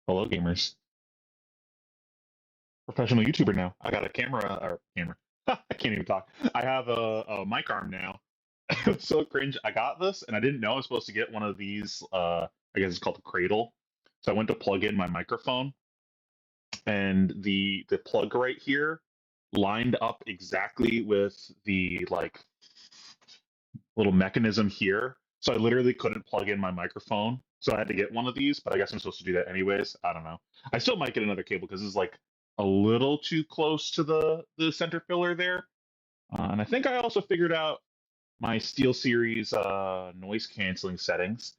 Hello, gamers. Professional YouTuber now. I got a camera. I can't even talk. I have a mic arm now. It's so cringe. I got this, and I didn't know I was supposed to get one of these. I guess it's called a cradle. So I went to plug in my microphone, and the plug right here lined up exactly with the like little mechanism here. So I literally couldn't plug in my microphone. So I had to get one of these, but I guess I'm supposed to do that anyways. I don't know. I still might get another cable because it's like a little too close to the center filler there. And I think I also figured out my SteelSeries noise canceling settings.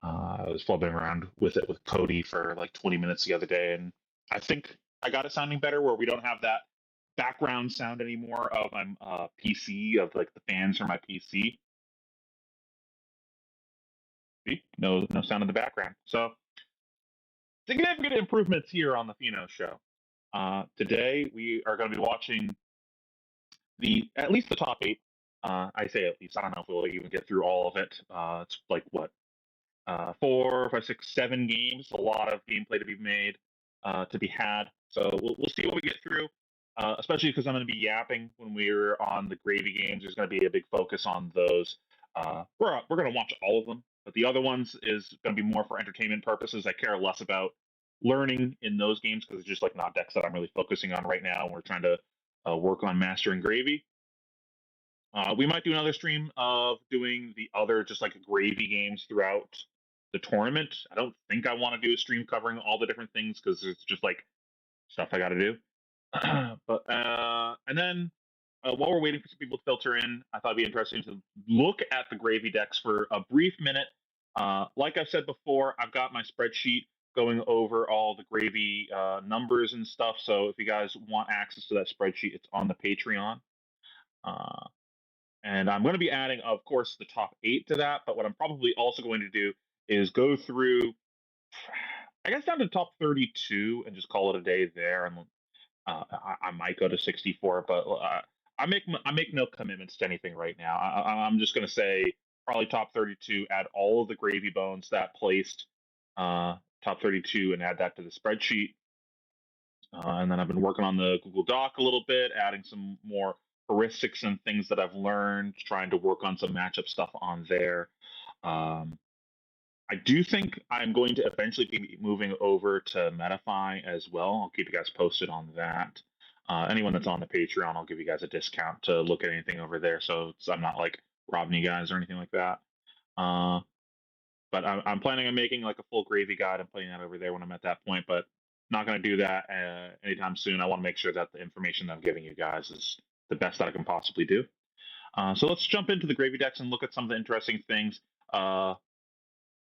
I was fumbling around with it with Cody for like 20 minutes the other day, and I think I got it sounding better where we don't have that background sound anymore of my PC, of like the fans from my PC. See? No sound in the background. So significant improvements here on the Pheno show. Today we are going to be watching at least the top eight. I say at least. I don't know if we'll even get through all of it. It's like what, 4, 5, 6, 7 games. A lot of gameplay to be made, to be had. So we'll see what we get through. Especially because I'm going to be yapping when we're on the gravy games. There's going to be a big focus on those. We're going to watch all of them, but the other ones is going to be more for entertainment purposes. I care less about learning in those games because it's just like not decks that I'm really focusing on right now. We're trying to work on mastering gravy. We might do another stream of doing the other just like gravy games throughout the tournament. I don't think I want to do a stream covering all the different things because it's just like stuff I got to do. But and then while we're waiting for some people to filter in, I thought it'd be interesting to look at the gravy decks for a brief minute. Like I've said before, I've got my spreadsheet going over all the gravy numbers and stuff. So if you guys want access to that spreadsheet, it's on the Patreon. Uh, and I'm going to be adding, of course, the top eight to that. But what I'm probably also going to do is go through, I guess, down to the top 32 and just call it a day there. And I might go to 64, but I make no commitments to anything right now. I'm just going to say probably top 32. Add all of the gravy bones that placed top 32 and add that to the spreadsheet. And then I've been working on the Google Doc a little bit, adding some more heuristics and things that I've learned, trying to work on some matchup stuff on there. Um, I do think I'm going to eventually be moving over to Metafy as well. I'll keep you guys posted on that. Anyone that's on the Patreon, I'll give you guys a discount to look at anything over there. So I'm not like robbing you guys or anything like that. Uh, but I'm planning on making like a full gravy guide and putting that over there when I'm at that point. But not going to do that anytime soon. I want to make sure that the information that I'm giving you guys is the best that I can possibly do. So let's jump into the gravy decks and look at some of the interesting things.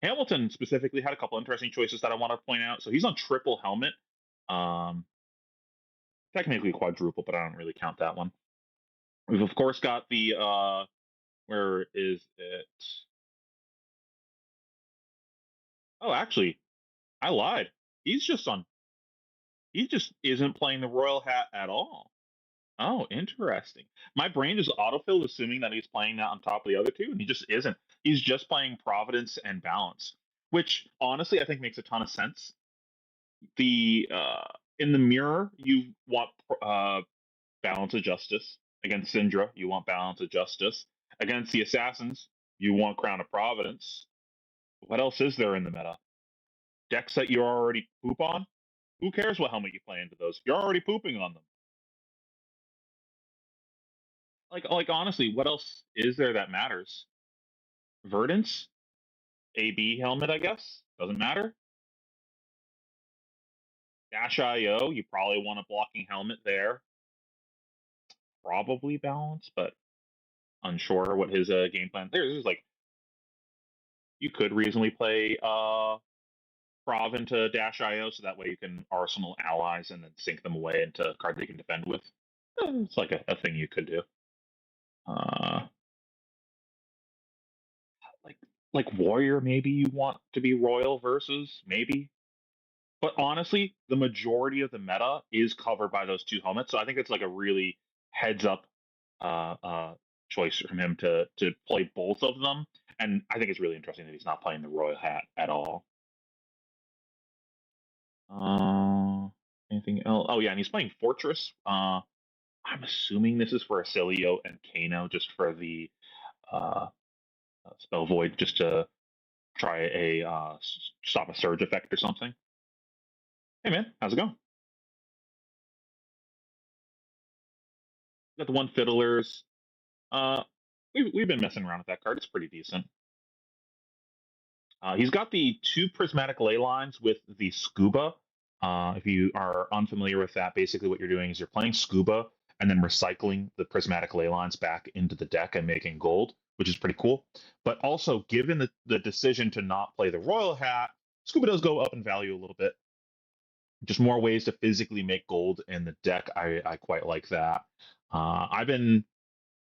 Hamilton specifically had a couple interesting choices that I want to point out. So he's on triple helmet, um, technically quadruple, but I don't really count that one. We've of course got the where is it? Oh, actually, I lied. He's just on. He just isn't playing the royal hat at all. Oh, interesting. My brain just autofilled assuming that he's playing that on top of the other two, and he just isn't. He's just playing Providence and Balance, which honestly I think makes a ton of sense. The In the mirror, you want balance of justice. Against Syndra, you want balance of justice. Against the assassins, you want Crown of Providence. What else is there in the meta? Decks that you already poop on? Who cares what helmet you play into those? You're already pooping on them. Like honestly, what else is there that matters? Verdance? AB helmet, I guess. Doesn't matter. Dash IO, you probably want a blocking helmet there. Probably balance, but unsure what his game plan. There's like you could reasonably play Prov into Dash IO, so that way you can arsenal allies and then sink them away into a card they can defend with. It's like a thing you could do. Uh, like like Warrior, maybe you want to be Royal versus maybe, but honestly, the majority of the meta is covered by those two helmets. So I think it's like a really heads up uh, uh, choice from him to play both of them. And I think it's really interesting that he's not playing the Royal Hat at all. Uh, Anything else? Oh yeah, and he's playing Fortress. I'm assuming this is for Acilio and Kano, just for the uh, spell void, just to try a stop a surge effect or something. Hey man, how's it going? Got the one fiddlers. Uh, we've been messing around with that card. It's pretty decent. He's got the two prismatic ley lines with the scuba. If you are unfamiliar with that, basically what you're doing is you're playing scuba and then recycling the prismatic ley lines back into the deck and making gold, which is pretty cool. But also, given the decision to not play the royal hat, scuba does go up in value a little bit. Just more ways to physically make gold in the deck. I quite like that. I've been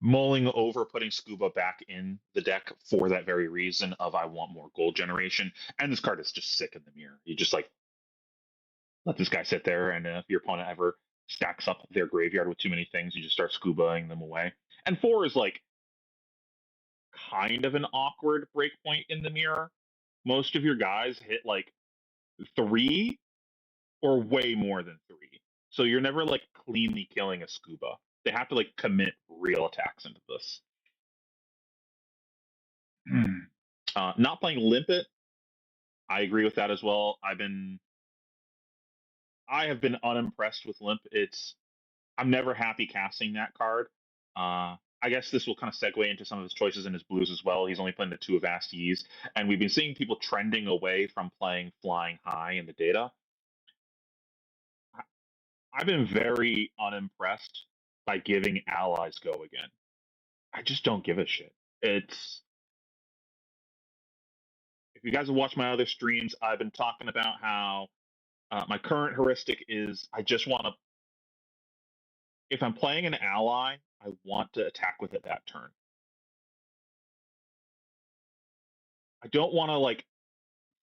mulling over putting scuba back in the deck for that very reason of I want more gold generation. And this card is just sick in the mirror. You just like let this guy sit there, and if your opponent ever stacks up their graveyard with too many things, you just start scubaing them away. And 4 is like kind of an awkward breakpoint in the mirror. Most of your guys hit like 3 or way more than 3. So you're never like cleanly killing a scuba. They have to like commit real attacks into this. Not playing Limpet, I agree with that as well. I have been unimpressed with Limp. I'm never happy casting that card. I guess this will kind of segue into some of his choices in his blues as well. He's only playing the 2 of Asties, and we've been seeing people trending away from playing Flying High in the data. I've been very unimpressed by giving allies go again. I just don't give a shit. It's If you guys have watched my other streams, I've been talking about how my current heuristic is I just want to. If I'm playing an ally, I want to attack with it that turn. I don't want to like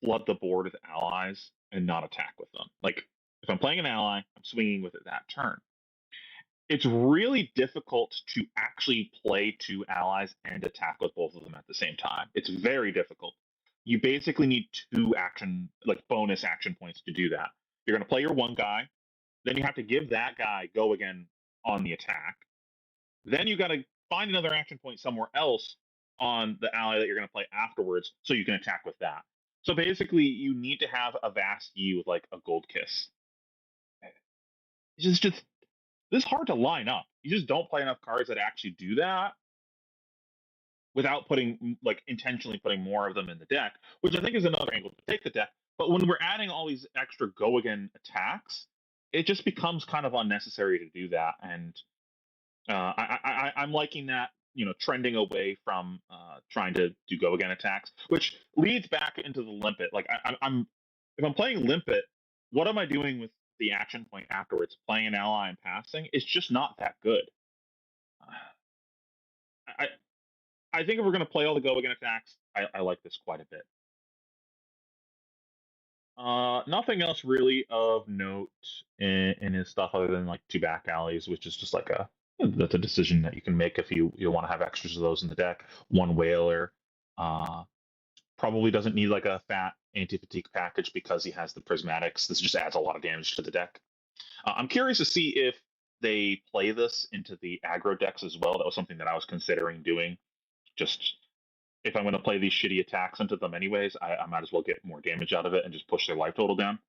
flood the board with allies and not attack with them. Like if I'm playing an ally, I'm swinging with it that turn. It's really difficult to actually play 2 allies and attack with both of them at the same time. It's very difficult. You basically need 2 like bonus action points to do that. You're going to play your 1 guy, then you have to give that guy go again on the attack. Then you got to find another action point somewhere else on the ally that you're going to play afterwards so you can attack with that. So basically, you need to have a Vast Yi with like a Gold Kiss. It's just this is hard to line up. You just don't play enough cards that actually do that without putting like intentionally putting more of them in the deck, which I think is another angle to take the deck. But when we're adding all these extra go again attacks, it just becomes kind of unnecessary to do that. And I'm liking that, trending away from trying to do go again attacks, which leads back into the limpet. Like I'm if I'm playing limpet, what am I doing with the action point afterwards? Playing an ally and passing? It's just not that good. I I think if we're gonna play all the go again attacks, I like this quite a bit. Nothing else really of note in his stuff other than like 2 back alleys, which is just like that's a decision that you can make if you want to have extras of those in the deck. 1 whaler, uh, probably doesn't need like a fat anti-fatigue package because he has the prismatics. This just adds a lot of damage to the deck. I'm curious to see if they play this into the aggro decks as well. That was something that I was considering doing. Just if I'm going to play these shitty attacks into them anyways, I might as well get more damage out of it and just push their life total down.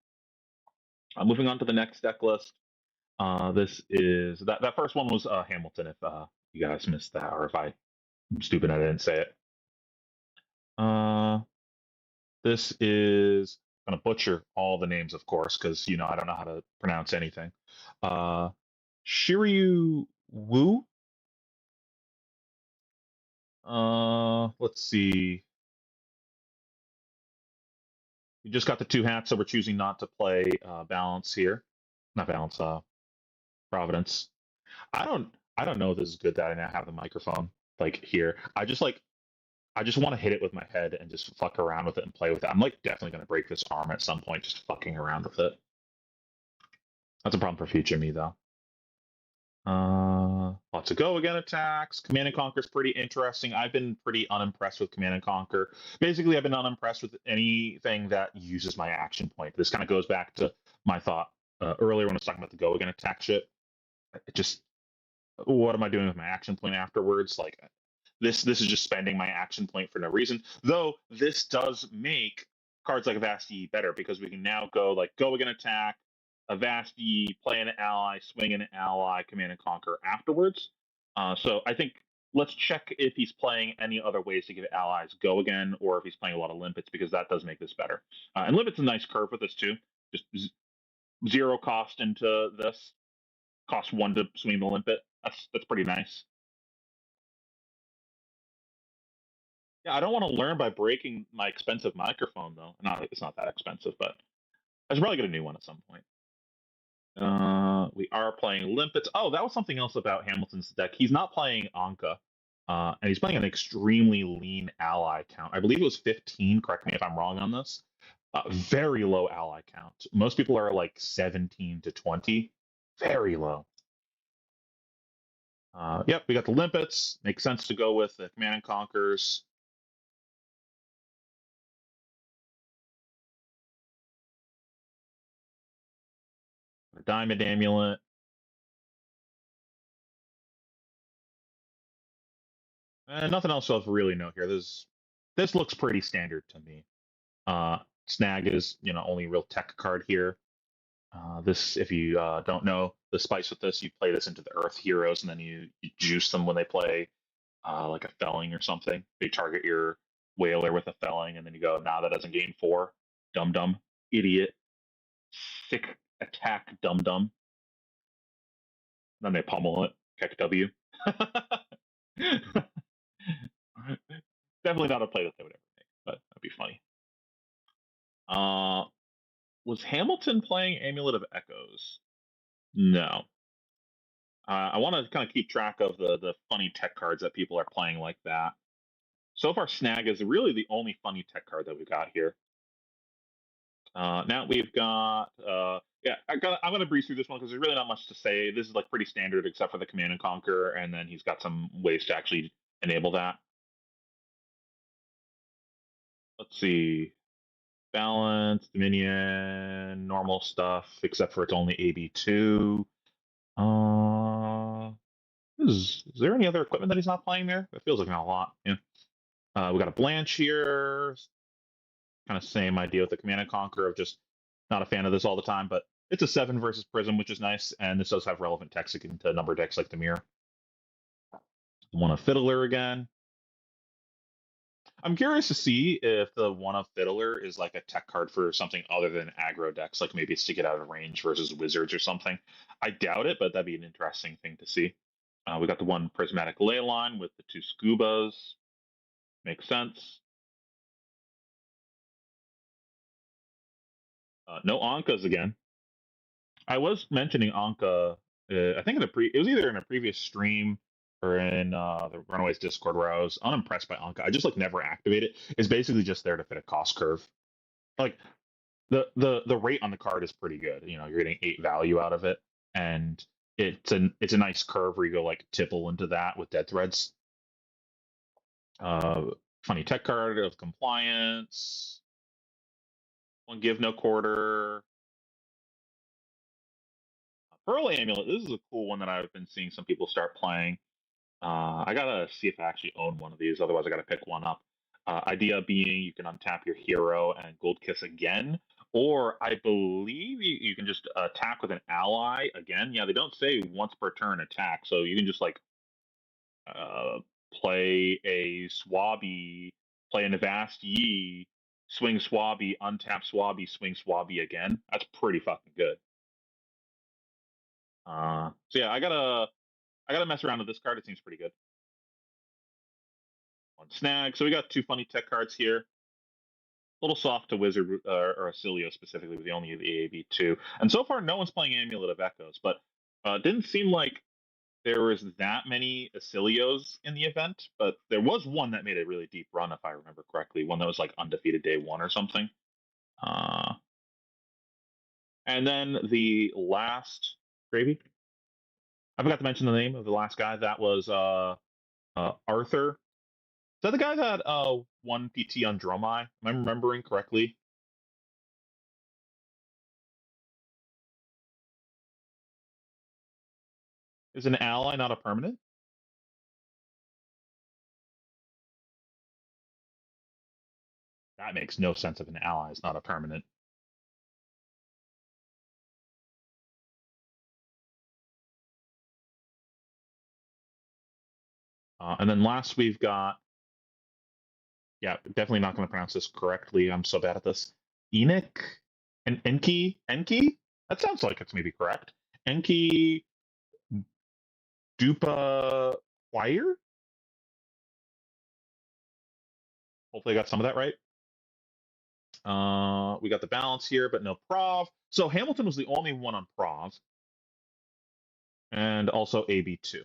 Moving on to the next deck list. This is that first one was Hamilton. If you guys missed that, or if I'm stupid, I didn't say it. This is gonna butcher all the names, of course, because I don't know how to pronounce anything. Shiryu Wu. Let's see. We just got the 2 hats, so we're choosing not to play Balance here. Not Balance, Providence. I don't know if this is good that I now have the microphone like here. I just want to hit it with my head and just fuck around with it and play with it. I'm like definitely gonna break this arm at some point, just fucking around with it. That's a problem for future me though. Lots of go again attacks. Command and Conquer is pretty interesting. I've been pretty unimpressed with Command and Conquer. Basically, I've been unimpressed with anything that uses my action point. This kind of goes back to my thought earlier when I was talking about the go again attack shit. It just, what am I doing with my action point afterwards? Like this is just spending my action point for no reason. Though this does make cards like Vasti better because we can now go like go again attack, a Vasti, play an ally, swing an ally, command and conquer afterwards. So I think let's check if he's playing any other ways to give allies go again, or if he's playing a lot of limpets because that does make this better. And limpets a nice curve with this too. Just 0 cost into this, cost 1 to swing the limpet. That's pretty nice. Yeah, I don't want to learn by breaking my expensive microphone though. It's not that expensive, but I should probably get a new one at some point. We are playing limpets. Oh, that was something else about Hamilton's deck. He's not playing Anka, and he's playing an extremely lean ally count. I believe it was 15. Correct me if I'm wrong on this. Very low ally count. Most people are like 17 to 20. Very low. Yep, we got the limpets. Makes sense to go with the Command and Conquers. The Diamond Amulet. Nothing else of really note here. This looks pretty standard to me. Snag is, only real tech card here. This, if you don't know, the spice with this, you play this into the Earth heroes, and then you juice them when they play like a felling or something. They target your whaler with a felling, and then you go, nah, that doesn't gain 4. Dum dum, idiot, sick attack, dum dum. Then they pummel it, kick W. Definitely not a play that they would ever make, but that'd be funny. Uh, was Hamilton playing Amulet of Echoes? No. I want to kind of keep track of the funny tech cards that people are playing like that. So far, Snag is really the only funny tech card that we got here. Now we've got, yeah, I'm going to breeze through this one because there's really not much to say. This is like pretty standard except for the Command and Conquer, and then he's got some ways to actually enable that. Let's see. Balance, Dominion, normal stuff, except for it's only AB2. Is there any other equipment that he's not playing there? It feels like not a lot. Yeah. We got a Blanche here. Kind of same idea with the Command and Conquer of just not a fan of this all the time, but it's a 7 versus Prism, which is nice, and this does have relevant text into number decks like the Mirror. One of Fiddler again. I'm curious to see if the one of Fiddler is like a tech card for something other than aggro decks, like maybe it's to get out of range versus Wizards or something. I doubt it, but that'd be an interesting thing to see. We got the one Prismatic Ley Line with the 2 Scubas. Makes sense. No Ankas again. I was mentioning Anka. I think it was either in a previous stream or in the Runaways Discord where I was unimpressed by Anka. I just like never activate it. It's basically just there to fit a cost curve. Like the rate on the card is pretty good. You're getting 8 value out of it, and it's a nice curve where you go like tipple into that with dead threads. Uh, Funny tech card of compliance. One give no quarter. Pearl Amulet. This is a cool one that I've been seeing some people start playing. I gotta see if I actually own one of these. Otherwise, I gotta pick one up. Idea being you can untap your hero and Gold Kiss again, or I believe you can just attack with an ally again. Yeah, they don't say once per turn attack, so you can just like uh, play a Swabby, play an Avast Yi, swing Swabby, untap Swabby, swing Swabby again. That's pretty fucking good. So yeah, I gotta mess around with this card. It seems pretty good. One Snag. So we got 2 funny tech cards here. A little soft to Wizard or Acilio specifically with the only the AB2. And so far, no one's playing Amulet of Echoes, but didn't seem like there was that many Acilios in the event. But there was one that made a really deep run, if I remember correctly. One that was like undefeated day 1 or something. Uh, and then the last Gravy. I forgot to mention the name of the last guy. That was Arthur. Is that the guy that won PT on Dromai? Am I remembering correctly? Is an ally not a permanent? That makes no sense if an ally is not a permanent. And then last we've got, yeah, definitely not going to pronounce this correctly. I'm so bad at this. Enoch and Enki. That sounds like it's maybe correct. Enki Dupa Choir. Hopefully, I got some of that right. We got the balance here, but no Prov. So Hamilton was the only one on Prov, and also AB2.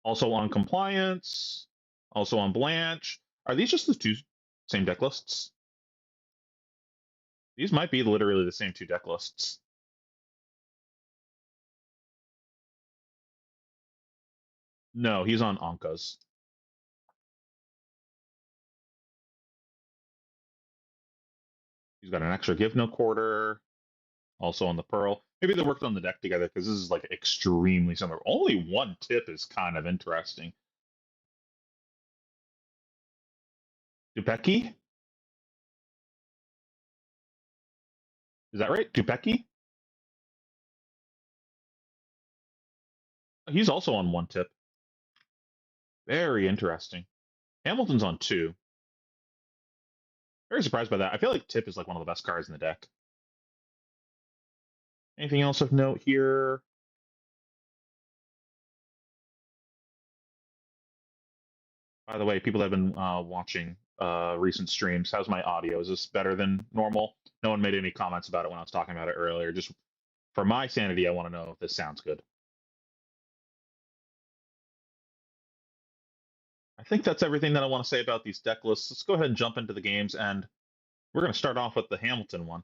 Also on Compliance. Also on Blanche. Are these just the 2 same deck lists? These might be literally the same two deck lists. No, he's on Anka's. He's got an extra give no quarter, also on the Pearl. Maybe they worked on the deck together because this is like extremely similar. Only one tip is kind of interesting. Dupeki? Is that right? Dupeki? He's also on one tip. Very interesting. Hamilton's on two. Very surprised by that. I feel like tip is like one of the best cards in the deck. Anything else of note here? By the way, people that have been watching recent streams, how's my audio? Is this better than normal? No one made any comments about it when I was talking about it earlier. Just for my sanity, I want to know if this sounds good. I think that's everything that I want to say about these deck lists. Let's go ahead and jump into the games, and we're going to start off with the Hamilton one.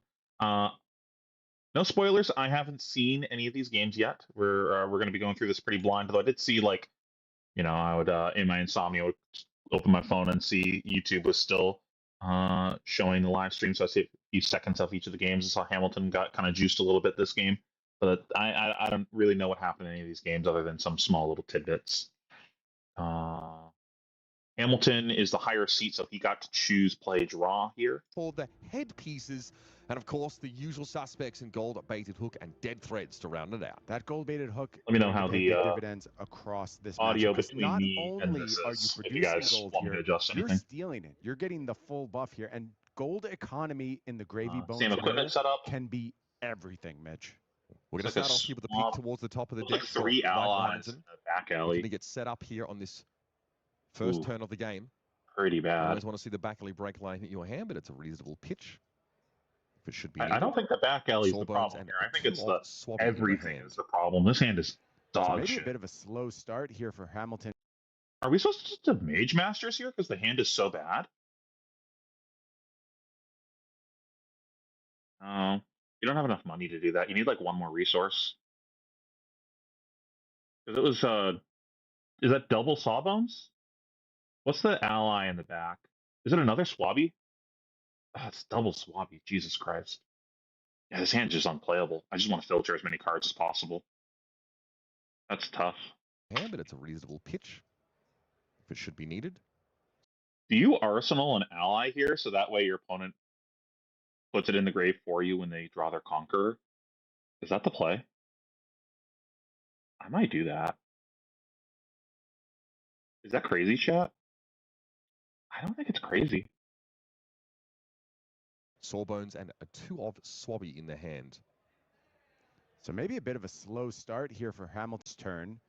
No spoilers. I haven't seen any of these games yet. We're going to be going through this pretty blind. Though I did see like, I would in my insomnia would open my phone and see YouTube was still showing the live stream. So I see a few seconds of each of the games. I saw Hamilton got kind of juiced a little bit this game, but I don't really know what happened in any of these games other than some small little tidbits. Uh, Hamilton is the higher seat, so he got to choose play draw here. For the headpieces, and of course the usual suspects in gold baited hook and dead threads to round it out. That gold baited hook. Let me know how the dividends across this audio matchup. between Not me and only this are you is. If producing you guys gold want me to here, adjust you're anything. stealing it. You're getting the full buff here, and gold economy in the gravy bones Same equipment setup. can be everything, Mitch. We're going to like start off here with a peek towards the top of the deck. Like three allies in the back alley. Going to get set up here on this first turn of the game. Pretty You bad. always want to see the back alley break line hit your hand, but it's a reasonable pitch. If it should be I don't think the back alley is the problem here. I think it's the everything is the problem. This hand is dog shit. Maybe a bit of a slow start here for Hamilton. Are we supposed to Mage Masters here because the hand is so bad? You don't have enough money to do that. You need like one more resource. Because it was is that double Sawbones? What's the ally in the back? Is it another Swabby? Oh, it's double Swabby. Jesus Christ. Yeah, this hand is just unplayable. I just want to filter as many cards as possible. That's tough. Yeah, but it's a reasonable pitch. If it should be needed. Do you Arsenal an ally here so that way your opponent puts it in the grave for you when they draw their Conqueror? Is that the play? I might do that. Is that crazy, chat? I don't think it's crazy. Sawbones and a 2 of Swabby in the hand. So maybe a bit of a slow start here for Hamilton's turn.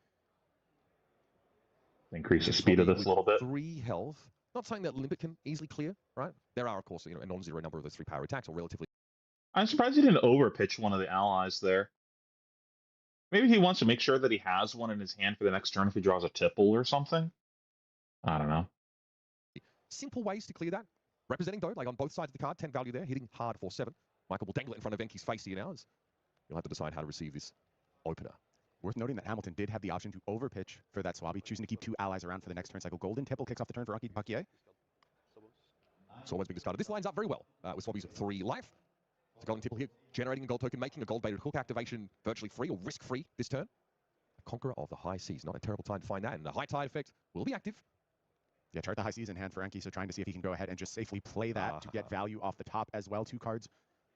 Increase the speed of this a little bit. 3 health. Not saying that Limpet can easily clear, right? There are, of course, a non-zero number of those 3 power attacks, or relatively. I'm surprised he didn't overpitch one of the allies there. Maybe he wants to make sure that he has one in his hand for the next turn if he draws a tipple or something. I don't know. Simple ways to clear that. Representing, though, like on both sides of the card, 10 value there, hitting hard for 7. Michael will dangle it in front of Enki's face here now. You'll have to decide how to receive this opener. Worth noting that Hamilton did have the option to overpitch for that Swabby, choosing to keep 2 allies around for the next turn cycle. Golden Tipple kicks off the turn for Enki Pakier. Sawbones being discarded. This lines up very well with Swabby's 3 life. The Golden Tipple here, generating a gold token, making a gold baited hook activation virtually free or risk-free this turn. A Conqueror of the High Seas. Not a terrible time to find that. And the High Tide effect will be active. Yeah, chart the High Seas in hand for Enki, so trying to see if he can go ahead and just safely play that to get value off the top as well. 2 cards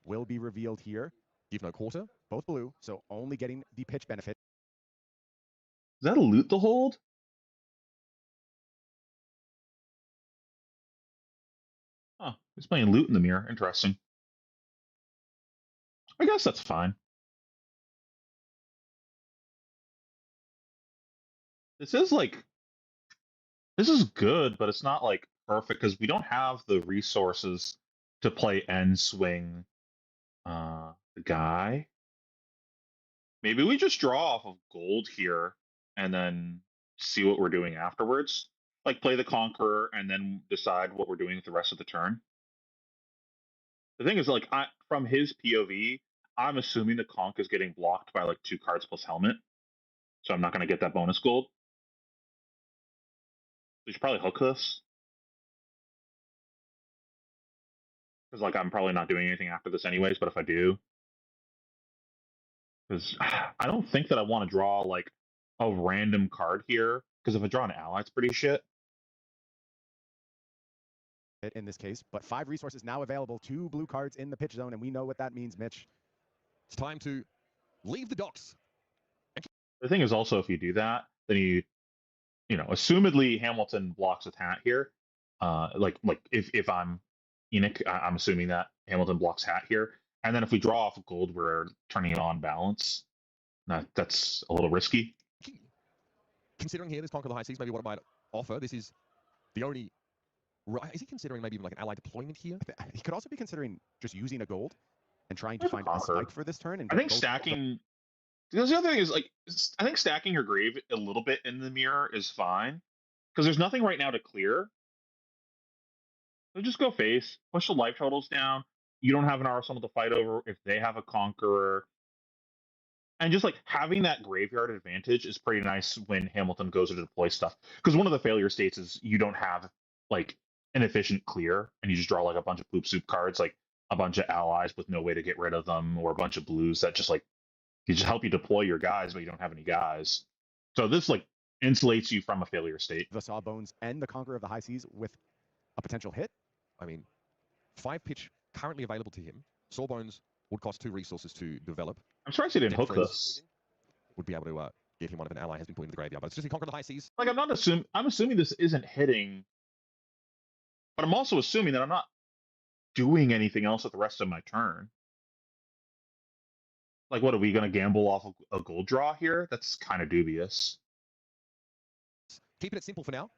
will be revealed here. Give no quarter. Both blue, so only getting the pitch benefit. Is that a loot to hold? Huh, he's playing loot in the mirror. Interesting. I guess that's fine. This is good, but it's not like perfect because we don't have the resources to play end swing the guy. Maybe we just draw off of gold here and then see what we're doing afterwards. Like play the Conqueror and then decide what we're doing with the rest of the turn. The thing is, like, from his POV, I'm assuming the conk is getting blocked by like 2 cards plus helmet, so I'm not going to get that bonus gold. We should probably hook this because like I'm probably not doing anything after this anyways. But if I do, because I don't think that I want to draw like a random card here, because if I draw an ally, it's pretty shit. In this case, but 5 resources now available, 2 blue cards in the pitch zone, and we know what that means, Mitch. It's time to leave the docks. The thing is also, if you do that, then you know, assumedly Hamilton blocks with hat here. Like if I'm Enoch, I'm assuming that Hamilton blocks hat here, and then if we draw off gold, we're turning it on balance. That's a little risky. Considering here this Conquer the High Seas, maybe what it might offer. This is the only. Is he considering maybe even like an ally deployment here? He could also be considering just using a gold and trying to find a spike for this turn. And I think stacking. Because the other thing is, like, I think stacking your grave a little bit in the mirror is fine, because there's nothing right now to clear. So just go face, push the life totals down. You don't have an arsenal to fight over if they have a conqueror. And just like having that graveyard advantage is pretty nice when Hamilton goes to deploy stuff. Because one of the failure states is you don't have like an efficient clear, and you just draw like a bunch of poop soup cards, like a bunch of allies with no way to get rid of them, or a bunch of blues that just like you just help you deploy your guys, but you don't have any guys. So this like insulates you from a failure state. The Sawbones and the Conqueror of the High Seas with a potential hit. I mean, 5 pitch currently available to him. Sawbones would cost 2 resources to develop. I'm surprised he didn't hook this. Would be able to get him one of an ally has been put into the graveyard, but it's just a Conquer the High Seas. Like I'm assuming this isn't hitting, but I'm also assuming that I'm not doing anything else with the rest of my turn. Like, what are we going to gamble off a gold draw here? That's kind of dubious. Keeping it simple for now.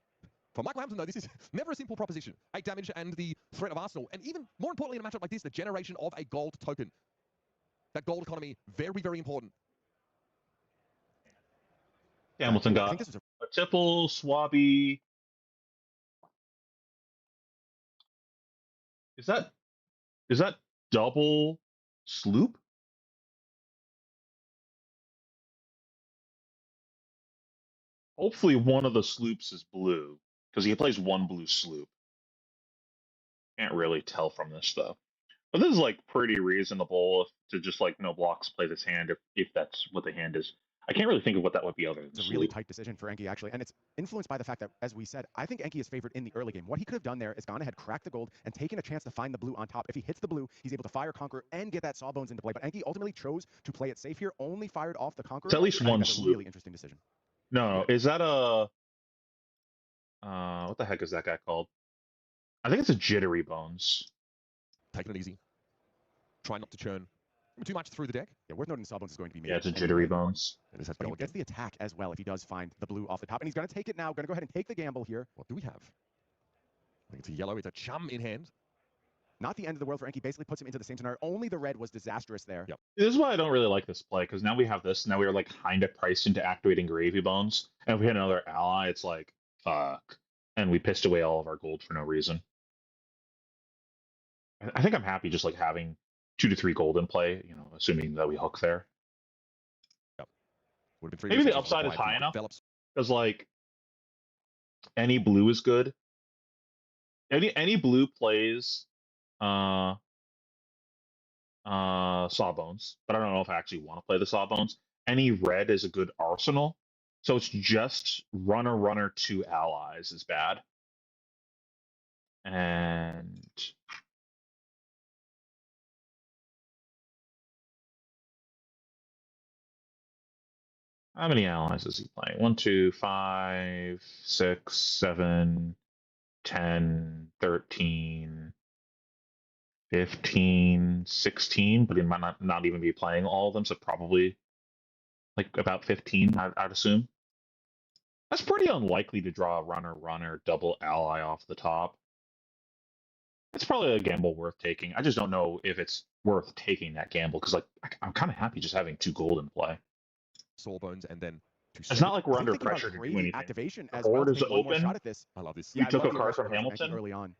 For Michael Hamilton, though, this is never a simple proposition. 8 damage and the threat of Arsenal. And even more importantly in a matchup like this, the generation of a gold token. That gold economy, very, very important. Hamilton got a tipple, swabby. Is that double sloop? Hopefully one of the sloops is blue, because he plays 1 blue sloop. Can't really tell from this though. But this is like pretty reasonable to just like no blocks play this hand if that's what the hand is. I can't really think of what that would be other than It's a really tight decision for Enki, actually. And it's influenced by the fact that, as we said, I think Enki is favored in the early game. What he could have done there is gone ahead, cracked the gold, and taken a chance to find the blue on top. If he hits the blue, he's able to fire Conqueror and get that Sawbones into play. But Enki ultimately chose to play it safe here, only fired off the Conqueror. It's at least one sloop. Really interesting decision. No, is that a... what the heck is that guy called? I think it's a Jittery Bones. Taking it easy. Try not to churn too much through the deck. Yeah, worth noting Sawbones is going to be made. Yeah, it's a Jittery Bones. And this has but he gets the attack as well if he does find the blue off the top. And he's going to take it now. Going to go ahead and take the gamble here. What do we have? I think it's a yellow. It's a chum in hand. Not the end of the world for Enki. Basically puts him into the same scenario. Only the red was disastrous there. Yep. This is why I don't really like this play, because now we have this. Now we are like kind of priced into activating Gravy Bones. And if we had another ally, it's like, fuck. And we pissed away all of our gold for no reason. I think I'm happy just like having 2 to 3 gold in play, you know, assuming that we hook there. Yep. Would have been 3 Maybe the upside is high enough, because like any blue is good. Any blue plays Sawbones, but I don't know if I actually want to play the Sawbones. Any red is a good arsenal, so it's just runner 2 allies is bad. And how many allies is he playing? 1, 2, 5, 6, 7, 10, 13, 15, 16, but he might not even be playing all of them, so probably like about 15, I'd assume. That's pretty unlikely to draw a runner double ally off the top. It's probably a gamble worth taking. I just don't know if it's worth taking that gamble, because like I'm kind of happy just having 2 gold in play. Sawbones and then it's not like we're under pressure to do anything. Activation the as board well is open. Shot at this. I love this. You took a card from Hamilton early on.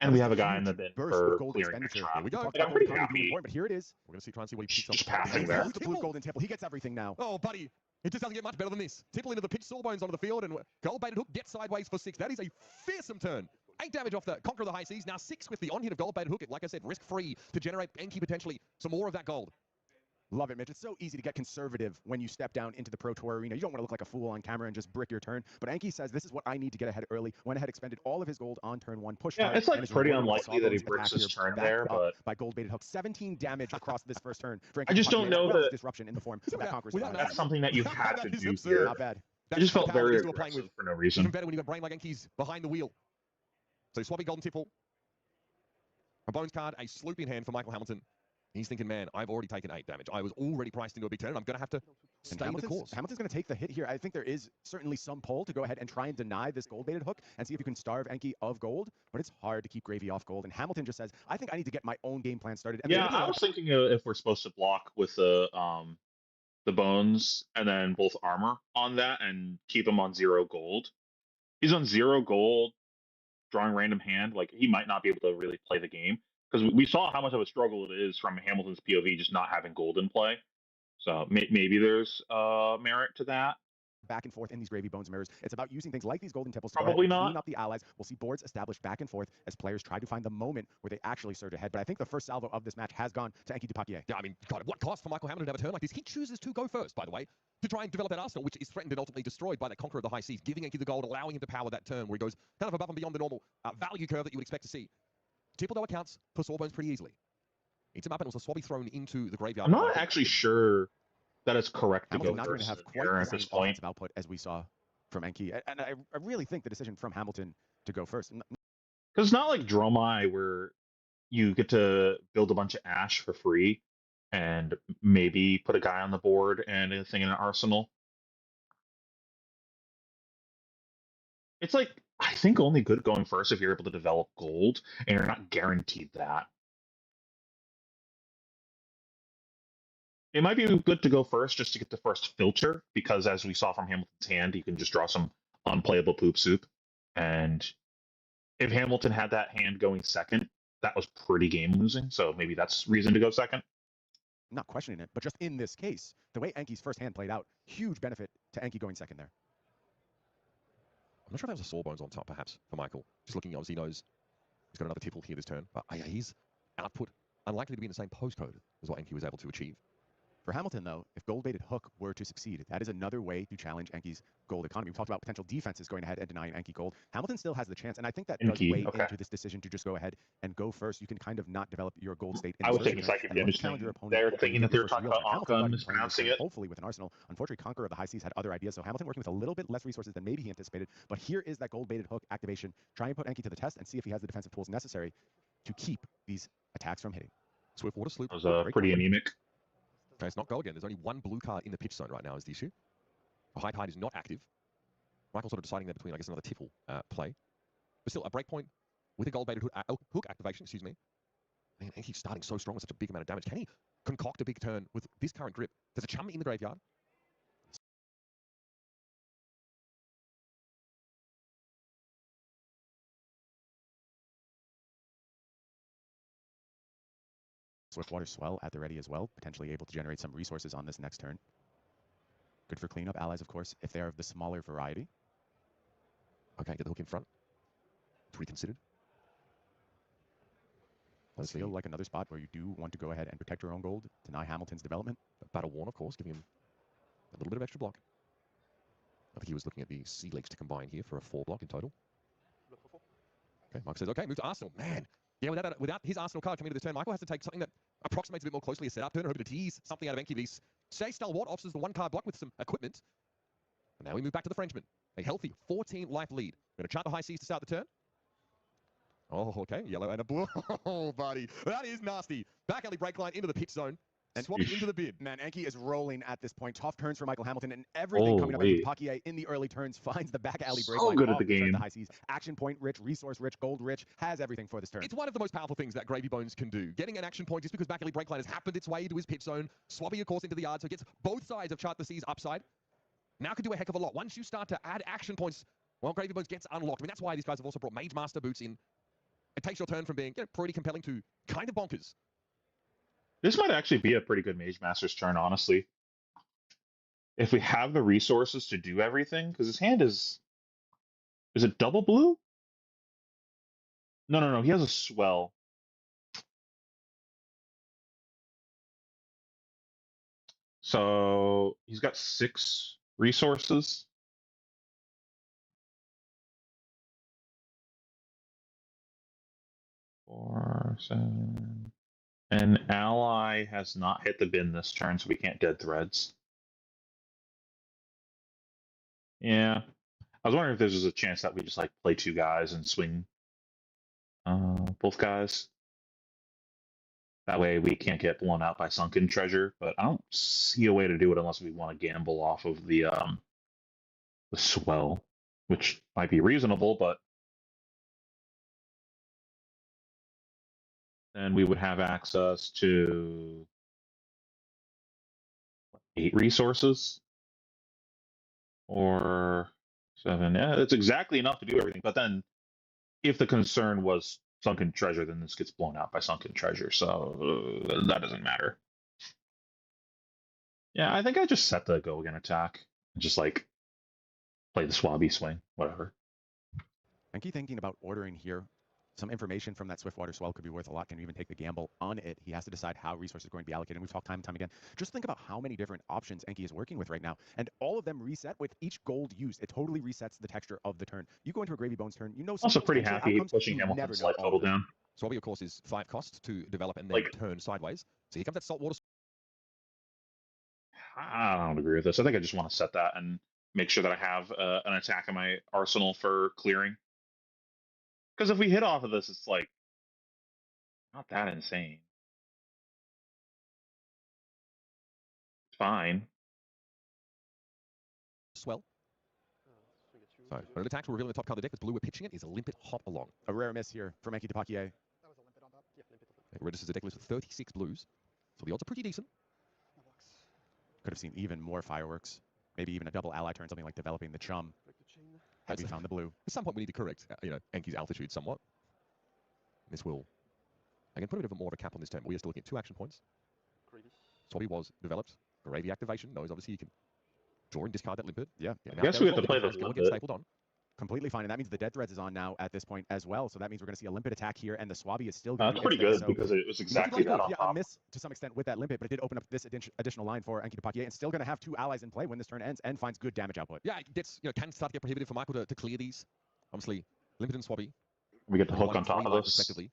And we have a guy in the bin burst for of gold clearing next expenditure. round. We talked And about I'm gold pretty economy being happy. important, but here it is. We're going to see, try and see what he picks Just up. passing He there. has the blue, gold, and Tipple. He gets everything now. Oh, buddy. It just doesn't get much better than this. Tipple into the pitch sawbones onto the field, and gold-baited hook gets sideways for 6. That is a fearsome turn. 8 damage off the Conqueror of the High Seas. Now 6 with the on-hit of gold-baited hook. Like I said, risk-free to generate Enki potentially some more of that gold. Love it, Mitch. It's so easy to get conservative when you step down into the Pro Tour arena. You don't want to look like a fool on camera and just brick your turn. But Enki says, this is what I need to get ahead early. Went ahead, expended all of his gold on turn 1. Pushed hard, it's like and is pretty rewarded with unlikely that he Sawbones bricks his attack here, turn there, backed up but by gold-baited hook. 17 damage across this first turn for Enki. I just don't know as well as that disruption in the form of that Conqueror's without Fire. that's something that you had to That is do absurd. here. Not bad. I just felt the power very that these two are playing aggressive with. for no Even reason. better when you've got a brain like Enki's behind the wheel. So swapping golden Tipple. A bones card, a sloop in hand for Michael Hamilton. He's thinking, man, I've already taken 8 damage. I was already priced into a big turn, and I'm going to have to stay the course. Hamilton's going to take the hit here. I think there is certainly some pull to go ahead and try and deny this gold-baited hook and see if you can starve Enki of gold, but it's hard to keep gravy off gold. And Hamilton just says, I think I need to get my own game plan started. And Yeah, I was thinking if we're supposed to block with the bones and then both armor on that and keep him on 0 gold. He's on 0 gold, drawing random hand. Like, he might not be able to really play the game. Because we saw how much of a struggle it is from Hamilton's POV just not having gold in play. So maybe there's merit to that. Back and forth in these gravy bones mirrors. It's about using things like these golden tipples to Probably go ahead and not. clean up the allies. We'll see boards established back and forth as players try to find the moment where they actually surge ahead. But I think the first salvo of this match has gone to Enki Dupaquier. Yeah, I mean, God, what cost for Michael Hamilton to have a turn like this? He chooses to go first, by the way, to try and develop that arsenal, which is threatened and ultimately destroyed by the Conqueror of the High Seas, giving Enki the gold, allowing him to power that turn where he goes kind of above and beyond the normal value curve that you would expect to see. Tipple, though, accounts for Sawbones pretty easily. Eats him up, and it was a swabby thrown into the graveyard. I'm not actually sure that it's correct to Hamilton go not going to first have quite here the at same this point. offensive output as we saw from Enki. And I really think the decision from Hamilton to go first. Because it's not like Dromai where you get to build a bunch of ash for free and maybe put a guy on the board and a thing in an arsenal. It's like, I think only good going first if you're able to develop gold, and you're not guaranteed that. It might be good to go first just to get the first filter, because as we saw from Hamilton's hand, you can just draw some unplayable poop soup. And if Hamilton had that hand going second, that was pretty game losing. So maybe that's reason to go second. I'm not questioning it, but just in this case, the way Enki's first hand played out, huge benefit to Enki going second there. I'm not sure if that was a Sawbones on top, perhaps, for Michael. Just looking, obviously, he knows he's got another Tipple here this turn. But his output unlikely to be in the same postcode as what Enki was able to achieve. For Hamilton, though, if gold-baited hook were to succeed, that is another way to challenge Enki's gold economy. We talked about potential defenses going ahead and denying Enki gold. Hamilton still has the chance, and I think that does weigh into this decision to just go ahead and go first. You can kind of not develop your gold state in I the was taking second. They're thinking that they were talking about Anka mispronouncing it. Hopefully with an arsenal. Unfortunately, Conqueror of the High Seas had other ideas, so Hamilton working with a little bit less resources than maybe he anticipated. But here is that gold-baited hook activation. Try and put Enki to the test and see if he has the defensive tools necessary to keep these attacks from hitting. Swiftwater Sloop. It was pretty anemic. Okay, it's not go again. There's only one blue card in the pitch zone right now is the issue. High Tide is not active. Michael's sort of deciding there between, I guess, another Tipple play. But still, a breakpoint with a gold-baited hook activation, excuse me. Man, Enki's starting so strong with such a big amount of damage. Can he concoct a big turn with this current grip? There's a chum in the graveyard. Swiftwater Swell at the ready as well, potentially able to generate some resources on this next turn. Good for cleanup allies, of course, if they're of the smaller variety. Okay, get the hook in front. To be considered. Does feel like another spot where you do want to go ahead and protect your own gold, deny Hamilton's development. Battle Worn, of course, giving him a little bit of extra block. I think he was looking at the Sea Legs to combine here for a 4 block in total. Okay, Mike says, okay, move to Arsenal. Man, yeah, without his Arsenal card coming to this turn, Michael has to take something that approximates a bit more closely a setup turn, hoping to tease something out of Enki. These Say Stalwart offers the 1-card block with some equipment. And now we move back to the Frenchman. A healthy 14 life lead. We're going to chart the High Seas to start the turn. Oh, okay. Yellow and a blue. Oh, buddy. That is nasty. Back alley break line into the pitch zone. And swapping into the bin. Man, Enki is rolling at this point. Tough turns for Michael Hamilton, and everything coming up with Dupaquier in the early turns finds the back alley break line. Good at the game. The High Seas. Action point rich, resource rich, gold rich, has everything for this turn. It's one of the most powerful things that Gravy Bones can do. Getting an action point just because back alley break line has happened its way into his pitch zone. Swapping, of course, into the yard, so it gets both sides of Chart the Seas upside. Now can do a heck of a lot. Once you start to add action points, well, Gravy Bones gets unlocked. I mean, that's why these guys have also brought Mage Master boots in. It takes your turn from being pretty compelling to kind of bonkers. This might actually be a pretty good Mage Master's turn, honestly. If we have the resources to do everything, because his hand is it double blue? No. He has a swell. So he's got 6 resources. Four, 7. An ally has not hit the bin this turn, so we can't dead threads. Yeah. I was wondering if there's a chance that we just like play 2 guys and swing both guys. That way we can't get blown out by sunken treasure, but I don't see a way to do it unless we want to gamble off of the swell, which might be reasonable, but then we would have access to 8 resources or 7. Yeah, it's exactly enough to do everything. But then if the concern was sunken treasure, then this gets blown out by sunken treasure. So that doesn't matter. Yeah, I think I just set the go again attack. Just like play the swabby swing, whatever. Enki thinking about ordering here. Some information from that Swiftwater Swell could be worth a lot. Can even take the gamble on it. He has to decide how resources are going to be allocated. And we've talked time and time again. Just think about how many different options Enki is working with right now. And all of them reset with each gold used. It totally resets the texture of the turn. You go into a Gravy Bones turn, you know some Also pretty potential happy outcomes, pushing you never Hamilton's know life all total of them. down. Swabby, of course, is 5 cost to develop and then turn sideways. So here comes that saltwater. I don't agree with this. I think I just want to set that and make sure that I have an attack in my arsenal for clearing. Because if we hit off of this, it's like not that insane. It's fine. Swell. So, when it attacks, we're revealing the top card of the deck. With blue, we're pitching it. Is a limpet hop along. A rare miss here from Enki Tapakie. That was a limpet on top. Yeah, limpet. It registers the deck list with 36 blues. So the odds are pretty decent. That works. Could have seen even more fireworks. Maybe even a double ally turn, something like developing the chum. Had we found the blue. At some point, we need to correct, Enki's altitude somewhat. This will, again, put a bit of more of a cap on this turn. We are still looking at 2 action points. Swabby was developed. Gravy activation knows obviously you can draw and discard that limpet. Yeah. I guess we have to play the go again limpet. stapled on. Completely fine, and that means the Dead Threads is on now at this point as well. So that means we're going to see a limpet attack here, and the Swabby is still going That's to be pretty instant, good so because it was exactly that on yeah, top. a miss to some extent with that limpet, but it did open up this additional line for Enki Tapakie, and still going to have 2 allies in play when this turn ends, and finds good damage output. Yeah, it gets, can start to get prohibitive for Michael to clear these. Obviously, limpet and Swabby. We get the hook 1 on top 3 of life this. respectively.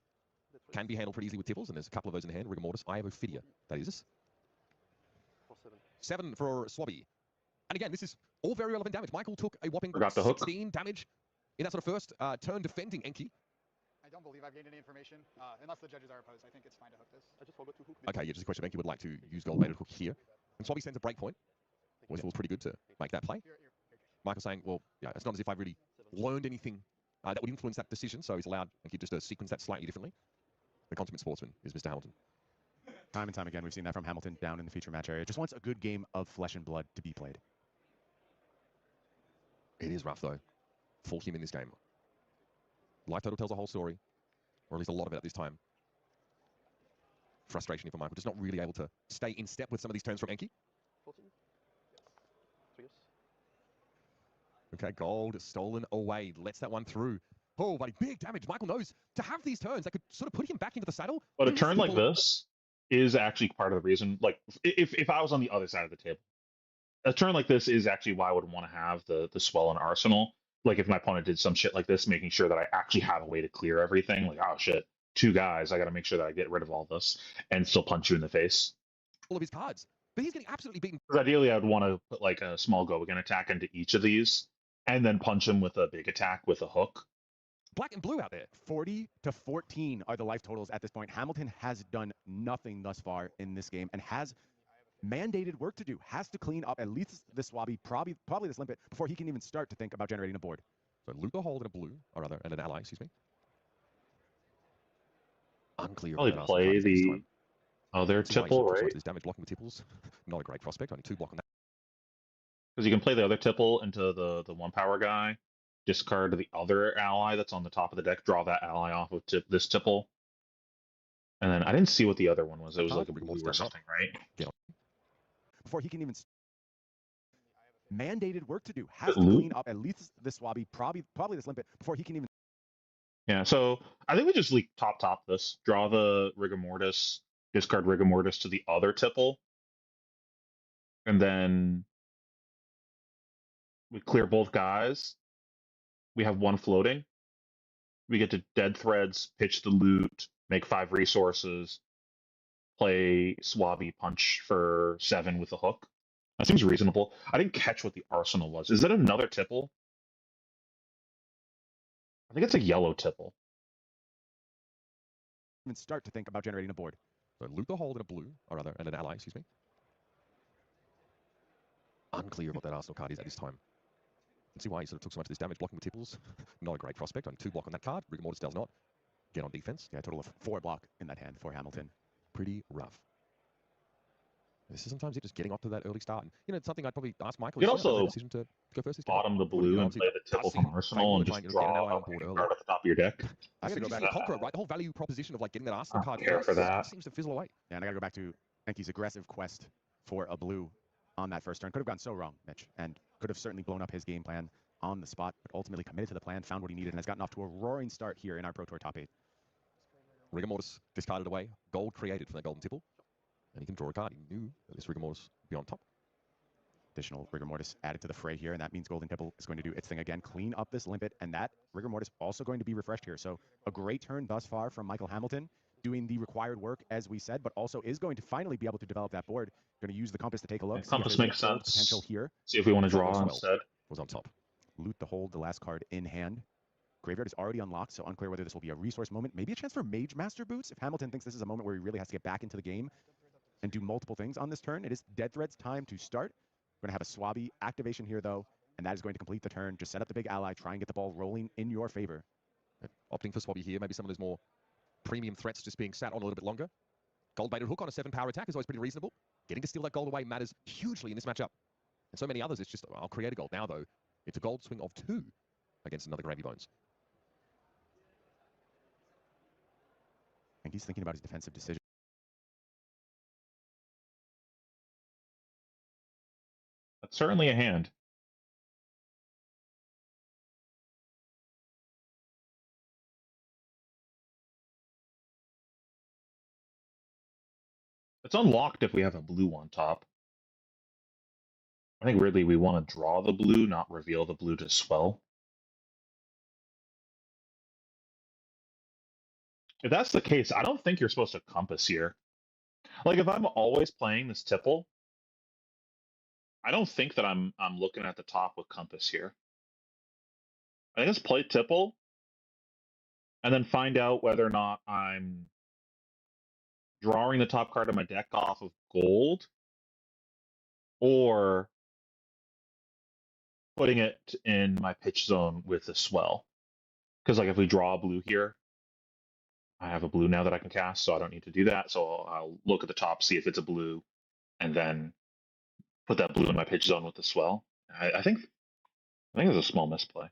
Can be handled pretty easily with tipples, and there's a couple of those in hand. Rigor Mortis, Eye of Ophidia. That is. 7 for Swabby. And again, this is all very relevant damage. Michael took a whopping Forgot the hook. 16 damage in that sort of first turn defending Enki. I don't believe I've gained any information, unless the judges are opposed. I think it's fine to hook this. I just forgot to hook. Okay, yeah, just a question if Enki would like to use gold baited hook here. And Swabby sends a break point. Which feels pretty good to make that play. Michael saying, well, yeah, it's not as if I've really learned anything that would influence that decision, so he's allowed Enki just to sequence that slightly differently. The consummate sportsman is Mr. Hamilton. Time and time again, we've seen that from Hamilton down in the feature match area. Just wants a good game of flesh and blood to be played. It is rough, though, for him in this game. Life total tells a whole story, or at least a lot of it at this time. Frustration here for Michael, just not really able to stay in step with some of these turns from Enki. 14? Yes. Okay, gold stolen away. Lets that one through. Oh, buddy, big damage. Michael knows to have these turns that could sort of put him back into the saddle. But a turn like this is actually part of the reason. Like, if I was on the other side of the table, a turn like this is actually why I would want to have the swell in arsenal. Like, if my opponent did some shit like this, making sure that I actually have a way to clear everything. Like, oh shit, 2 guys, I got to make sure that I get rid of all this and still punch you in the face. All of his cards, but he's getting absolutely beaten. Because ideally, I'd want to put like a small go again attack into each of these, and then punch him with a big attack with a hook. Black and blue out there. 40 to 14 are the life totals at this point. Hamilton has done nothing thus far in this game and has mandated work to do. Has to clean up at least this Swabby, probably this limpet, before he can even start to think about generating a board. So loot the hole in a blue, or rather, and an ally, excuse me. Unclear. Probably play the other tipple, right? There's damage blocking the tipples. Not a great prospect. Only 2 block on that. Because you can play the other tipple into the 1 power guy, discard the other ally that's on the top of the deck, draw that ally off of this tipple. And then I didn't see what the other one was. It was like a blue or something, right? Yeah. Before he can even mandated work to do, has to Loot? clean up at least this Swabby, probably this limpet before he can even. Yeah, so I think we just leak top this, draw the rigor mortis, discard rigor mortis to the other tipple, and then we clear both guys. We have one floating. We get to dead threads, pitch the loot, make 5 resources, play Swabby punch for 7 with the hook. That seems reasonable. I didn't catch what the arsenal was. Is it another tipple? I think it's a yellow tipple. Even start to think about generating a board. So loot the hold in a blue, or rather, and an ally, excuse me. Unclear what that arsenal card is at this time. You can see why he sort of took so much of this damage blocking with tipples. Not a great prospect. Only 2 block on that card. Rigor mortis does not. Get on defense. Yeah, a total of 4 block in that hand for Hamilton. Pretty rough. This is sometimes it just getting off to that early start. And, you know, it's something I'd probably ask Michael. You could about their also decision to go first this time. bottom the blue and play the tipple from Arsenal and just draw a card at the top of your deck. I gotta go back to Conqueror, right? The whole value proposition of like getting that Arsenal I card don't care for that. seems to fizzle away. Yeah, and I gotta go back to Enki's aggressive quest for a blue on that first turn. Could have gone so wrong, Mitch, and could have certainly blown up his game plan on the spot, but ultimately committed to the plan, found what he needed, and has gotten off to a roaring start here in our Pro Tour top 8. Rigor mortis discarded away. Gold created from that golden tipple. And he can draw a card. He knew that this rigor mortis would be on top. Additional rigor mortis added to the fray here, and that means golden tipple is going to do its thing again, clean up this limpet, and that rigor mortis also going to be refreshed here. So a great turn thus far from Michael Hamilton, doing the required work as we said, but also is going to finally be able to develop that board. Going to use the compass to take a look. Compass makes sense. Potential here. See if we want to draw instead. Was on top. Loot the hold, the last card in hand. Graveyard is already unlocked, so unclear whether this will be a resource moment. Maybe a chance for Mage Master boots if Hamilton thinks this is a moment where he really has to get back into the game and do multiple things on this turn. It is Dead Thread's time to start. We're going to have a Swabby activation here, though, and that is going to complete the turn. Just set up the big ally, try and get the ball rolling in your favor. Opting for Swabby here. Maybe some of those more premium threats just being sat on a little bit longer. Gold-baited hook on a 7-power attack is always pretty reasonable. Getting to steal that gold away matters hugely in this matchup. And so many others, it's just, I'll create a gold. Now, though, it's a gold swing of 2 against another Gravy Bones. And he's thinking about his defensive decision. That's certainly a hand. It's unlocked if we have a blue on top. I think really we want to draw the blue, not reveal the blue to swell. If that's the case, I don't think you're supposed to compass here. Like if I'm always playing this tipple, I don't think that I'm looking at the top with compass here. I think it's play tipple and then find out whether or not I'm drawing the top card of my deck off of gold or putting it in my pitch zone with the swell. Because like if we draw a blue here, I have a blue now that I can cast, so I don't need to do that. So I'll look at the top, see if it's a blue, and then put that blue in my pitch zone with the swell. I think it's a small misplay.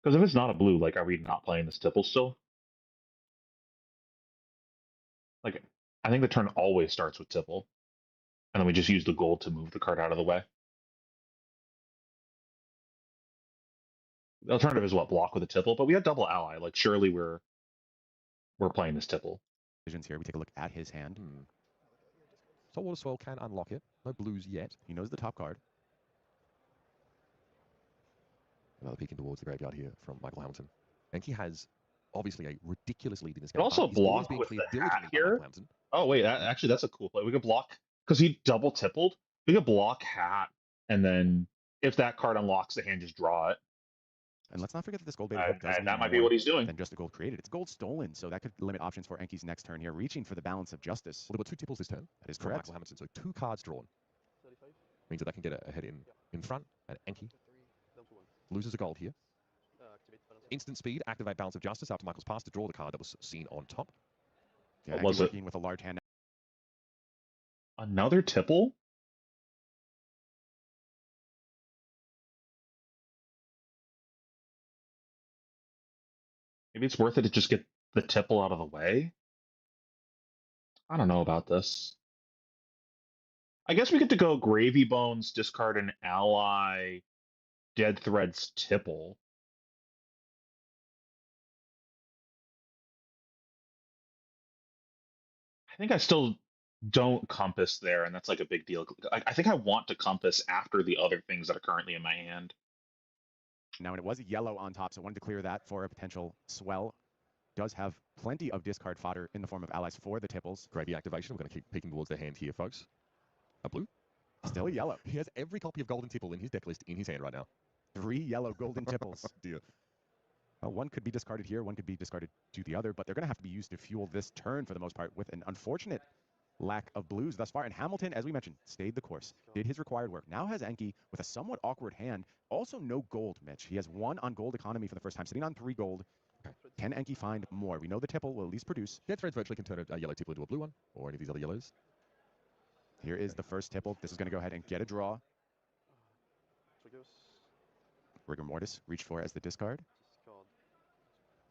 Because if it's not a blue, like, are we not playing this tipple still? Like, I think the turn always starts with tipple, and then we just use the gold to move the card out of the way. The alternative is what, block with a tipple, but we have double ally. Like, surely we're playing this tipple. Here, we take a look at his hand. Saltwater Swell can unlock it. No blues yet. He knows the top card. Another peek in towards the graveyard here from Michael Hamilton. Enki has obviously a ridiculous lead in this game. But also block with the hat here. Oh wait, actually that's a cool play. We could block because he double tippled. We could block hat, and then if that card unlocks the hand, just draw it. And let's not forget that this gold baited hook does that might be what he's doing. Than just the gold created. It's gold stolen, so that could limit options for Enki's next turn here, reaching for the balance of justice. Well, there were 2 tipples this turn. That is correct. Michael Hamilton, so 2 cards drawn. Means that they can get ahead in front, and Enki loses a gold here. Instant speed, activate balance of justice after Michael's pass to draw the card that was seen on top. Yeah, Enki working with a large hand. Another tipple? Maybe it's worth it to just get the tipple out of the way? I don't know about this. I guess we get to go Gravy Bones, discard an ally, Dead Threads tipple. I think I still don't compass there, and that's like a big deal. I think I want to compass after the other things that are currently in my hand. Now, and it was a yellow on top, so wanted to clear that for a potential swell. Does have plenty of discard fodder in the form of allies for the tipples. Gravy activation. We're going to keep peeking towards their hand here, folks. A blue. Still a yellow. He has every copy of Golden Tipple in his deck list in his hand right now. 3 yellow golden tipples. Dear. Well, one could be discarded here, one could be discarded to the other, but they're going to have to be used to fuel this turn for the most part with an unfortunate lack of blues thus far. And Hamilton, as we mentioned, stayed the course, did his required work. Now has Enki with a somewhat awkward hand. Also no gold, Mitch. He has 1 on gold economy for the first time, sitting on 3 gold. Okay. Can Enki find more? We know the tipple will at least produce. Dead Threads virtually can turn a yellow tipple into a blue one, or any of these other yellows. Here is the first tipple. This is going to go ahead and get a draw. Rigor Mortis reached for as the discard.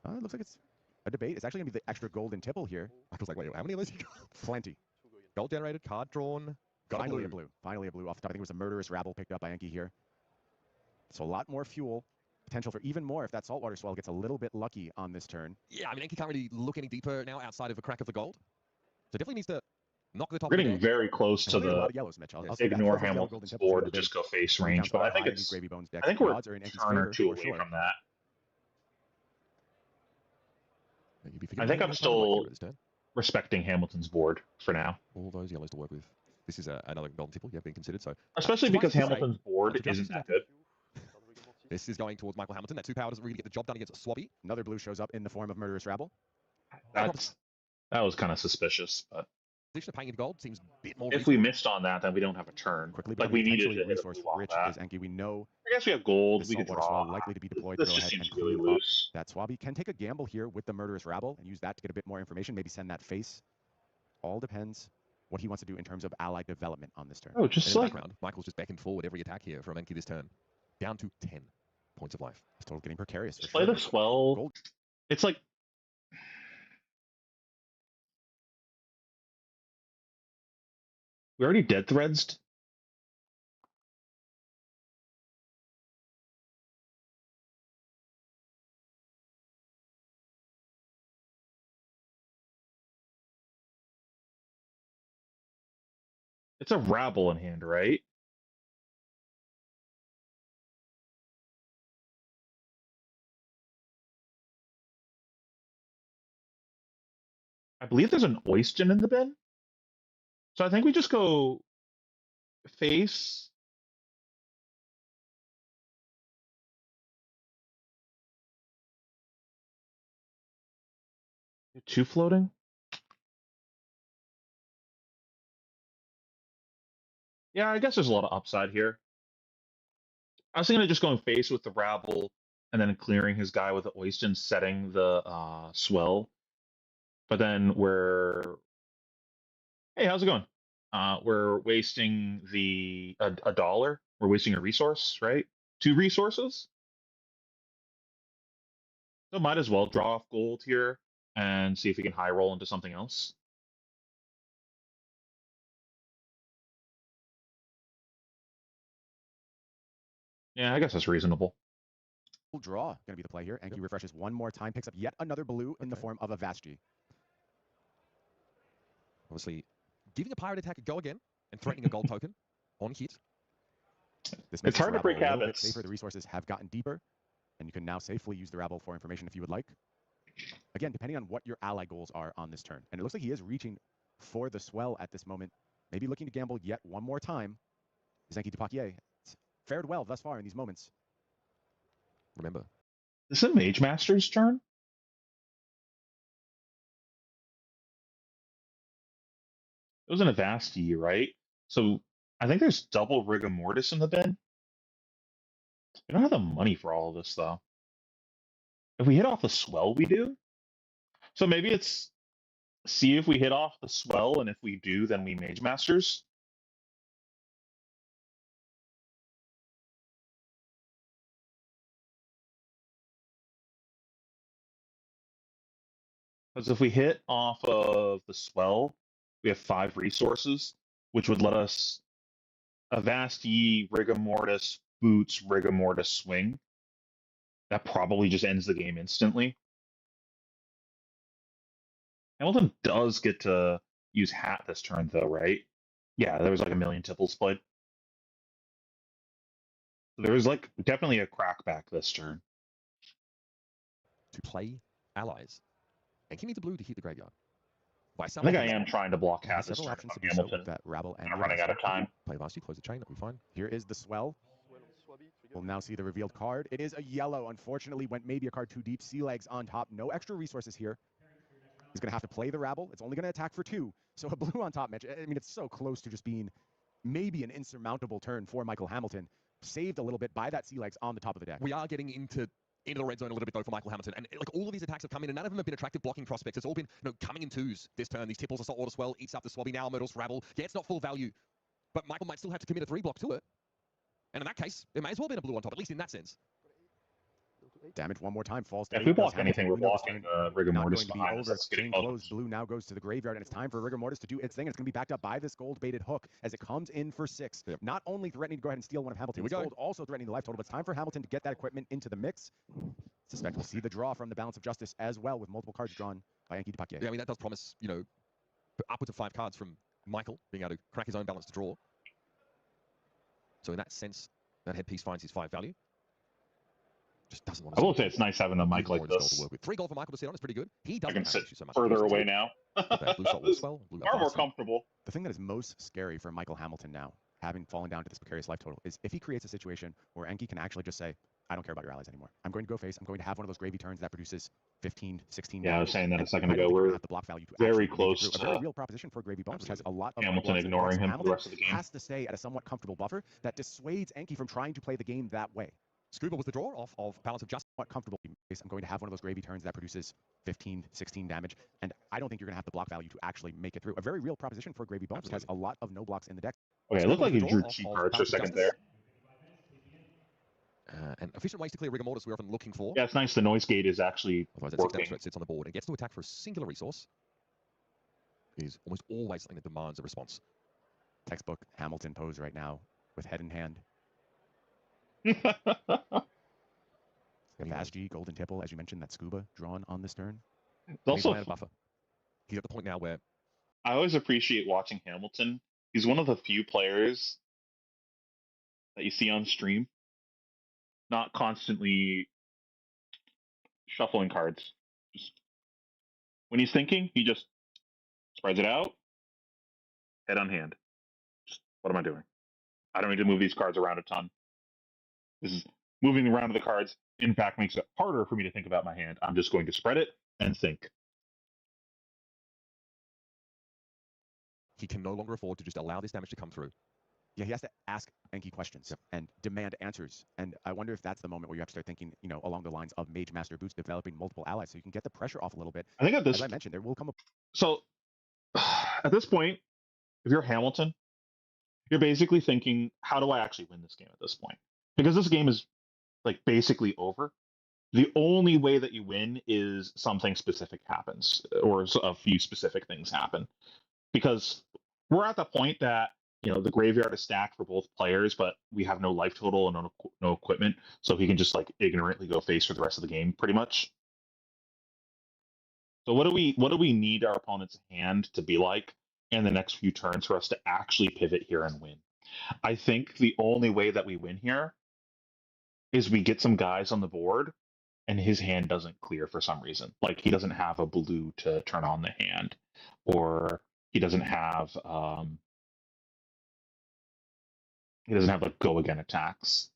It looks like it's a debate. It's actually going to be the extra golden tipple here. I was like, wait, how many of those you got? Plenty. Gold generated, card drawn. Got Finally a a blue. Finally a blue off the top. I think it was a murderous rabble picked up by Enki here. So a lot more fuel. Potential for even more if that saltwater swell gets a little bit lucky on this turn. Yeah, I mean, Enki can't really look any deeper now outside of a crack of the gold. So definitely needs to knock the top We're of the getting deck. very close to A lot the of yellows, Mitch. I'll say that. ignore Those yellow golden Hamilton's tipples board would to have just go face been range, but I think behind these it's Gravy Bones decks. I think The we're odds are in a Enki's turn or favor two for away sure. from that. You'd be I forgetting think I'm about still this turn. respecting Hamilton's board for now, All those yellows to work with. This is another golden tipple, yeah, being considered. So especially suffice because to say, Hamilton's board Dr. Justice isn't is that active. good. This is going towards Michael Hamilton. That 2 power doesn't really get the job done against Swabby. Another blue shows up in the form of Murderous Rabble. That was kind of suspicious, but Position of paying into gold seems a bit more if we reasonable. missed on that, then we don't have a turn. Quickly Like becoming we needed potentially to hit a resource blue off rich that. is Enki. We know I guess we have gold. the We could saltwater draw. swell likely to be deployed This to go just ahead and seems really clean up loose. that Swabby. Can take a gamble here with the Murderous Rabble and use that to get a bit more information. Maybe send that face. All depends what he wants to do in terms of ally development on this turn. Oh, And just in the like background, Michael's just beckoned forward every attack here from Enki this turn. Down to 10 points of life. It's total getting precarious. For play sure. the swell. Gold. It's like we already dead threads. It's a rabble in hand, right? I believe there's an Oyston in the bin. So I think we just go face. Two floating? Yeah, I guess there's a lot of upside here. I was thinking of just going face with the rabble and then clearing his guy with the Oyston, setting the swell. But then hey, how's it going? We're wasting a dollar. We're wasting a resource, right? 2 resources. So might as well draw off gold here and see if we can high roll into something else. Yeah, I guess that's reasonable. Draw going to be the play here. Enki refreshes one more time, picks up yet another blue in the form of a Vashti. Obviously, giving a pirate attack a go again and threatening a gold token on hit. This It's makes hard to break a little bit habits. safer. The resources have gotten deeper, and you can now safely use the rabble for information if you would like. Again, depending on what your ally goals are on this turn. And it looks like he is reaching for the swell at this moment. Maybe looking to gamble yet one more time. Enki Dupaquier fared well thus far in these moments. Remember, Is it Mage Master's turn? It was an Avasti, right? So I think there's double Rigor Mortis in the bin. We don't have the money for all of this, though. If we hit off the swell, we do. So maybe it's see if we hit off the swell, and if we do, then we Mage Masters. Because if we hit off of the swell, we have 5 resources, which would let us Avasti, Rigor Mortis, Boots, Rigor Mortis, Swing. That probably just ends the game instantly. Hamilton does get to use Hat this turn, though, right? Yeah, there was like a million tipples played. There was like definitely a crackback this turn. To play allies. And he needs a blue to hit the graveyard. By I think I am trying to block Hat this several turn options to if I'm do so Hamilton. with that Rabble and I'm running out of time. Play Vasti, close the chain, that'll be fine. Here is the swell. We'll now see the revealed card. It is a yellow. Unfortunately, went maybe a card too deep. Sea legs on top. No extra resources here. He's going to have to play the Rabble. It's only going to attack for 2. So a blue on top, Mitch. I mean, it's so close to just being maybe an insurmountable turn for Michael Hamilton. Saved a little bit by that sea legs on the top of the deck. We are getting into the red zone a little bit, though, for Michael Hamilton. And like all of these attacks have come in, and none of them have been attractive blocking prospects. It's all been, coming in 2s this turn. These tipples, Assault Order Swell, eats up the Swabby now, Myrtle's Rabble. Yeah, it's not full value, but Michael might still have to commit a 3-block to it. And in that case, it may as well be a blue on top, at least in that sense. Damage one more time, falls to If 8. we block anything, we're blocking Rigor Not Mortis going to be behind us. over. That's getting Chain close. closed. Blue now goes to the graveyard, and it's time for Rigor Mortis to do its thing. It's going to be backed up by this gold-baited hook as it comes in for 6. Yep. Not only threatening to go ahead and steal one of Hamilton's gold, also threatening the life total, but it's time for Hamilton to get that equipment into the mix. Suspect we'll see the draw from the Balance of Justice as well, with multiple cards drawn by Enki Depakier. Yeah, I mean, that does promise, upwards of 5 cards from Michael being able to crack his own balance to draw. So in that sense, that headpiece finds his 5 value. Just doesn't want to. I will say it's nice having a mic like this. To work with. 3 gold for Michael to sit on is pretty good. He doesn't I can have sit so much further away now. Blue shot will swell. Blue Far more comfortable. The thing that is most scary for Michael Hamilton now, having fallen down to this precarious life total, is if he creates a situation where Enki can actually just say, I don't care about your allies anymore. I'm going to go face. I'm going to have one of those gravy turns that produces 15, 16. Yeah, I was saying that a second ago. We're have the block value to very close to a very real proposition for Gravy Bones, which has a lot of Hamilton ignoring him for the rest of the game. Has to stay at a somewhat comfortable buffer that dissuades Enki from trying to play the game that way. Scuba was the draw off of Balance of Justice. What comfortable I'm going to have one of those gravy turns that produces 15, 16 damage, and I don't think you're going to have the block value to actually make it through. A very real proposition for Gravy Bones, which has a lot of no blocks in the deck. Okay, it looked like he drew cheap cards for a second there. And efficient ways to clear Rigor Mortis we're often looking for. Yeah, it's nice the noise gate is actually otherwise that 6 damage threat sits on the board and gets to attack for a singular resource. Is almost always something that demands a response. Textbook Hamilton pose right now with head in hand. Vashji, Golden Tipple, as you mentioned, that Scuba drawn on this turn. Also, a buffer. He's at the point now where I always appreciate watching Hamilton. He's one of the few players that you see on stream not constantly shuffling cards. Just when he's thinking, he just spreads it out, head on hand. Just, what am I doing? I don't need to move these cards around a ton. This is moving around the cards, in fact, makes it harder for me to think about my hand. I'm just going to spread it and think. He can no longer afford to just allow this damage to come through. Yeah, he has to ask Enki questions and demand answers. And I wonder if that's the moment where you have to start thinking, along the lines of Mage Master Boots, developing multiple allies so you can get the pressure off a little bit. I think at this, as I mentioned, there will come a... So, at this point, if you're Hamilton, you're basically thinking, how do I actually win this game at this point? Because this game is, like, basically over. The only way that you win is something specific happens, or a few specific things happen. Because we're at the point that, the graveyard is stacked for both players, but we have no life total and no equipment, so he can just, like, ignorantly go face for the rest of the game, pretty much. So what do we need our opponent's hand to be like in the next few turns for us to actually pivot here and win? I think the only way that we win here is we get some guys on the board and his hand doesn't clear for some reason. Like, he doesn't have a blue to turn on the hand, or he doesn't have like go again attacks.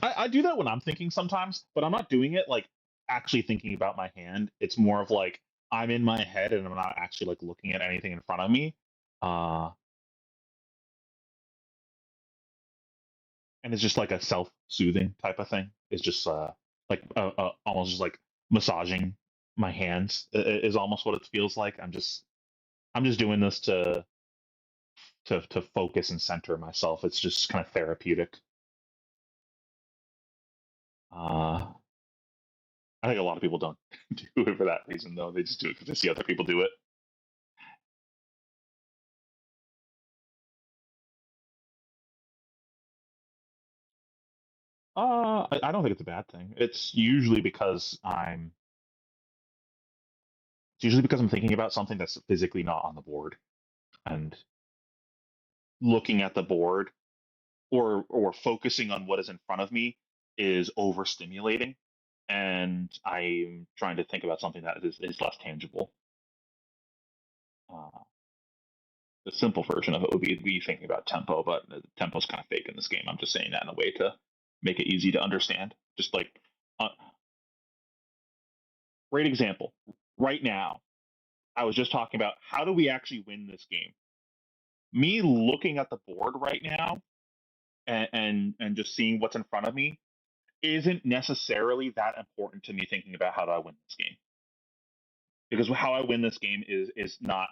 I do that when I'm thinking sometimes, but I'm not doing it like actually thinking about my hand. It's more of like I'm in my head and I'm not actually like looking at anything in front of me. and it's just like a self-soothing type of thing. It's just like almost just like massaging my hands is almost what it feels like. I'm just doing this to focus and center myself. It's just kind of therapeutic. Uh, I think a lot of people don't do it for that reason, though. They just do it because they see other people do it. I don't think it's a bad thing. It's usually because I'm thinking about something that's physically not on the board, and looking at the board or focusing on what is in front of me is overstimulating, and I'm trying to think about something that is less tangible. Uh, the simple version of it would be thinking about tempo, but tempo's kind of fake in this game. I'm just saying that in a way to make it easy to understand. Just like, uh, great example. Right now, I was just talking about how do we actually win this game. Me looking at the board right now and just seeing what's in front of me isn't necessarily that important to me thinking about how do I win this game, because how I win this game is not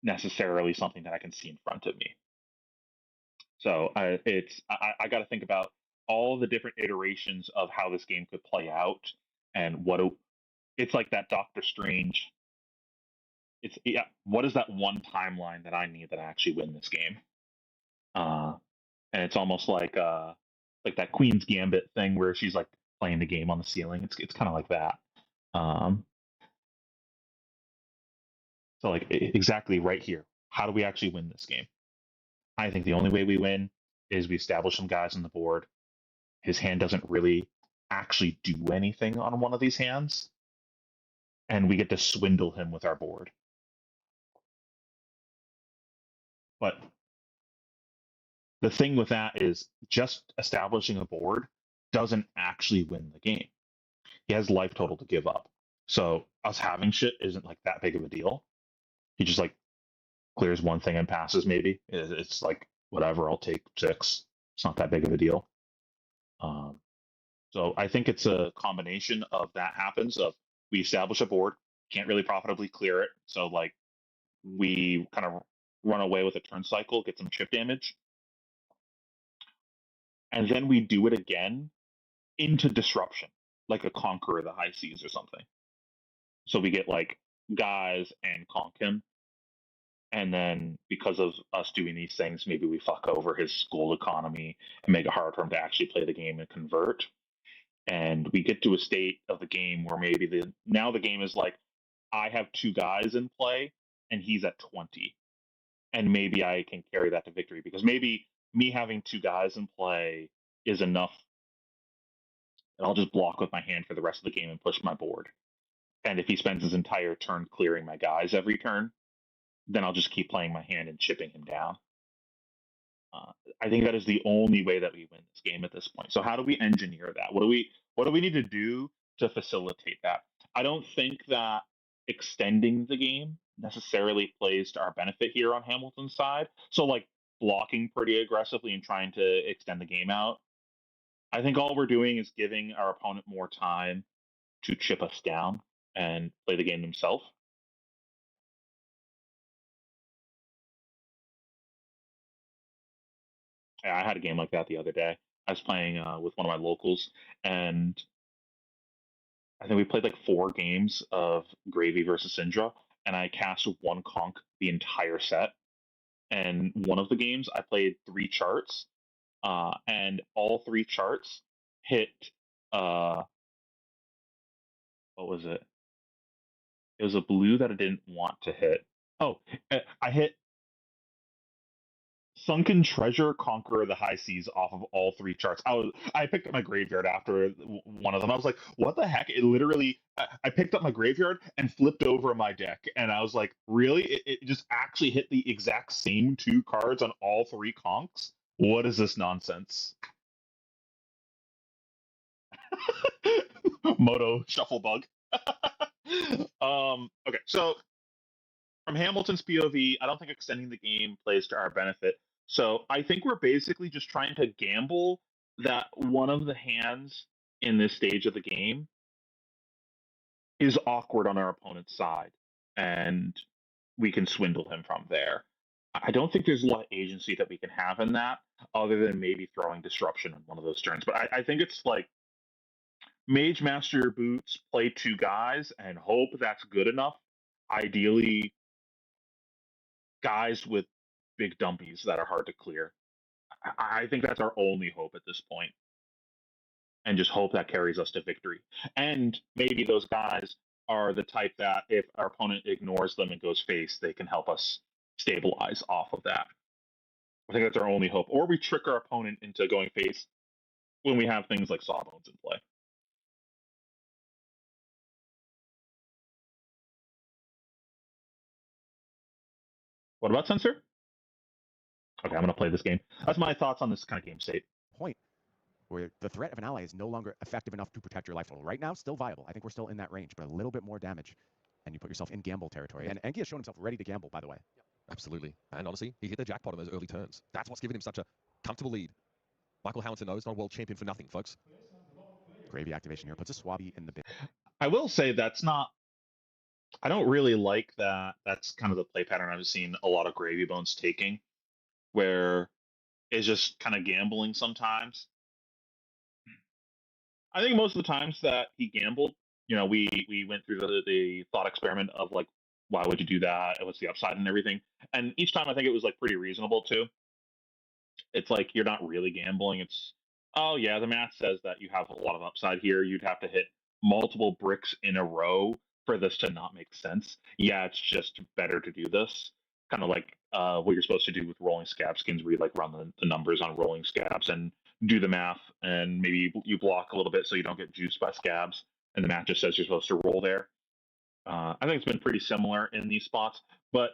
necessarily something that I can see in front of me. So I got to think about all the different iterations of how this game could play out, and it's like that Doctor Strange. It's yeah. What is that one timeline that I need that I actually win this game? Uh, and it's almost like that Queen's Gambit thing where she's like playing the game on the ceiling. It's kind of like that. Um, so like exactly right here. How do we actually win this game? I think the only way we win is we establish some guys on the board. His hand doesn't really actually do anything on one of these hands, and we get to swindle him with our board. But the thing with that is just establishing a board doesn't actually win the game. He has life total to give up. So us having shit isn't like that big of a deal. He just like clears one thing and passes maybe. It's like whatever, I'll take 6. It's not that big of a deal. Um, so I think it's a combination of that happens of we establish a board, can't really profitably clear it. So like we kind of run away with a turn cycle, get some chip damage, and then we do it again into disruption, like a Conqueror of the High Seas or something. So we get like guys and conk him, and then because of us doing these things, maybe we fuck over his gold economy and make it hard for him to actually play the game and convert. And we get to a state of the game where maybe now the game is like I have 2 guys in play and he's at 20, and maybe I can carry that to victory because maybe me having 2 guys in play is enough, and I'll just block with my hand for the rest of the game and push my board. And if he spends his entire turn clearing my guys every turn, then I'll just keep playing my hand and chipping him down. Uh, I think that is the only way that we win this game at this point. So how do we engineer that? What do we need to do to facilitate that? I don't think that extending the game necessarily plays to our benefit here on Hamilton's side. So like blocking pretty aggressively and trying to extend the game out. I think all we're doing is giving our opponent more time to chip us down and play the game themselves. Yeah, I had a game like that the other day. I was playing with one of my locals, and I think we played like 4 games of Gravy versus Syndra, and I cast 1 conk the entire set. And one of the games, I played 3 charts, and all 3 charts hit. What was it? It was a blue that I didn't want to hit. Oh, I hit Sunken Treasure, Conqueror of the High Seas off of all 3 charts. I picked up my graveyard after one of them. I was like, what the heck? It literally I picked up my graveyard and flipped over my deck, and I was like, really? It just actually hit the exact same 2 cards on all 3 conks? What is this nonsense? Moto shuffle bug. Okay, so from Hamilton's POV, I don't think extending the game plays to our benefit. So I think we're basically just trying to gamble that one of the hands in this stage of the game is awkward on our opponent's side, and we can swindle him from there. I don't think there's a lot of agency that we can have in that, other than maybe throwing disruption in one of those turns. But I think it's like Mage Master your boots, play two guys, and hope that's good enough. Ideally, guys with big dumpies that are hard to clear. I think that's our only hope at this point, and just hope that carries us to victory. And maybe those guys are the type that if our opponent ignores them and goes face, they can help us stabilize off of that. I think that's our only hope. Or we trick our opponent into going face when we have things like Sawbones in play. What about Censor? Okay, I'm going to play this game. That's my thoughts on this kind of game state. Point where the threat of an ally is no longer effective enough to protect your life total. Right now, still viable. I think we're still in that range, but a little bit more damage, and you put yourself in gamble territory. And Enki has shown himself ready to gamble, by the way. Absolutely. And honestly, he hit the jackpot in those early turns. That's what's given him such a comfortable lead. Michael Hamilton, though, is not a world champion for nothing, folks. Gravy activation here puts a Swabby in the bin. I will say that's not. I don't really like that. That's kind of the play pattern I've seen a lot of Gravy Bones taking, where it's just kind of gambling sometimes. I think most of the times that he gambled, we went through the thought experiment of like, why would you do that? And what's the upside and everything? And each time I think it was like pretty reasonable too. It's like you're not really gambling. It's, oh yeah, the math says that you have a lot of upside here. You'd have to hit multiple bricks in a row for this to not make sense. Yeah, it's just better to do this. Kind of like what you're supposed to do with rolling scab skins, where you like run the numbers on rolling scabs and do the math, and maybe you block a little bit so you don't get juiced by scabs, and the math just says you're supposed to roll there. I think it's been pretty similar in these spots, but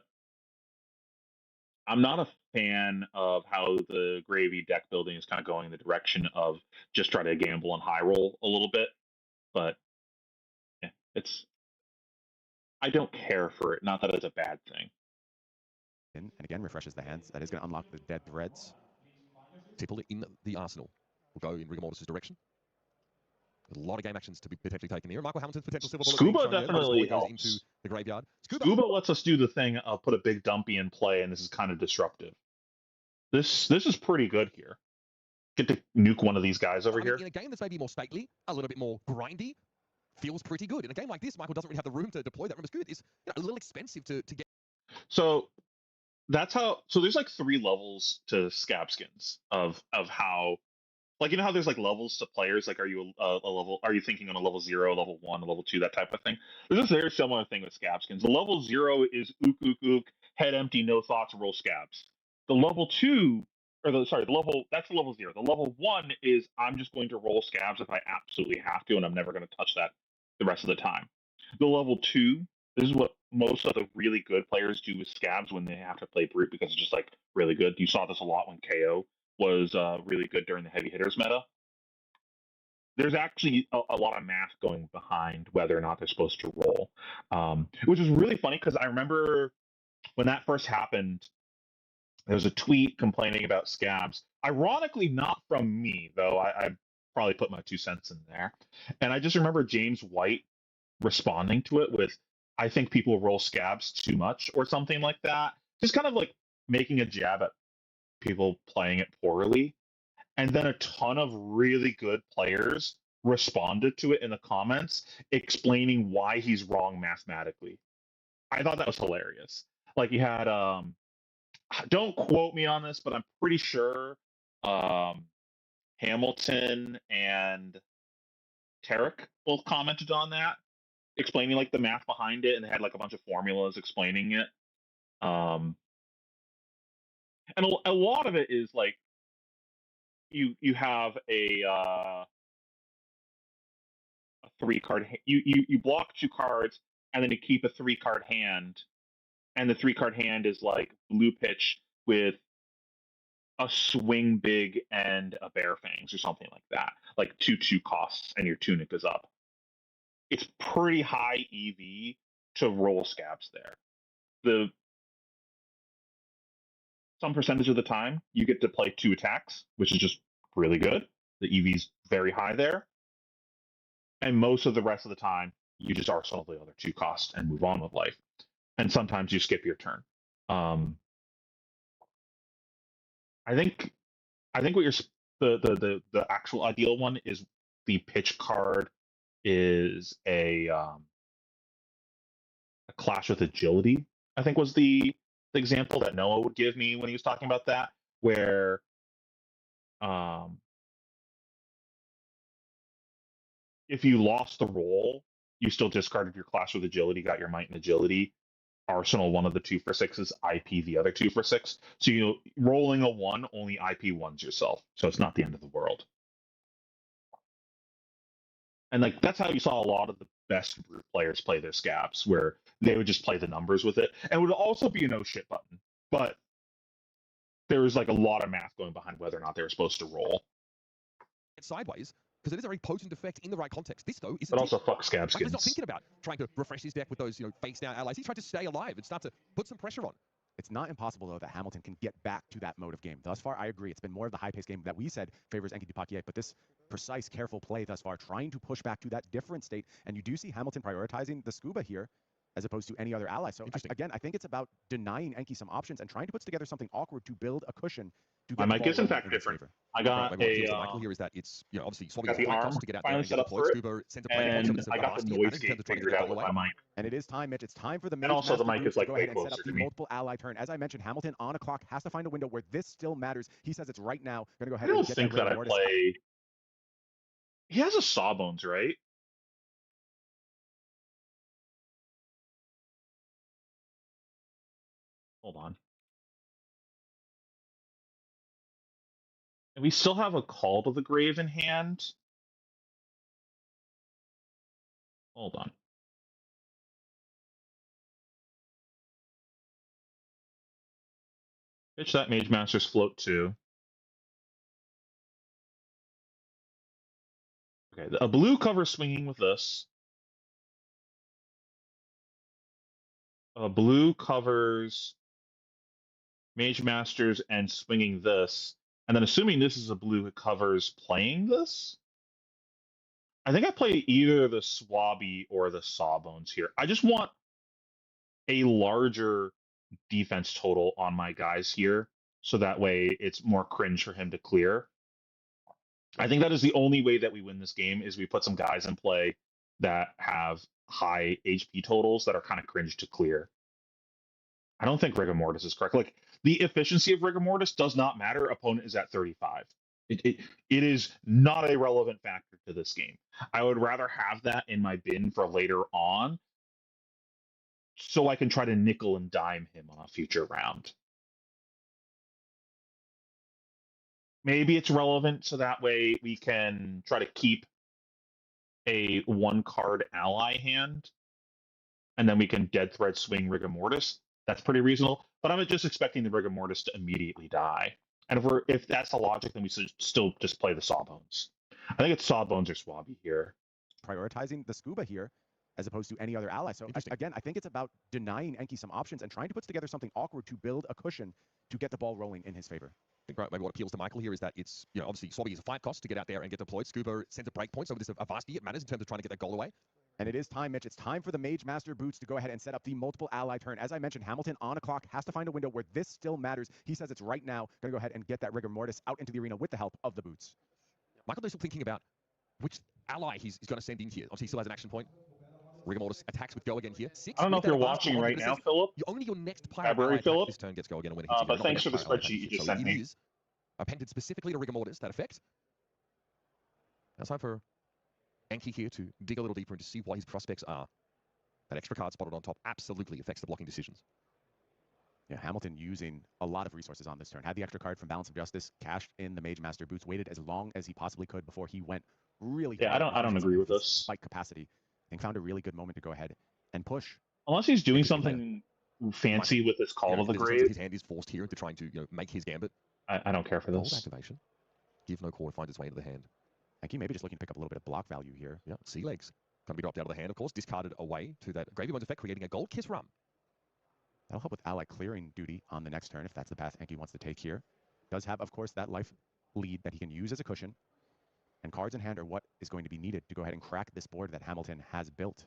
I'm not a fan of how the Gravy deck building is kind of going in the direction of just try to gamble and high roll a little bit. But yeah, I don't care for it. Not that it's a bad thing. And again, refreshes the hands. That is going to unlock the dead threads. Tipple in the arsenal will go in Rigor Mortis' direction. A lot of game actions to be potentially taken here. Michael Hamilton's potential silver bullet Scuba being shown definitely there. Goes helps. into the graveyard. Scuba lets us do the thing of put a big dumpy in play, and this is kind of disruptive. This is pretty good here. Get to nuke one of these guys over here. In a game that's maybe more stately, a little bit more grindy, feels pretty good. In a game like this, Michael doesn't really have the room to deploy that. Remember, Scuba is a little expensive to get. So that's how. So there's like 3 levels to scab skins of how. Like, how there's like levels to players. Like, are you a level? Are you thinking on a level 0, level 1, a level 2, that type of thing? There's a very similar thing with scab skins. The level 0 is ook ook ook, head empty, no thoughts, roll scabs. The level 2, the level that's the level 0. The level 1 is I'm just going to roll scabs if I absolutely have to, and I'm never going to touch that the rest of the time. The level 2, this is what most of the really good players do with scabs when they have to play brute, because it's just like really good. You saw this a lot when KO was really good during the heavy hitters meta. There's actually a lot of math going behind whether or not they're supposed to roll, which is really funny because I remember when that first happened, there was a tweet complaining about scabs. Ironically, not from me, though. I probably put my 2 cents in there. And I just remember James White responding to it with, I think people roll scabs too much or something like that. Just kind of like making a jab at people playing it poorly. And then a ton of really good players responded to it in the comments, explaining why he's wrong mathematically. I thought that was hilarious. Like, you had, don't quote me on this, but I'm pretty sure Hamilton and Tarek both commented on that, explaining like the math behind it, and they had like a bunch of formulas explaining it. And a lot of it is like, you have a 3-card. You block 2 cards, and then you keep a 3-card hand, and the 3-card hand is like blue pitch with a swing big and a bare fangs or something like that, like 2/2 costs, and your tunic is up. It's pretty high EV to roll scabs there. some percentage of the time, you get to play 2 attacks, which is just really good. The EV's very high there. And most of the rest of the time, you just arsenal the other 2 costs and move on with life. And sometimes you skip your turn. I think what you're the actual ideal one is the pitch card is a clash with agility. I think was the example that Noah would give me when he was talking about that, where if you lost the roll, you still discarded your clash with agility, got your might and agility, arsenal one of the 2 for 6s, IP the other 2 for 6. So you rolling a 1 only IP ones yourself, so it's not the end of the world. And like that's how you saw a lot of the best group players play their scabs, where they would just play the numbers with it, and it would also be a no shit button, but there was like a lot of math going behind whether or not they were supposed to roll. Sideways, because it is a very potent effect in the right context. This, though, is but also fuck scab skins. He's not thinking about trying to refresh his deck with those, face down allies. He's trying to stay alive and start to put some pressure on. It's not impossible, though, that Hamilton can get back to that mode of game. Thus far, I agree. It's been more of the high-paced game that we said favors Enki Dupaquier, but this precise, careful play thus far, trying to push back to that different state, and you do see Hamilton prioritizing the Scuba here, as opposed to any other ally. So, again, I think it's about denying Enki some options and trying to put together something awkward to build a cushion to get my mic is, in fact, different. I got Michael here is that it's, obviously, got the arm to get out finally there set up for it, Scuba, and I got the noise gate figured out with my mic. And it is time, Mitch. It's time for the and also the mic is like go way ahead and set closer up the to me. multiple ally turn. As I mentioned, Hamilton on a clock has to find a window where this still matters. He says it's right now. Going to go ahead I don't and get think that I play. He has a Sawbones, right? Hold on. And we still have a Call to the Grave in hand. Hold on. Pitch that Mage Master's float too. Okay, a blue cover swinging with this. A blue covers Mage Masters and swinging this. And then assuming this is a blue, it covers playing this. I think I play either the Swabby or the Sawbones here. I just want a larger defense total on my guys here, so that way it's more cringe for him to clear. I think that is the only way that we win this game is we put some guys in play that have high HP totals that are kind of cringe to clear. I don't think Rigor Mortis is correct. Like the efficiency of Rigor Mortis does not matter. Opponent is at 35. It is not a relevant factor to this game. I would rather have that in my bin for later on, so I can try to nickel and dime him on a future round. Maybe it's relevant so that way we can try to keep a 1-card ally hand, and then we can Dead Thread swing Rigor Mortis. That's pretty reasonable. But I'm just expecting the Rigor Mortis to immediately die. And if that's the logic, then we should still just play the Sawbones. I think it's Sawbones or Swabby here. Prioritizing the Scuba here, as opposed to any other ally. So again, I think it's about denying Enki some options and trying to put together something awkward to build a cushion to get the ball rolling in his favor. I think maybe what appeals to Michael here is that it's, obviously Swabby is a fight cost to get out there and get deployed. Scuba sends a break point, so there's a vastly it matters in terms of trying to get that goal away. And it is time, Mitch. It's time for the Mage Master boots to go ahead and set up the multiple ally turn. As I mentioned, Hamilton on a clock has to find a window where this still matters. He says it's right now. Going to go ahead and get that Rigor Mortis out into the arena with the help of the boots. Michael is still thinking about which ally he's going to send in here. Obviously, he still has an action point. Rigor Mortis attacks with go again here. 6. I don't know if you're watching right now, Philip. Only your next pirate Library, Philip. This turn gets go again when it hits but thanks for the spreadsheet you just sent me. Appended specifically to Rigor Mortis, that effect. Now it's time for Enki here to dig a little deeper into see what his prospects are. That extra card spotted on top absolutely affects the blocking decisions. Yeah, Hamilton using a lot of resources on this turn. Had the extra card from Balance of Justice, cashed in the Mage Master boots, waited as long as he possibly could before he went really. Yeah, I don't agree with this. Spike capacity, and found a really good moment to go ahead and push. Unless he's doing something fancy with this Call to the Grave. His hand is forced here into trying to make his gambit. I don't care for this. Activation. Give no core to find its way into the hand. Enki maybe just looking to pick up a little bit of block value here. Yeah, sea legs. Going to be dropped out of the hand, of course. Discarded away to that Gravy Bones effect, creating a Gold Kiss Rum. That'll help with ally clearing duty on the next turn if that's the path Enki wants to take here. Does have, of course, that life lead that he can use as a cushion. And cards in hand are what is going to be needed to go ahead and crack this board that Hamilton has built.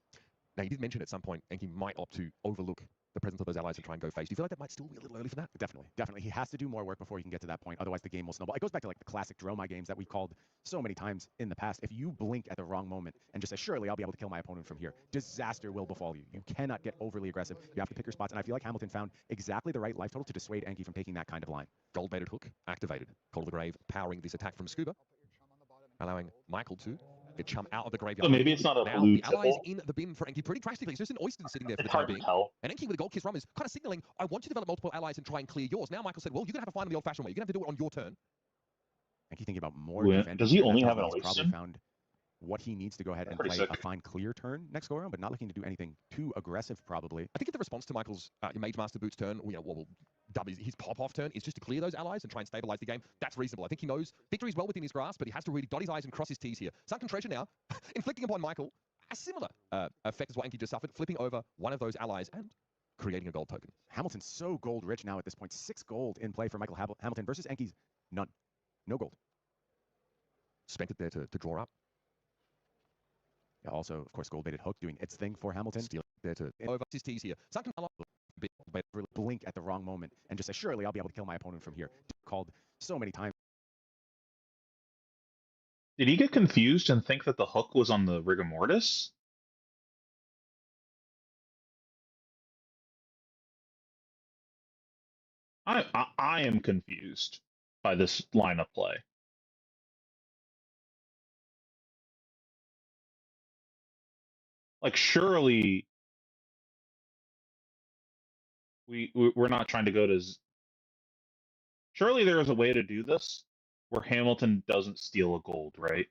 Now, you did mention at some point Enki might opt to overlook the presence of those allies and try and go face. Do you feel like that might still be a little early for that? Definitely. He has to do more work before he can get to that point. Otherwise, the game will snowball. It goes back to like the classic draw my games that we've called so many times in the past. If you blink at the wrong moment and just say, surely I'll be able to kill my opponent from here, disaster will befall you. You cannot get overly aggressive. You have to pick your spots. And I feel like Hamilton found exactly the right life total to dissuade Enki from taking that kind of line. Gold-baited hook activated. Call of the Grave powering this attack from Scuba, allowing Michael to get Chum out of the graveyard. So maybe it's not a now, blue the allies tipple. in the bin for Enki pretty drastically. It's just an Oyster sitting there for the It's time hard to being. tell. And Enki with a Gold Kiss Rum is kind of signaling, I want you to develop multiple allies and try and clear yours. Now Michael said, well, you're going to have to find them the old-fashioned way. You're going to have to do it on your turn. Enki thinking about more Ooh, defending does he here. only That have tells an me he's Oyster? probably found what he needs to go ahead and Pretty play sick. a fine clear turn next go around, but not looking to do anything too aggressive probably. I think if the response to Michael's Mage Master Boots turn, you know, what we'll dub his pop-off turn, is just to clear those allies and try and stabilize the game, that's reasonable. I think he knows victory is well within his grasp, but he has to really dot his I's and cross his T's here. Sunken Treasure now, inflicting upon Michael a similar effect as what Enki just suffered, flipping over one of those allies and creating a gold token. Hamilton's so gold rich now at this point. 6 gold in play for Michael Hamilton versus Enki's none. No gold. Spent it there to draw up. Yeah, also, of course, gold-baited hook doing its thing for Hamilton. Steal there to over his T's here. Sunken Really blink at the wrong moment and just say, surely I'll be able to kill my opponent from here. Called so many times. Did he get confused and think that the hook was on the rigor mortis? I am confused by this line of play. Like, surely we're not trying to go to. Surely there is a way to do this where Hamilton doesn't steal a gold, right?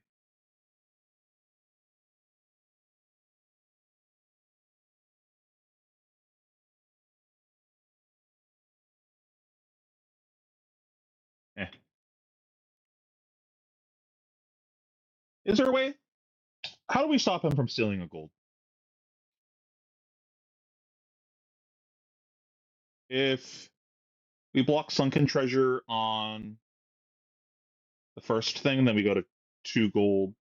Eh. Is there a way? How do we stop him from stealing a gold? If we block Sunken Treasure on the first thing, then we go to 2 gold.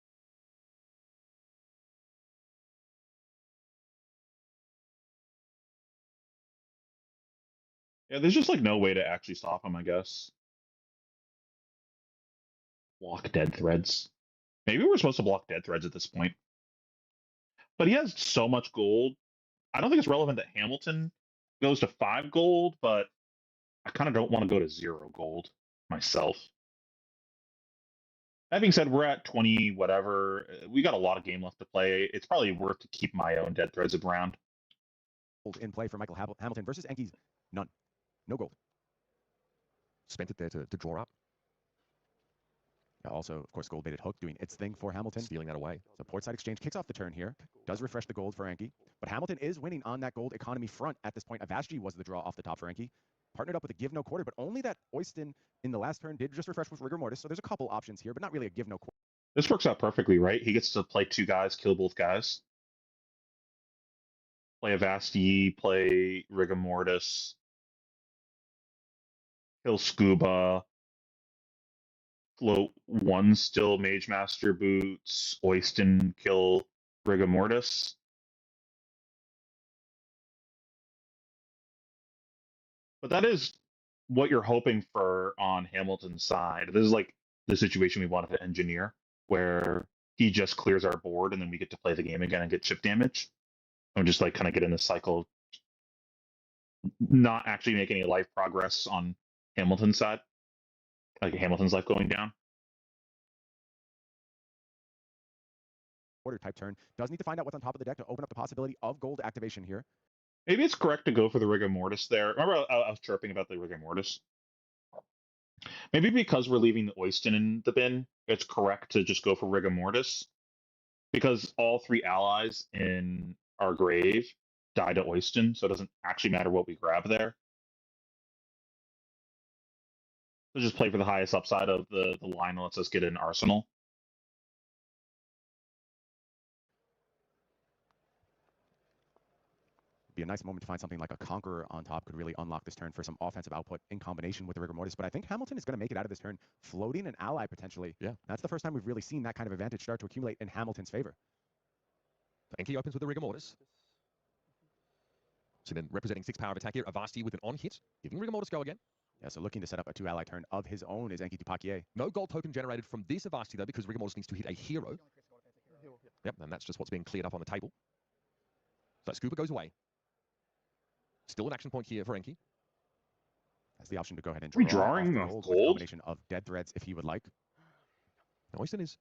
Yeah, there's just like no way to actually stop him, I guess. Block Dead Threads. Maybe we're supposed to block Dead Threads at this point. But he has so much gold. I don't think it's relevant that Hamilton goes to 5 gold, but I kind of don't want to go to 0 gold myself. That being said, we're at 20 whatever. We got a lot of game left to play. It's probably worth to keep my own Dead Threads around. In play for Michael Hamilton versus Enki's none. No gold. Spent it there to draw up. Also, of course, gold-baited hook doing its thing for Hamilton. Stealing that away. So portside exchange kicks off the turn here. Does refresh the gold for Enki. But Hamilton is winning on that gold economy front at this point. Avashji was the draw off the top for Enki. Partnered up with a give no quarter, but only that Oyston in the last turn did just refresh with rigor mortis. So there's a couple options here, but not really a give no quarter. This works out perfectly, right? He gets to play 2 guys, kill both guys. Play Avasti, play rigor mortis. Kill Scuba. Float 1 still Mage Master Boots. Oyston, kill rigor mortis. But that is what you're hoping for on Hamilton's side. This is like the situation we wanted to engineer, where he just clears our board and then we get to play the game again and get chip damage. And just like kind of get in the cycle, not actually make any life progress on Hamilton's side, like Hamilton's life going down. Order type turn. Does need to find out what's on top of the deck to open up the possibility of gold activation here. Maybe it's correct to go for the rigor mortis there. Remember, I was chirping about the rigor mortis. Maybe because we're leaving the Oyston in the bin, it's correct to just go for rigor mortis. Because all 3 allies in our grave die to Oyston, so it doesn't actually matter what we grab there. So just play for the highest upside of the line that lets us get an arsenal. be a nice moment to find something like a Conqueror on top could really unlock this turn for some offensive output in combination with the Rigor Mortis. But I think Hamilton is going to make it out of this turn, floating an ally potentially. Yeah. That's the first time we've really seen that kind of advantage start to accumulate in Hamilton's favor. Enki opens with the Rigor Mortis. So then representing 6 power of attack here, Avasti with an on hit, giving Rigor Mortis go again. Yeah, so looking to set up a 2-ally turn of his own is Enki Dupaquier. No gold token generated from this Avasti though, because Rigor Mortis needs to hit a hero. Yep, and that's just what's being cleared up on the table. So Scooper goes away. Still an action point here for Enki. Has the option to go ahead and Are we draw drawing off off with a gold? combination of dead threads if he would like. Oyston is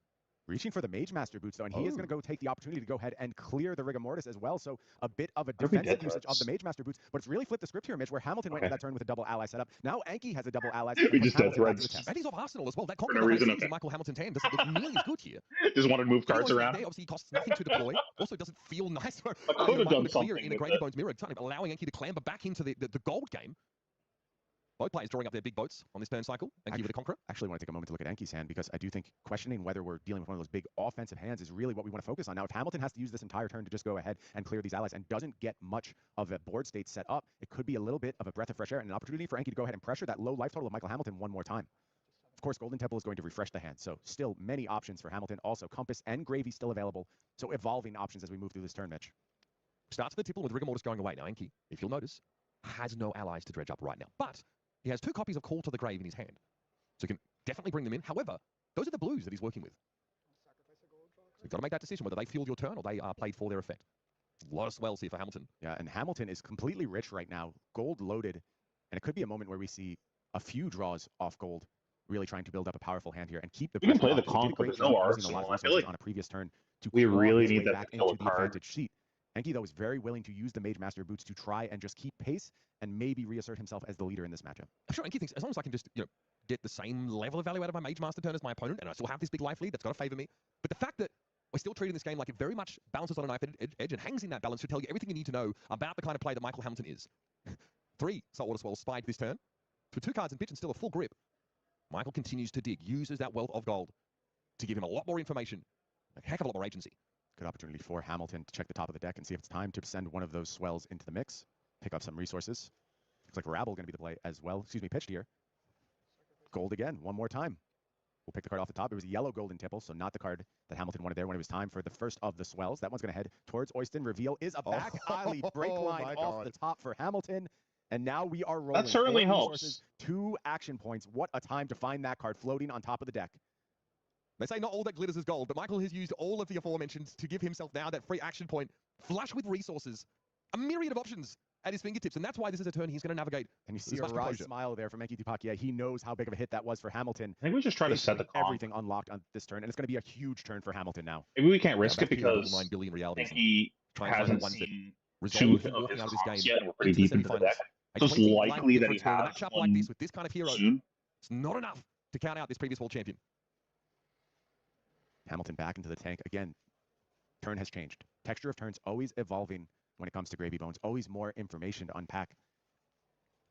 Reaching for the Mage Master boots, though, and he is going to go take the opportunity to go ahead and clear the Rigor Mortis as well. So a bit of a defensive usage of the Mage Master boots, but it's really flipped the script here, Mitch, where Hamilton went into that turn with a double ally setup. Now Enki has a double ally. We just dead threads. and he's off Arsenal as well. That For no confidence reason, okay. Michael Hamilton's hand doesn't look nearly as good here. Just want to move Getting cards Oyston out around. there, obviously, costs nothing to deploy. Also, doesn't feel nice for I could have done to clear something in a with Gravy it. Bones mirror, kind of allowing Enki to clamber back into the gold game. Both players drawing up their big boats on this turn cycle. Enki with a Conqueror. Actually want to take a moment to look at Enki's hand because I do think questioning whether we're dealing with one of those big offensive hands is really what we want to focus on. Now, if Hamilton has to use this entire turn to just go ahead and clear these allies and doesn't get much of a board state set up, it could be a little bit of a breath of fresh air and an opportunity for Enki to go ahead and pressure that low life total of Michael Hamilton one more time. Of course, Golden Temple is going to refresh the hand, so still many options for Hamilton. Also, Compass and Gravy still available, so evolving options as we move through this turn, Mitch. Starts the tipple with Rigor Mortis going away. Now, Enki, if you'll notice, has no allies to dredge up right now. But he has 2 copies of Call to the Grave in his hand. So he can definitely bring them in. However, those are the blues that he's working with. So you've got to make that decision whether they fuel your turn or they are played for their effect. A lot of swells here for Hamilton. Yeah, and Hamilton is completely rich right now, gold loaded, and it could be a moment where we see a few draws off gold, really trying to build up a powerful hand here and keep the We can pressure play the off. He did a Conk, but great there's no job using a lot Arsenal. of I feel resources like on a previous turn to we claw really his need way that back to kill into a the card. advantage sheet. Enki, though, is very willing to use the Mage Master boots to try and just keep pace and maybe reassert himself as the leader in this matchup. I'm sure Enki thinks as long as I can just, get the same level of value out of my Mage Master turn as my opponent, and I still have this big life lead, that's got to favor me. But the fact that we're still treating this game like it very much balances on a knife edge and hangs in that balance should tell you everything you need to know about the kind of play that Michael Hamilton is. 3 Saltwater Swells spied this turn. For 2 cards in pitch and still a full grip, Michael continues to dig, uses that wealth of gold to give him a lot more information, a heck of a lot more agency. Good opportunity for Hamilton to check the top of the deck and see if it's time to send one of those swells into the mix, pick up some resources. Looks like Rabble going to be the play as well. Excuse me, pitched here. Gold again, one more time. We'll pick the card off the top. It was a yellow golden tipple, so not the card that Hamilton wanted there when it was time for the first of the swells. That one's going to head towards Oyston. Reveal is a back alley break line off the top for Hamilton. And now we are rolling. That certainly 4 helps. resources, 2 action points. What a time to find that card floating on top of the deck. They say not all that glitters is gold, but Michael has used all of the aforementioned to give himself now that free action point, flush with resources, a myriad of options at his fingertips, and that's why this is a turn he's going to navigate. And you see a wry smile there from Enki Dupaquier. He knows how big of a hit that was for Hamilton. I think we just try to set the Conk. Everything unlocked on this turn, and it's going to be a huge turn for Hamilton now. Maybe we can't risk it because 9 billion realities. he hasn't ones seen that 2 him of walking his out of this Conks game yet, and we're pretty into the deep into the deck. semifinals. So it's likely that he in a has matchup one like this with this kind of hero. soon. It's not enough to count out this previous world champion. Hamilton back into the tank. Again, turn has changed. Texture of turns always evolving when it comes to Gravy Bones. Always more information to unpack.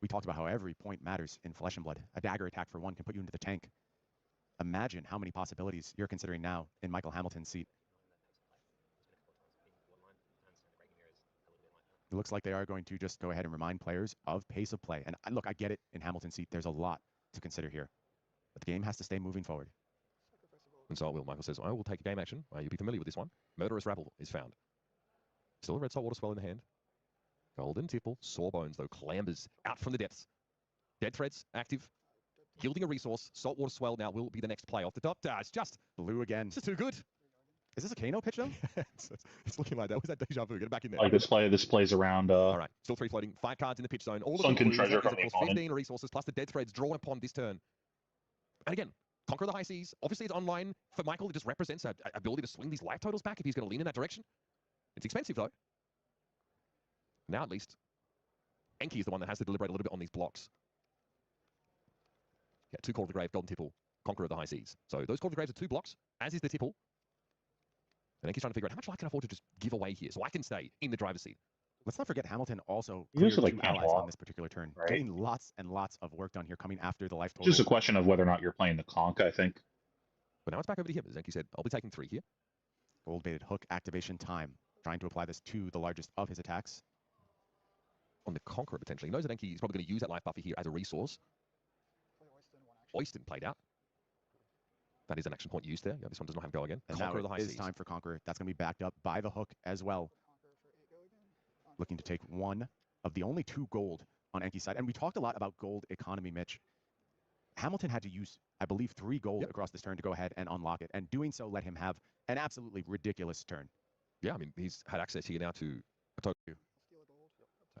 We talked about how every point matters in Flesh and Blood. A dagger attack for 1 can put you into the tank. Imagine how many possibilities you're considering now in Michael Hamilton's seat. It looks like they are going to just go ahead and remind players of pace of play. And look, I get it in Hamilton's seat. There's a lot to consider here. But the game has to stay moving forward. And so I will. Michael says, I will take a game action. You'll be familiar with this one. Murderous Rabble is found. Still a red saltwater swell in the hand. Golden tipple. Sawbones, though, clambers out from the depths. Dead threads active. Yielding a resource. Saltwater swell now will be the next play off the top. It's just blue again. It's just too good. Is this a Kano pitch, though? it's looking like that. Was that deja vu? Get it back in there. Like this plays around. All right. Still 3 floating. 5 cards in the pitch zone. All of Sunken them treasure is, from of the course, opponent. 15 resources plus the dead threads drawn upon this turn. And again, Conquer the High Seas. Obviously, it's online. For Michael, it just represents an ability to swing these life totals back if he's going to lean in that direction. It's expensive, though. Now, at least, Enki is the one that has to deliberate a little bit on these blocks. Yeah, 2 Call of the Grave, Golden Tipple, Conqueror of the High Seas. So those Call of the Graves are 2 blocks, as is the Tipple. And Enki's trying to figure out how much I can afford to just give away here so I can stay in the driver's seat. Let's not forget Hamilton also He cleared also, 2 can't allies walk, on this particular turn. right? Getting lots and lots of work done here coming after the life total. Just a question of whether or not you're playing the Conk, I think. But now it's back over to him. As Enki said, I'll be taking 3 here. Gold-baited hook activation time. Trying to apply this to the largest of his attacks. on the Conqueror potentially. He knows that Enki is probably going to use that life buffer here as a resource. Oyston played out. That is an action point used there. Yeah, this one does not have go again. And Conqueror now the high it is seas. time for Conqueror. That's going to be backed up by the hook as well. Looking to take one of the only 2 gold on Enki's side. And we talked a lot about gold economy, Mitch. Hamilton had to use, I believe, 3 gold across this turn to go ahead and unlock it. And doing so let him have an absolutely ridiculous turn. Yeah, I mean, he's had access here now to a token.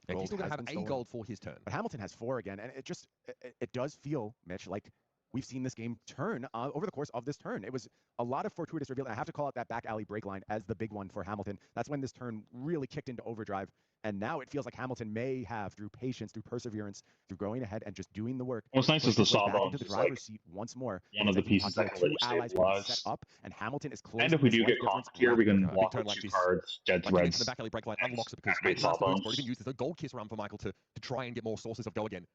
And he's still going to have a gold for his turn. But Hamilton has 4 again, and it does feel, Mitch, like we've seen this game turn over the course of this turn. It was a lot of fortuitous reveal, and I have to call out that back alley break line as the big one for Hamilton. That's when this turn really kicked into overdrive, and now it feels like Hamilton may have, through patience, through perseverance, through going ahead and just doing the work. What's nice is the sawbones into the driver's seat once more. One of the pieces that can let you allies set up, and Hamilton is close. And if we do get caught here, we can block with 2 cards, dead threads. The back alley break line unlocks it because activate last sawbones. already been used as a gold kiss run for Michael to try and get more sources of go again.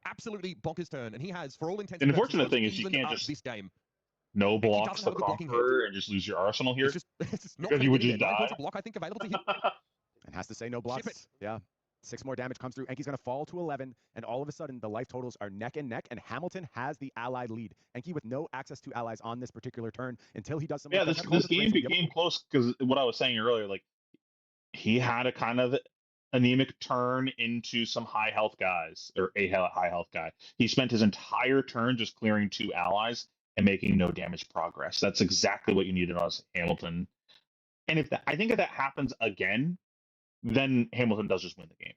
Absolutely bonkers turn, and he has, for all intents and and purposes, unfortunate thing is you can't just this game. No blocks the Conqueror and just lose your arsenal here. It's just not because you would just die. A block, I think, available to him. And has to say no blocks. Yeah. 6 more damage comes through. Enki's going to fall to 11, and all of a sudden, the life totals are neck and neck, and Hamilton has the allied lead. Enki with no access to allies on this particular turn until he does something. Yeah, this game became close because what I was saying earlier, like, he had a kind of anemic turn into some high health guys, or a high health guy. He spent his entire turn just clearing 2 allies and making no damage progress. That's exactly what you needed on Hamilton. And I think if that happens again, then Hamilton does just win the game.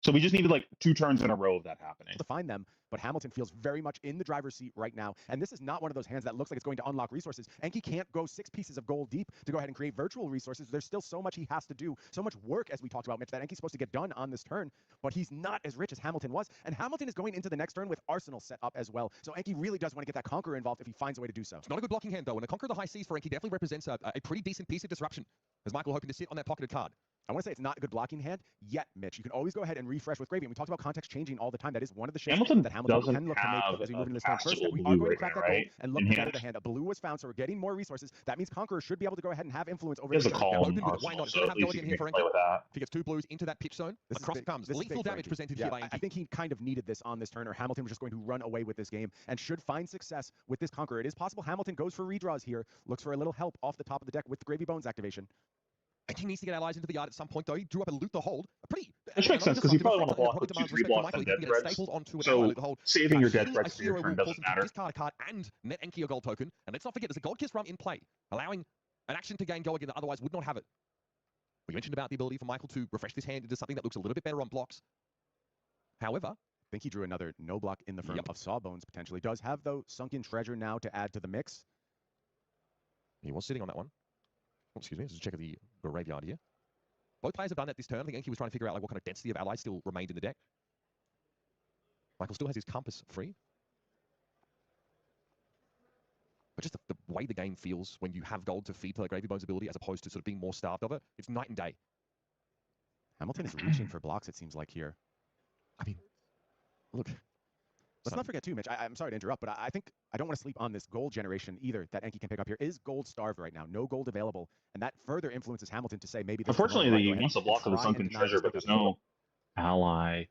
So we just needed like 2 turns in a row of that happening. To find them, but Hamilton feels very much in the driver's seat right now. And this is not one of those hands that looks like it's going to unlock resources. Enki can't go 6 pieces of gold deep to go ahead and create virtual resources. There's still so much he has to do, so much work, as we talked about, Mitch, that Enki's supposed to get done on this turn. But he's not as rich as Hamilton was. And Hamilton is going into the next turn with Arsenal set up as well. So Enki really does want to get that Conqueror involved if he finds a way to do so. It's not a good blocking hand, though. And the Conqueror of the High Seas for Enki definitely represents a pretty decent piece of disruption, as Michael hoping to sit on that pocketed card. I want to say it's not a good blocking hand yet, Mitch. You can always go ahead and refresh with Gravy. And we talked about context changing all the time. That is one of the shifts that Hamilton can look to make as we move into this turn. First, we are going to crack that gold and look to better the hand. A blue was found, so we're getting more resources. That means Conqueror should be able to go ahead and have influence over the turn. Why not? It's going to have go again here for Enki. If he gets 2 blues into that pitch zone, across it comes. Lethal damage presented here by Enki. I think he kind of needed this on this turn, or Hamilton was just going to run away with this game and should find success with this Conqueror. It is possible Hamilton goes for redraws here, looks for a little help off the top of the deck with the Gravy Bones activation. He needs to get allies into the yard at some point, though. He drew up a loot the hold. Which makes sense, because you probably want to block with 2 3-blocks and dead threads. So saving your dead threads for your turn doesn't matter. Discard a card and net Enki a gold token. And let's not forget, there's a gold kiss rum in play, allowing an action to gain go again that otherwise would not have it. We mentioned about the ability for Michael to refresh this hand into something that looks a little bit better on blocks. However, I think he drew another no block in the firm of Sawbones, potentially. Does have, though, Sunken Treasure now to add to the mix. He was sitting on that one. Oh, excuse me, let's just check the graveyard here. Both players have done that this turn. I think Enki was trying to figure out like what kind of density of allies still remained in the deck. Michael still has his compass free. But just the way the game feels when you have gold to feed to the Gravy Bones ability as opposed to sort of being more starved of it, it's night and day. Hamilton is reaching for blocks, it seems like, here. I mean, look. Let's not forget, too, Mitch, I'm sorry to interrupt, but I think I don't want to sleep on this gold generation either that Enki can pick up here. Is gold starved right now? No gold available. And that further influences Hamilton to say maybe... Unfortunately, he wants to block with the Sunken Treasure, but there's no ally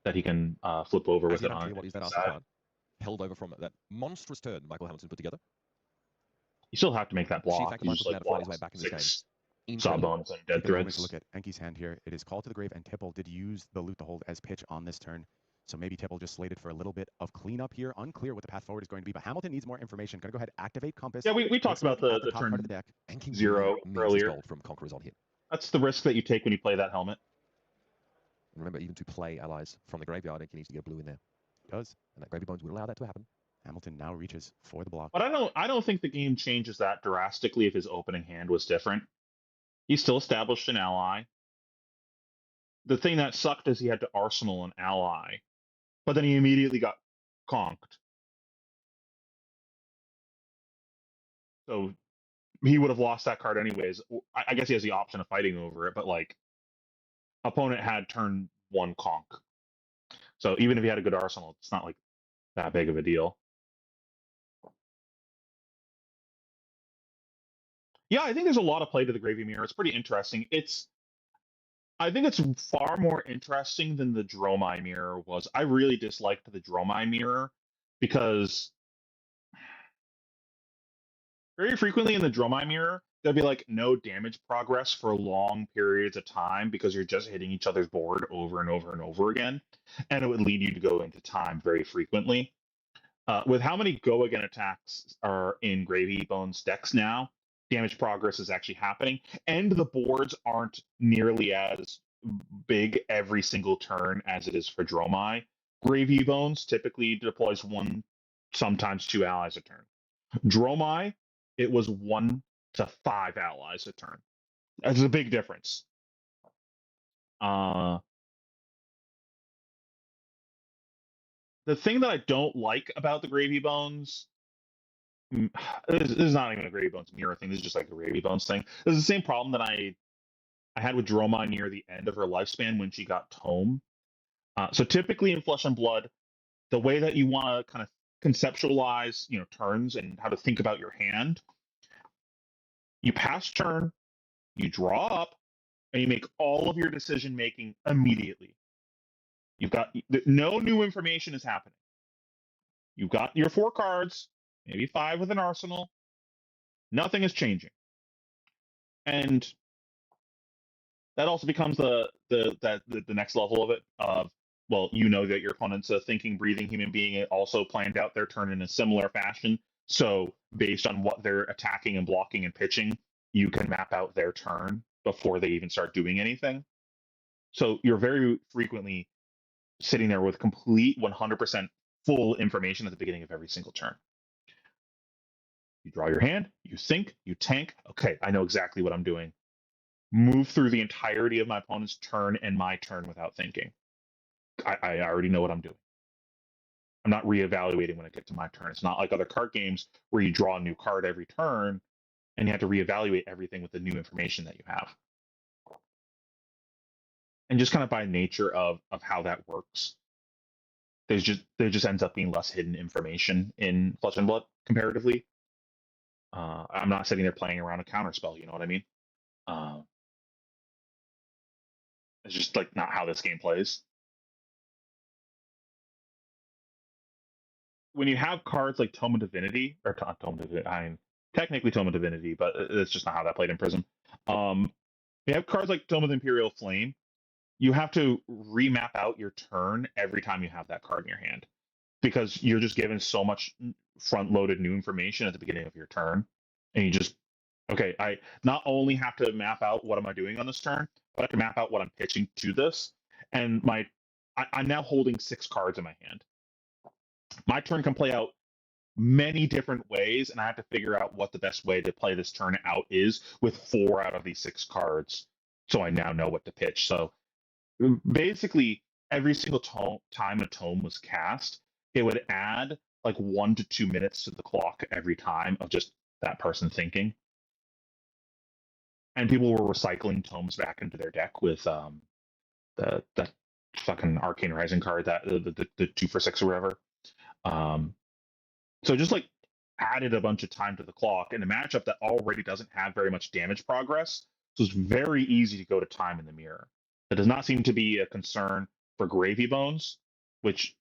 that he can flip over with it on. What is that card held over from that monstrous turn Michael Hamilton put together? You still have to make that block. Chief Michael's going to find his way back in this game. Sawbones and dead threads. Look at Enki's hand here. It is Call to the Grave, and Tipple did use the Loot to Hold as pitch on this turn. So maybe Tipple just slated for a little bit of cleanup here. Unclear what the path forward is going to be, but Hamilton needs more information. Going to go ahead and activate Compass. Yeah, we talked about the turn part of the deck. 0 earlier. Gold from Conquerors on hit. That's the risk that you take when you play that helmet. And remember, even to play allies from the graveyard, Enki needs to get a blue in there. It does. And that Gravy Bones would allow that to happen. Hamilton now reaches for the block. But I don't think the game changes that drastically if his opening hand was different. He still established an ally. The thing that sucked is he had to arsenal an ally. But then he immediately got conked. So he would have lost that card anyways. I guess he has the option of fighting over it, but like opponent had turn 1 conk. So even if he had a good arsenal, it's not like that big of a deal. Yeah, I think there's a lot of play to the Gravy Mirror. It's pretty interesting. I think it's far more interesting than the Dromai mirror was. I really disliked the Dromai mirror because very frequently in the Dromai mirror, there'll be like no damage progress for long periods of time because you're just hitting each other's board over and over and over again. And it would lead you to go into time very frequently. With how many go again attacks are in Gravy Bones decks now, damage progress is actually happening, and the boards aren't nearly as big every single turn as it is for Dromai. Gravy Bones typically deploys one, sometimes two allies a turn. Dromai, it was 1 to 5 allies a turn. That's a big difference. Uh, the thing that I don't like about the Gravy Bones, this is not even a Gravy Bones mirror thing. This is just like a Gravy Bones thing. This is the same problem that I had with Dromai near the end of her lifespan when she got Tome. So typically in Flesh and Blood, the way that you want to kind of conceptualize, turns and how to think about your hand, you pass turn, you draw up, and you make all of your decision making immediately. You've got no new information is happening. You've got your 4 cards, maybe 5 with an arsenal. Nothing is changing, and that also becomes the next level of it. Of well, you know that your opponent's a thinking, breathing human being. It also planned out their turn in a similar fashion. So based on what they're attacking and blocking and pitching, you can map out their turn before they even start doing anything. So you're very frequently sitting there with complete 100% full information at the beginning of every single turn. You draw your hand, you think, you tank. Okay, I know exactly what I'm doing. Move through the entirety of my opponent's turn and my turn without thinking. I already know what I'm doing. I'm not reevaluating when I get to my turn. It's not like other card games where you draw a new card every turn and you have to reevaluate everything with the new information that you have. And just kind of by nature of how that works, there just ends up being less hidden information in Flesh and Blood comparatively. I'm not sitting there playing around a counter spell. You know what I mean? Uh, it's just like not how this game plays. When you have cards like Tome of Divinity, or Tome of Divinity, I mean, technically Tome of Divinity, but it's just not how that played in Prism. You have cards like Tome of the Imperial Flame. You have to remap out your turn every time you have that card in your hand because you're just given so much front-loaded new information at the beginning of your turn, and you just okay. I not only have to map out what am I doing on this turn, but I have to map out what I'm pitching to this, and I'm now holding 6 cards in my hand. My turn can play out many different ways, and I have to figure out what the best way to play this turn out is with 4 out of these 6 cards. So I now know what to pitch. So basically, every single time a tome was cast, it would add like 1 to 2 minutes to the clock every time of just that person thinking. And people were recycling tomes back into their deck with the fucking Arcane Rising card, that the 2 for 6 or whatever. So just like added a bunch of time to the clock in a matchup that already doesn't have very much damage progress. So it's very easy to go to time in the mirror. That does not seem to be a concern for Gravy Bones, which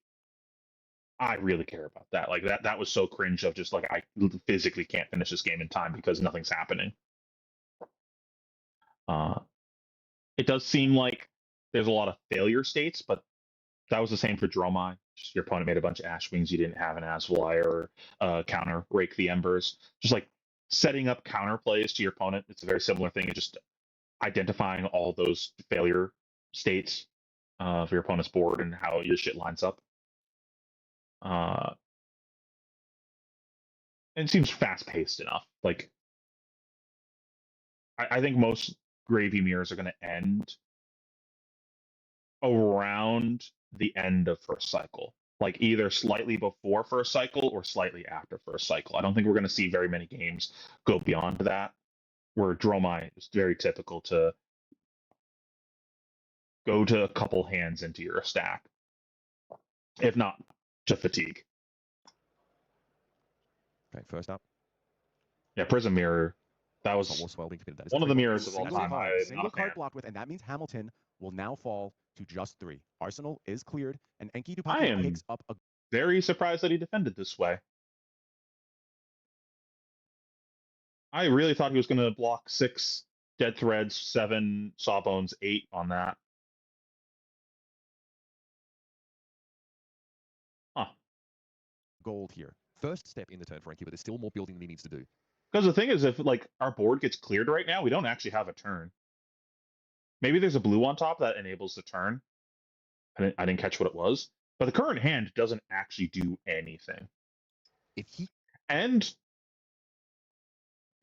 I really care about that. Like that was so cringe of just like I physically can't finish this game in time because nothing's happening. Uh, it does seem like there's a lot of failure states, but that was the same for Dromai. Just your opponent made a bunch of Ash Wings you didn't have an Asfly or counter Rake the Embers. Just like setting up counter plays to your opponent. It's a very similar thing. It's just identifying all those failure states for your opponent's board and how your shit lines up. And it seems fast paced enough. Like I think most Gravy mirrors are going to end around the end of first cycle, like either slightly before first cycle or slightly after first cycle. I don't think we're going to see very many games go beyond that, where Dromai is very typical to go to a couple hands into your stack, if not to fatigue. Okay, first up. Yeah, Prism Mirror. That was More swell being committed. That is one of the triple. mirrors of all Single time. card, I'm not single a card fan. blocked with, and that means Hamilton will now fall to just 3. Arsenal is cleared, and Enki I Dupakier am picks up a very surprised that he defended this way. I really thought he was going to block 6 dead threads, 7 sawbones, 8 on that. Huh. gold here. First step in the turn for Enki, but there's still more building than he needs to do. Because the thing is, if like our board gets cleared right now, we don't actually have a turn. Maybe there's a blue on top that enables the turn. I didn't catch what it was. But the current hand doesn't actually do anything. If he And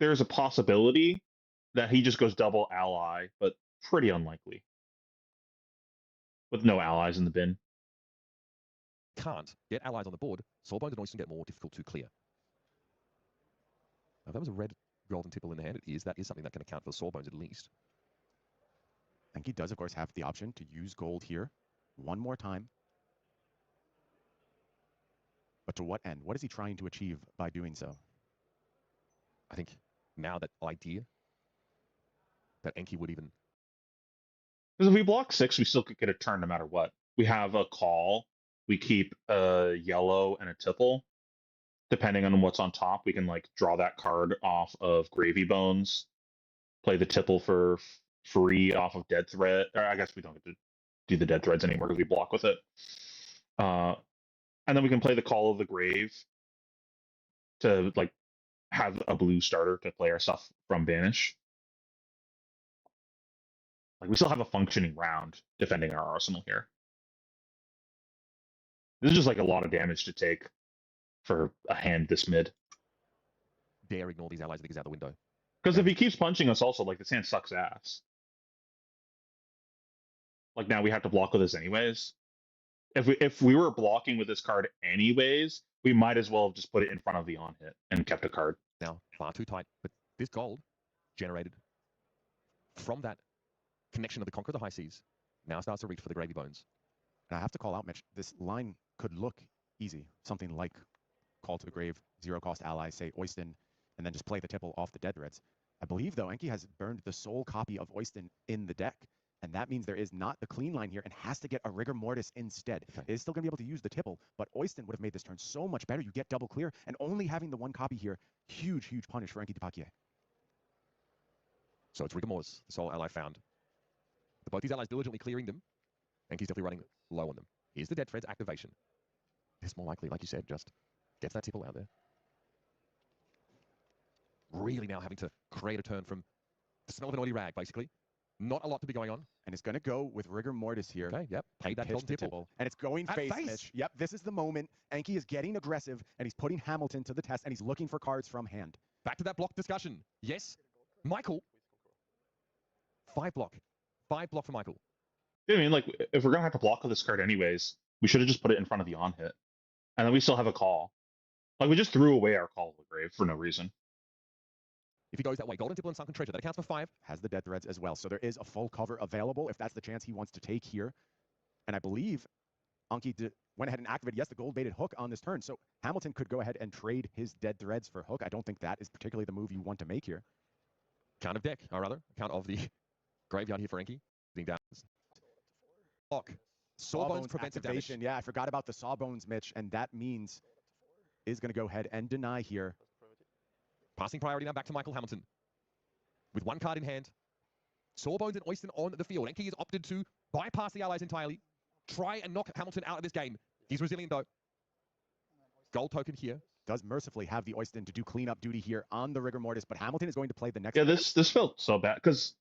there's a possibility that he just goes double ally, but pretty unlikely. With no allies in the bin. can't get allies on the board, Sawbones and Oyston get more difficult to clear. Now, if that was a red golden tipple in the hand, it is. That is something that can account for Sawbones at least. Enki does, of course, have the option to use gold here one more time. But to what end? What is he trying to achieve by doing so? I think now that idea that Enki would even... Because if we block 6, we still could get a turn no matter what. We have a call. We keep a yellow and a tipple. Depending on what's on top, we can like draw that card off of Gravy Bones, play the tipple for free off of Dead Thread. Or I guess we don't get to do the Dead Threads anymore because we block with it. And then we can play the Call of the Grave to like have a blue starter to play our stuff from Banish. Like we still have a functioning round defending our arsenal here. This is just like a lot of damage to take for a hand this mid. dare ignore these allies that he's out the window. Because if he keeps punching us also, like this hand sucks ass. Like now we have to block with this anyways. If we were blocking with this card anyways, we might as well have just put it in front of the on hit and kept a card. Now, far too tight, but this gold generated from that connection of the Conqueror of the High Seas now starts to reach for the Gravy Bones. And I have to call out, Mitch, this line could look easy. Something like Call to the Grave, 0-cost ally, say Oyston, and then just play the tipple off the Dead Threads. I believe, though, Enki has burned the sole copy of Oyston in the deck, and that means there is not the clean line here and has to get a Rigor Mortis instead. Okay. It is still going to be able to use the tipple, but Oyston would have made this turn so much better. You get double clear, and only having the one copy here, huge, huge punish for Enki Dupakier. So it's Rigor Mortis, the sole ally found. Both these allies diligently clearing them. Enki's definitely running low on them. Here's the Dead Threads activation. It's more likely, like you said, just gets that tipple out there. Really now having to create a turn from the smell of an oily rag, basically. Not a lot to be going on. And it's going to go with Rigor Mortis here. Okay, yep. Paid that golden tipple. And it's going At face, face. Mitch. Yep, this is the moment. Enki is getting aggressive, and he's putting Hamilton to the test, and he's looking for cards from hand. Back to that block discussion. Yes, Michael. 5 block. 5 block for Michael. I mean, like, if we're going to have to block with this card anyways, we should have just put it in front of the on hit. And then we still have a call. Like, we just threw away our Call of the Grave for no reason. If he goes that way, Golden Tipple and Sunken Treasure, that accounts for 5. Has the Dead Threads as well. So there is a full cover available if that's the chance he wants to take here. And I believe Enki went ahead and activated, yes, the gold-baited hook on this turn. So Hamilton could go ahead and trade his Dead Threads for hook. I don't think that is particularly the move you want to make here. Count of deck, or rather, count of the graveyard here for Enki. Being down. Block. Sawbones preventive damage. Yeah, I forgot about the Sawbones, Mitch, and that means is going to go ahead and deny here. Passing priority now back to Michael Hamilton. With 1 card in hand. Sawbones and Oyston on the field. Enki has opted to bypass the allies entirely. Try and knock Hamilton out of this game. He's resilient though. Gold token here. Does mercifully have the Oyston to do cleanup duty here on the Rigor Mortis, but Hamilton is going to play the next. Yeah, this felt so bad because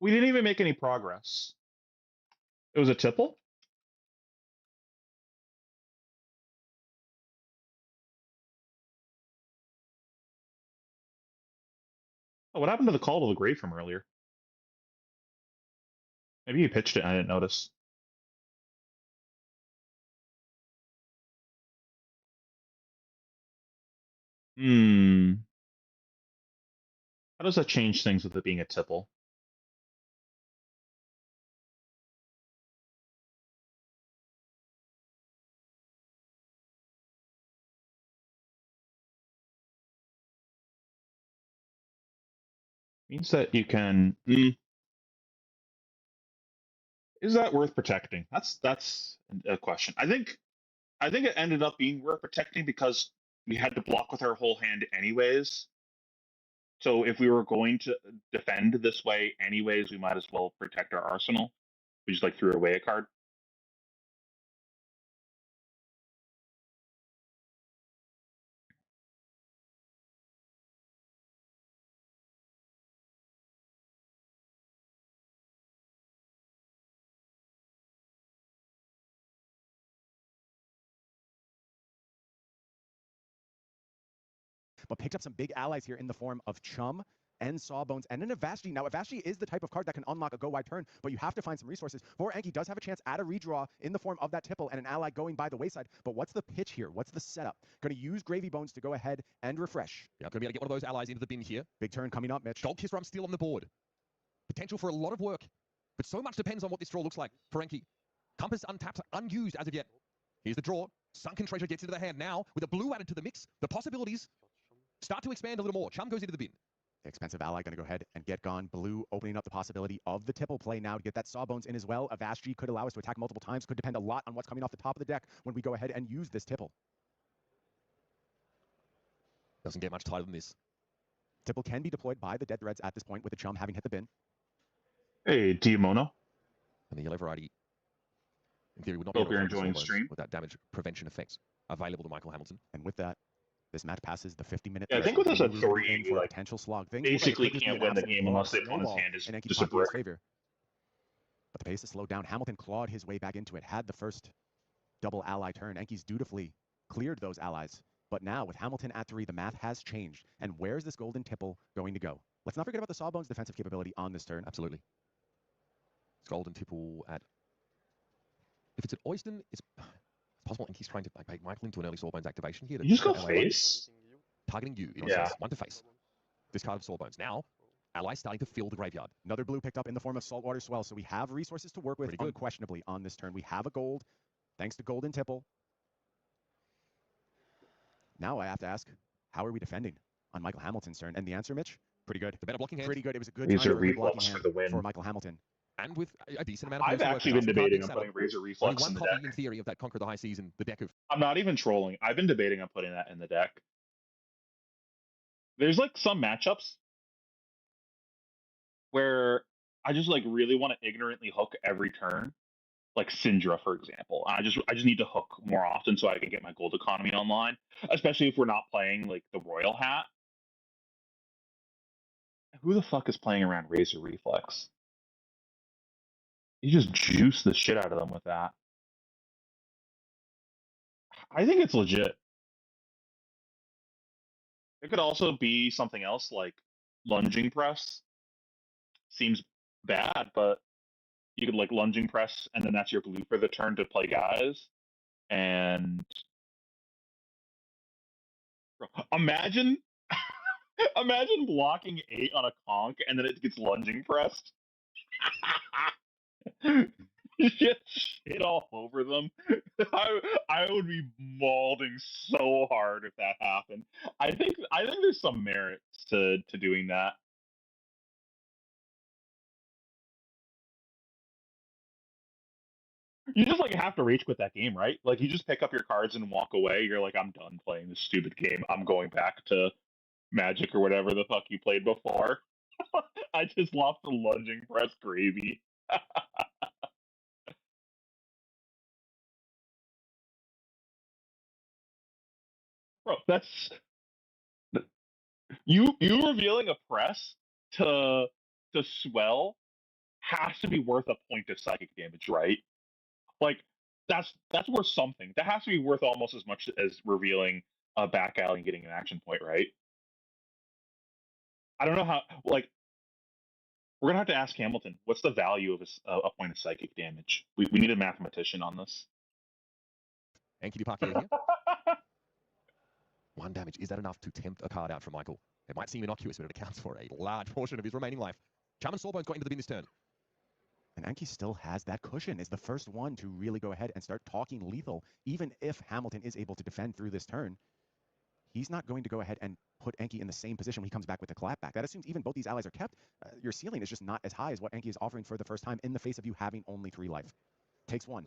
we didn't even make any progress. It was a tipple. Oh, what happened to the Call to the Grave from earlier? Maybe he pitched it and I didn't notice. How does that change things with it being a tipple? Means that you can. Is that worth protecting? That's a question. I think it ended up being worth protecting because we had to block with our whole hand anyways. So if we were going to defend this way anyways, we might as well protect our arsenal. We just like threw away a card. But picked up some big allies here in the form of Chum and Sawbones and an Avashji. Now, Avashji is the type of card that can unlock a go-wide turn, but you have to find some resources. For Enki does have a chance at a redraw in the form of that Tipple and an ally going by the wayside. But what's the pitch here? What's the setup? Going to use Gravy Bones to go ahead and refresh. Yeah, going to be able to get one of those allies into the bin here. Big turn coming up, Mitch. Gold Kisram still on the board. Potential for a lot of work, but so much depends on what this draw looks like for Enki. Compass untapped, unused as of yet. Here's the draw. Sunken Treasure gets into the hand now. With a blue added to the mix, the possibilities start to expand a little more. Chum goes into the bin. Expensive ally going to go ahead and get gone. Blue opening up the possibility of the Tipple play now to get that Sawbones in as well. Avashji could allow us to attack multiple times. Could depend a lot on what's coming off the top of the deck when we go ahead and use this Tipple. Doesn't get much tighter than this. Tipple can be deployed by the Dead Threads at this point with the Chum having hit the bin. Hey, Diamono. And the yellow variety, in theory, would not Hope be you're able to enjoying control the stream. with that damage prevention effect available to Michael Hamilton. And with that, this match passes the 50-minute. Yeah, I think with us at in 3, for a like, potential slog. Things basically look like it could can't be an win the absolute game unless the opponent's snowball hand is in Enki just a Papia's brick. favor. But the pace is slowed down. Hamilton clawed his way back into it, had the first double ally turn. Enki's dutifully cleared those allies. But now, with Hamilton at 3, the math has changed. And where's this golden Tipple going to go? Let's not forget about the Sawbones' defensive capability on this turn. Absolutely. It's golden Tipple at... If it's at Oyston, it's possible Enki's trying to bait Michael into an early Sawbones activation here. You just go ally face. targeting you. It is Yeah. one to face. Discard of Sawbones. Now, allies starting to fill the graveyard. Another blue picked up in the form of Saltwater Swell, so we have resources to work with Pretty good. unquestionably on this turn. We have a gold, thanks to Golden Tipple. Now I have to ask, how are we defending on Michael Hamilton's turn? And the answer, Mitch, pretty good. The better blocking hand. Pretty good. It was a good These time are for a good blocking reflex hand for the win. for Michael Hamilton. And with a decent amount of I've points to work actually with. been The card debating being on set putting up. Razor Only Reflex one in the copy deck. in theory of that Conquer the High Seas in the deck of... I'm not even trolling. I've been debating on putting that in the deck. There's like some matchups where I just like really want to ignorantly hook every turn, like Syndra, for example. I just need to hook more often so I can get my gold economy online, especially if we're not playing like the Royal Hat. Who the fuck is playing around Razor Reflex? You just juice the shit out of them with that. I think it's legit. It could also be something else like lunging press. Seems bad, but you could like lunging press, and then that's your blue for the turn to play guys. And imagine, imagine blocking 8 on a conch, and then it gets lunging pressed. Just shit all over them. I would be mauling so hard if that happened. I think there's some merit to doing that. You just like have to rage quit that game, right? Like you just pick up your cards and walk away. You're like, I'm done playing this stupid game. I'm going back to Magic or whatever the fuck you played before. I just lost the lunging press gravy. Bro, that's you revealing a press to swell has to be worth a point of psychic damage, right? Like that's worth something. That has to be worth almost as much as revealing a back alley and getting an action point, right? I don't know how. Like, we're gonna have to ask Hamilton. What's the value of a point of psychic damage? We need a mathematician on this. Enki Papier here. 1 damage. Is that enough to tempt a card out from Michael? It might seem innocuous, but it accounts for a large portion of his remaining life. Chum and Sawbones got into the bin this turn. And Enki still has that cushion, is the first one to really go ahead and start talking lethal. Even if Hamilton is able to defend through this turn, he's not going to go ahead and put Enki in the same position when he comes back with the clapback. That assumes even both these allies are kept. Your ceiling is just not as high as what Enki is offering for the first time in the face of you having only 3 life. Takes 1.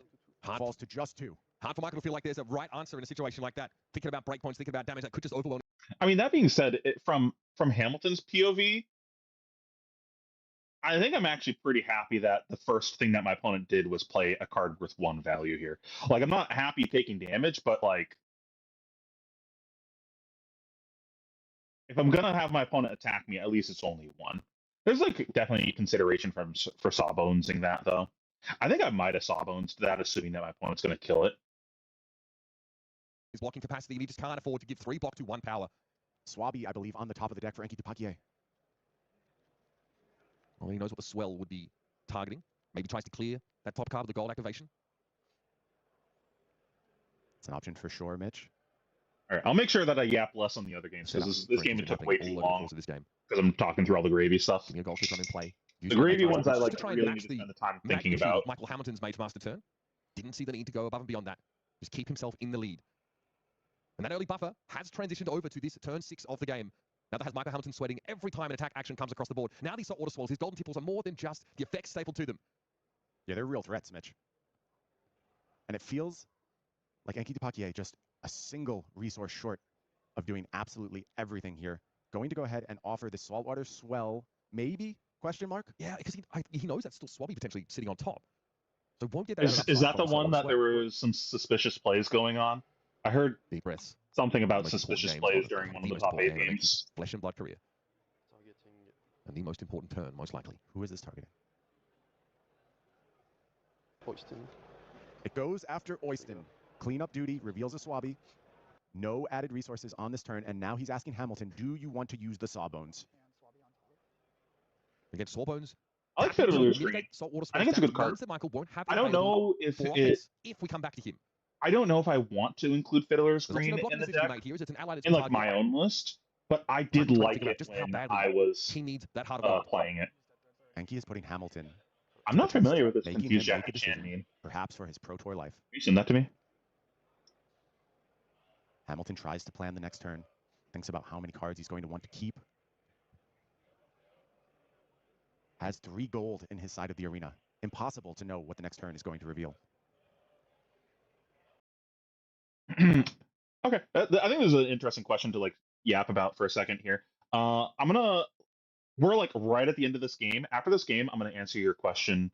Falls to just 2. Hard for Michael to feel like there's a right answer in a situation like that. Thinking about breakpoints, thinking about damage that could just overwhelm. I mean, that being said, from Hamilton's POV, I think I'm actually pretty happy that the first thing that my opponent did was play a card worth 1 value here. Like, I'm not happy taking damage, but like, if I'm gonna have my opponent attack me, at least it's only 1. There's like definitely consideration for sawbonesing that though. I think I might have sawbones that, assuming that my opponent's gonna kill it. His blocking capacity, and he just can't afford to give 3 block to 1 power. Swabby, I believe, on the top of the deck for Enki Tapakie. Well, he knows what the swell would be targeting. Maybe tries to clear that top card with the gold activation. It's an option for sure, Mitch. All right, I'll make sure that I yap less on the other games because this game took way too long because I'm talking through all the gravy stuff. Give me a gold fish run in play. The gravy ones I like try really and need to match spend the time the thinking magnitude about. of Michael Hamilton's Mage Master turn. Didn't see the need to go above and beyond that. Just keep himself in the lead. And that early buffer has transitioned over to this turn 6 of the game. Now that has Michael Hamilton sweating every time an attack action comes across the board. Now these auto swallows, his golden tipples are more than just the effects stapled to them. Yeah, they're real threats, Mitch. And it feels like Enki Tapakie just a single resource short of doing absolutely everything here. Going to go ahead and offer the saltwater swell, maybe? Question mark? Yeah, because he knows that's still Swabby potentially sitting on top. So won't get that. Is that the one that there was some suspicious plays going on? I heard deep breaths. Something about suspicious plays during one of the top 8 games. Flesh and Blood career. And the most important turn, most likely. Who is this targeting? Oyston. It goes after Oyston. Cleanup duty, reveals a Swabby. No added resources on this turn, and now he's asking Hamilton, do you want to use the Sawbones? Against Sawbones. I like Fiddler's Green. I think it's a good card. Michael won't have I don't know if we come back to him. I don't know if I want to include Fiddler's Green in the deck in like my own list, but I did like it when I was playing it. Enki is putting Hamilton. I'm not familiar with this Confused Jacket Chan meme. Perhaps for his Pro Tour life. Can you send that to me? Hamilton tries to plan the next turn. Thinks about how many cards he's going to want to keep. Has 3 gold in his side of the arena. Impossible to know what the next turn is going to reveal. Okay, I think this is an interesting question to like yap about for a second here. We're like right at the end of this game. After this game, I'm gonna answer your question.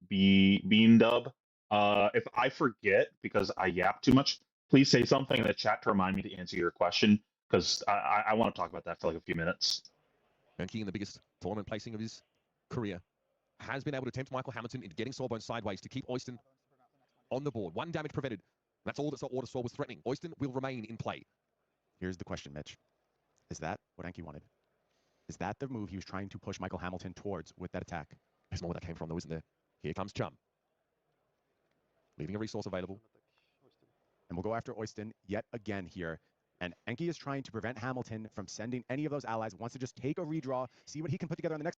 Bean Dub. If I forget because I yap too much, please say something in the chat to remind me to answer your question because I want to talk about that for like a few minutes. Enki in the biggest tournament placing of his career has been able to tempt Michael Hamilton into getting Sawbones sideways to keep Oyston on the board. 1 damage prevented. That's all that Order Saw was threatening. Oyston will remain in play. Here's the question, Mitch. Is that what Enki wanted? Is that the move he was trying to push Michael Hamilton towards with that attack? There's more where that came from, though, isn't there? Here comes Chum. Leaving a resource available. And we'll go after Oyston yet again here. And Enki is trying to prevent Hamilton from sending any of those allies. Wants to just take a redraw, see what he can put together on the next.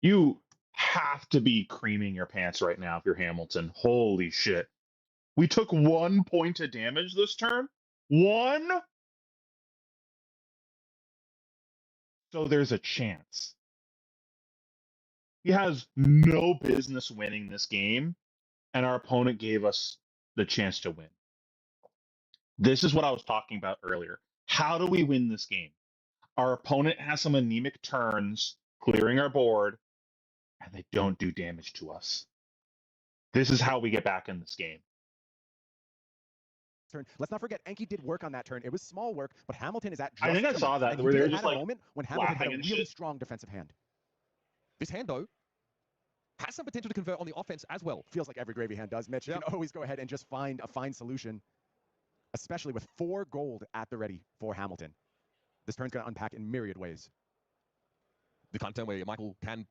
You have to be creaming your pants right now if you're Hamilton. Holy shit. We took 1 point of damage this turn? 1? So there's a chance. He has no business winning this game, and our opponent gave us the chance to win. This is what I was talking about earlier. How do we win this game? Our opponent has some anemic turns, clearing our board, and they don't do damage to us. This is how we get back in this game. Turn. Let's not forget, Enki did work on that turn. It was small work, but Hamilton is at just I think I saw that, where they were just like a moment when Hamilton had a really strong defensive hand. This hand, though, has some potential to convert on the offense as well. Feels like every gravy hand does, Mitch. You can always go ahead and just find a fine solution, especially with 4 gold at the ready for Hamilton. This turn's going to unpack in myriad ways. The kind of turn where Michael can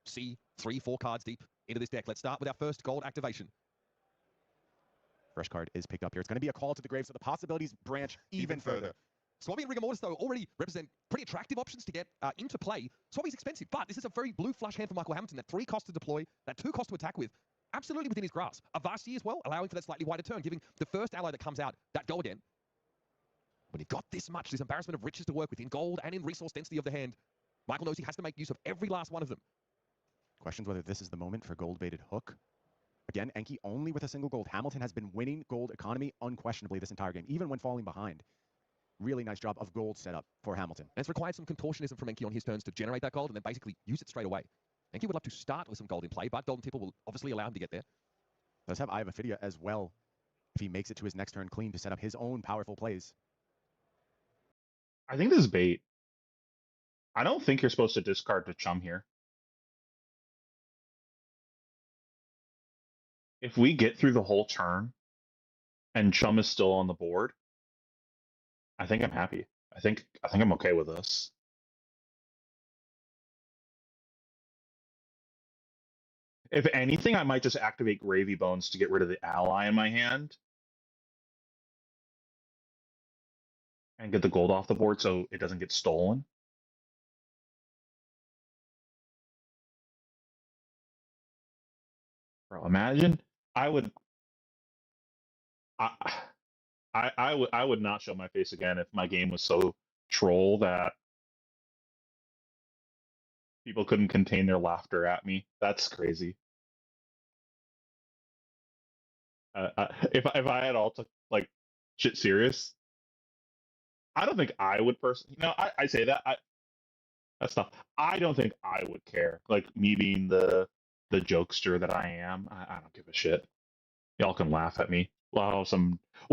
see 3-4 cards deep into this deck. Let's start with our first gold activation. Fresh card is picked up here. It's going to be a call to the grave, so the possibilities branch even further. Swabby and Rigor Mortis, though, already represent pretty attractive options to get into play. Swabby's expensive, but this is a very blue flush hand for Michael Hamilton. That 3 cost to deploy, that 2 cost to attack with, absolutely within his grasp. Avasti as well, allowing for that slightly wider turn, giving the first ally that comes out that go again. When you've got this much, this embarrassment of riches to work with in gold and in resource density of the hand, Michael knows he has to make use of every last one of them. Questions whether this is the moment for gold-baited hook. Again, Enki only with a single gold. Hamilton has been winning gold economy unquestionably this entire game, even when falling behind. Really nice job of gold setup for Hamilton. And it's required some contortionism from Enki on his turns to generate that gold and then basically use it straight away. Enki would love to start with some gold in play, but Golden Tipple will obviously allow him to get there. Does have Eye of Ophidia as well, if he makes it to his next turn clean to set up his own powerful plays. I think this is bait. I don't think you're supposed to discard to chum here. If we get through the whole turn and chum is still on the board, I think I'm happy. I think I'm okay with this. If anything, I might just activate Gravy Bones to get rid of the ally in my hand and get the gold off the board so it doesn't get stolen. Bro, imagine I would I would not show my face again if my game was so troll that people couldn't contain their laughter at me. That's crazy. If I had all took like shit serious, I don't think I would personally. No, I say that that's tough. I don't think I would care. Like me being the jokester that I am, I don't give a shit. Y'all can laugh at me. We'll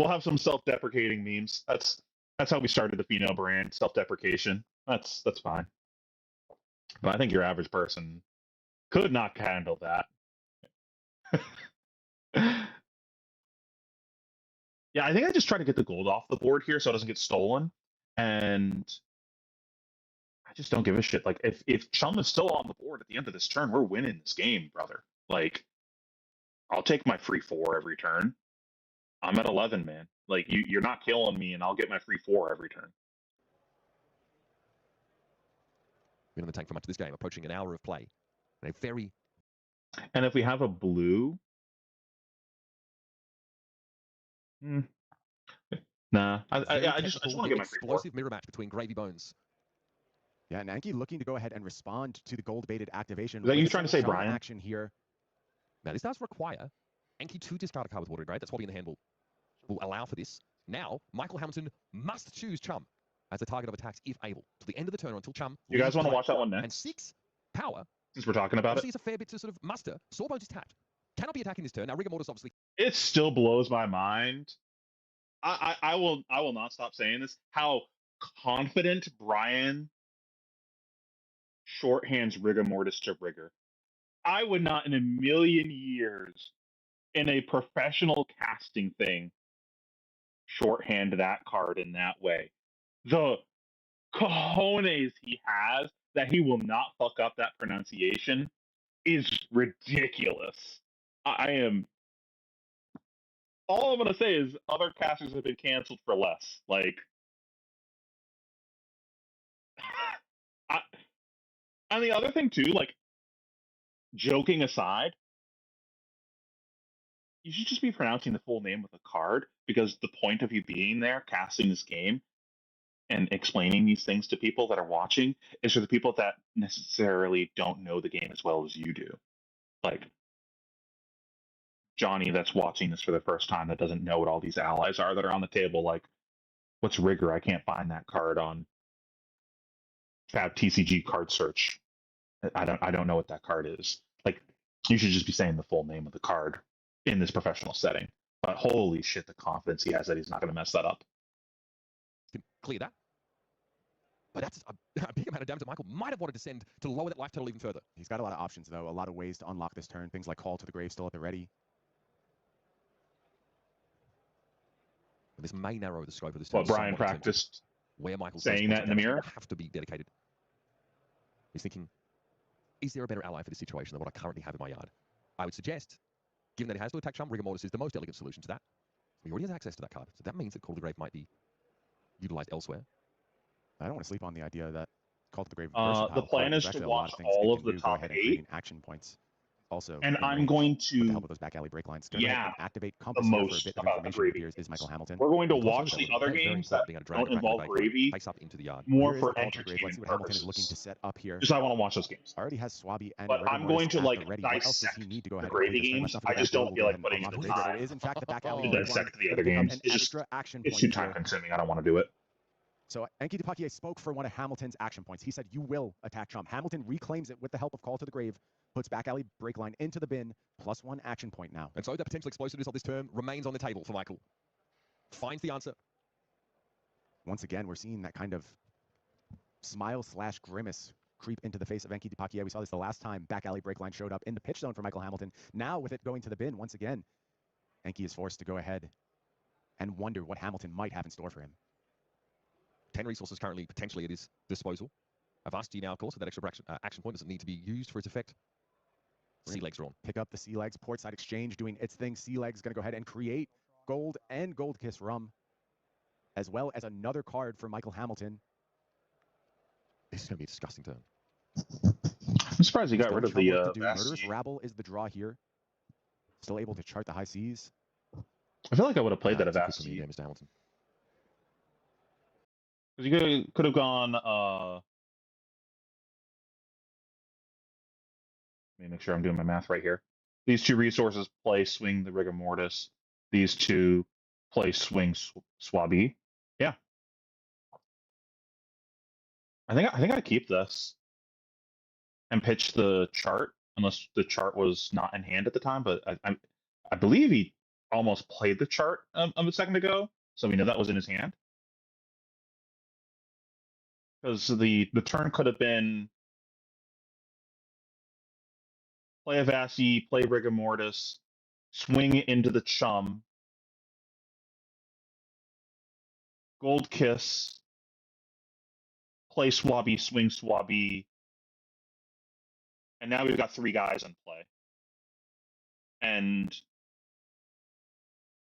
have some self-deprecating memes. That's how we started the Pheno brand, self-deprecation. That's fine. But I think your average person could not handle that. Yeah, I think I just try to get the gold off the board here so it doesn't get stolen. And I just don't give a shit. Like if Chum is still on the board at the end of this turn, we're winning this game, brother. Like I'll take my free 4 every turn. I'm at 11, man. Like you're not killing me, and I'll get my free 4 every turn. Been on the tank for much of this game, approaching an hour of play. And a very. And if we have a blue, nah. I just want to get my free 4. Explosive mirror match between Gravy Bones. Yeah, and Enki looking to go ahead and respond to the gold-baited activation. Is that you trying to say Brian? Action here. Now, this does require Enki to discard a card with Watery Grave. That's what in the hand will allow for this. Now, Michael Hamilton must choose Chum as the target of attacks if able. To the end of the turn or until Chum. You guys want to watch that one next? And 6 power. Since we're talking about it. It's a fair bit to sort of muster. Sawbones is tapped. Cannot be attacking this turn. Now, Rigor Mortis obviously. It still blows my mind. I will not stop saying this. How confident Brian shorthands Rigor Mortis to Rigor. I would not in a million years in a professional casting thing shorthand that card in that way. The cojones he has that he will not fuck up that pronunciation is ridiculous. I am. All I'm gonna say is other casters have been canceled for less. Like, and the other thing too, like, joking aside, you should just be pronouncing the full name of the card because the point of you being there, casting this game, and explaining these things to people that are watching is for the people that necessarily don't know the game as well as you do. Like Johnny that's watching this for the first time that doesn't know what all these allies are that are on the table. Like, what's Rigor? I can't find that card on Fab TCG card search. I don't know what that card is. Like, you should just be saying the full name of the card in this professional setting. But holy shit, the confidence he has that he's not going to mess that up. Clear that. But that's a big amount of damage that Michael might have wanted to send to lower that life total even further. He's got a lot of options, though. A lot of ways to unlock this turn. Things like Call to the Grave still at the ready. But this may narrow the scope of this. Well, Brian practiced where Michael's saying that in the mirror. Have to be dedicated. He's thinking, is there a better ally for this situation than what I currently have in my yard? I would suggest, given that he has to attack Chum, Rigor Mortis is the most elegant solution to that. He already has access to that card. So that means that Call to the Grave might be utilized elsewhere. I don't want to sleep on the idea that Call to the Grave. The plan is to watch all of the top 8 action points. Also, And in I'm range going with the to help of those back alley break lines. Gonna go ahead and activate the Compass here for a most bit of about the information. It gravy appears is Michael Hamilton. We're going to And he watch closes the that other with very games important that being able to drag don't the crack of the involve back gravy Face up into the yard. more Here is for the call to the grave. Let's entertainment see what Hamilton is looking to purposes. set up here. Just I want to watch those games. Already has Swabby and But Rigor I'm Mortis going to at like the ready. What else does dissect he need to go the ahead and complete gravy this turn? games. Let's not I forget just that blue don't will feel go like ahead and putting unlock the the grave. There time is, in fact, the back alley to break line. dissect the Gonna other pick up games. an It's just extra action it's point too time here. consuming. I don't want to do it. So Enki Dupaquier spoke for one of Hamilton's action points. He said, "You will attack Chum." Hamilton reclaims it with the help of Call to the Grave, puts back alley break line into the bin, +1 action point now. And so the potential explosiveness of this turn remains on the table for Michael. Finds the answer. Once again, we're seeing that kind of smile/grimace creep into the face of Enki Dupaquier. We saw this the last time back alley break line showed up in the pitch zone for Michael Hamilton. Now with it going to the bin, once again, Enki is forced to go ahead and wonder what Hamilton might have in store for him. 10 resources currently potentially at his disposal. I've asked you now, of course, if that extra action point doesn't need to be used for its effect. Sea legs are on. Pick up the Sea Legs. Portside Exchange doing its thing. Sea Legs going to go ahead and create gold and Gold Kiss Rum, as well as another card for Michael Hamilton. This is going to be a disgusting turn. I'm surprised he got rid of the Murderous Rabble is the draw here. Still able to chart the high seas. I feel like I would have played that It's a good Avast. for me there, Mr. Hamilton. Because you could have gone. Let me make sure I'm doing my math right here. These two resources play swing the rigor mortis. These two play swing Swabby. Yeah, I think I keep this and pitch the chart unless the chart was not in hand at the time. But I believe he almost played the chart a second ago, so we know that was in his hand. Because the turn could have been play Avasi, play Rigor Mortis, swing into the Chum, Gold Kiss, play Swabby, swing Swabby, and now we've got three guys in play. And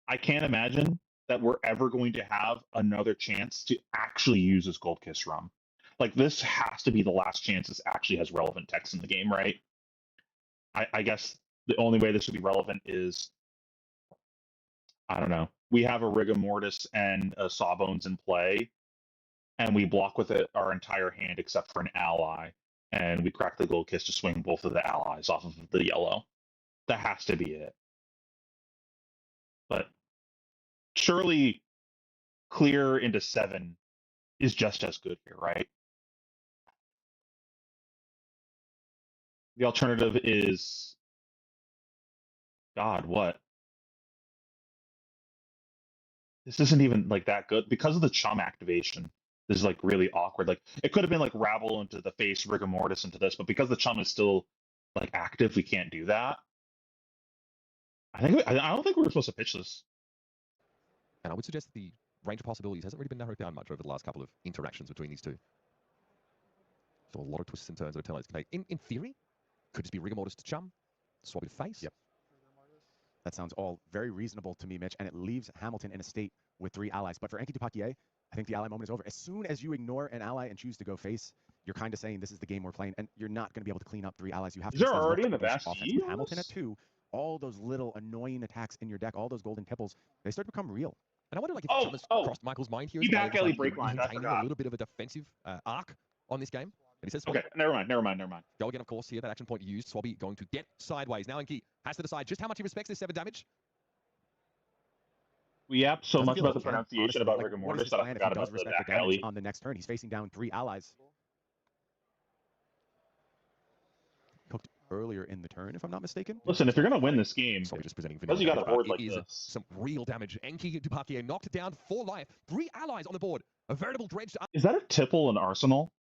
I can't imagine that we're ever going to have another chance to actually use this Gold Kiss Rum. Like, this has to be the last chance this actually has relevant text in the game, right? I guess the only way this would be relevant is, I don't know, we have a Rigor Mortis and a Sawbones in play, and we block with it our entire hand except for an ally, and we crack the Gold Kiss to swing both of the allies off of the yellow. That has to be it. But surely clear into 7 is just as good here, right? The alternative is, God, what? This isn't even like that good because of the Chum activation. This is like really awkward. Like, it could have been like Rabble into the face, Rigor Mortis into this, but because the Chum is still like active, we can't do that. I don't think we were supposed to pitch this. And I would suggest that the range of possibilities hasn't really been narrowed down much over the last couple of interactions between these two. So a lot of twists and turns that a Tellos can take. In theory, could just be Rigor Mortis to Chum, swap it to face. Yep. That sounds all very reasonable to me, Mitch, and it leaves Hamilton in a state with 3 allies. But for Enki Dupaquier, I think the ally moment is over. As soon as you ignore an ally and choose to go face, you're kind of saying this is the game we're playing, and you're not going to be able to clean up 3 allies. You have to Is there still already look an to Avast offense. With Hamilton at 2, all those little annoying attacks in your deck, all those golden tipples, they start to become real. And I wonder, like, if Chum has crossed Michael's mind here. He back alley like, break line. I maintaining a forgot. little bit of a defensive arc on this game. And he says, Okay, never mind. Go again, of course, here. That action point used. Swabby going to get sideways. Now Enki has to decide just how much he respects this 7 damage. We yapped so much about the Honestly, pronunciation about like, Rigor what is Mortis his that I plan if forgot he does about the respect back the damage alley. on the next turn? He's facing down 3 allies. Cooked earlier in the turn, if I'm not mistaken. Listen, if you're gonna win this game, Swabby just presenting because you got a board like it is this, some real damage. Enki Dupaquier knocked it down for life. 3 allies on the board. A veritable dredge. Is that a tipple in Arsenal?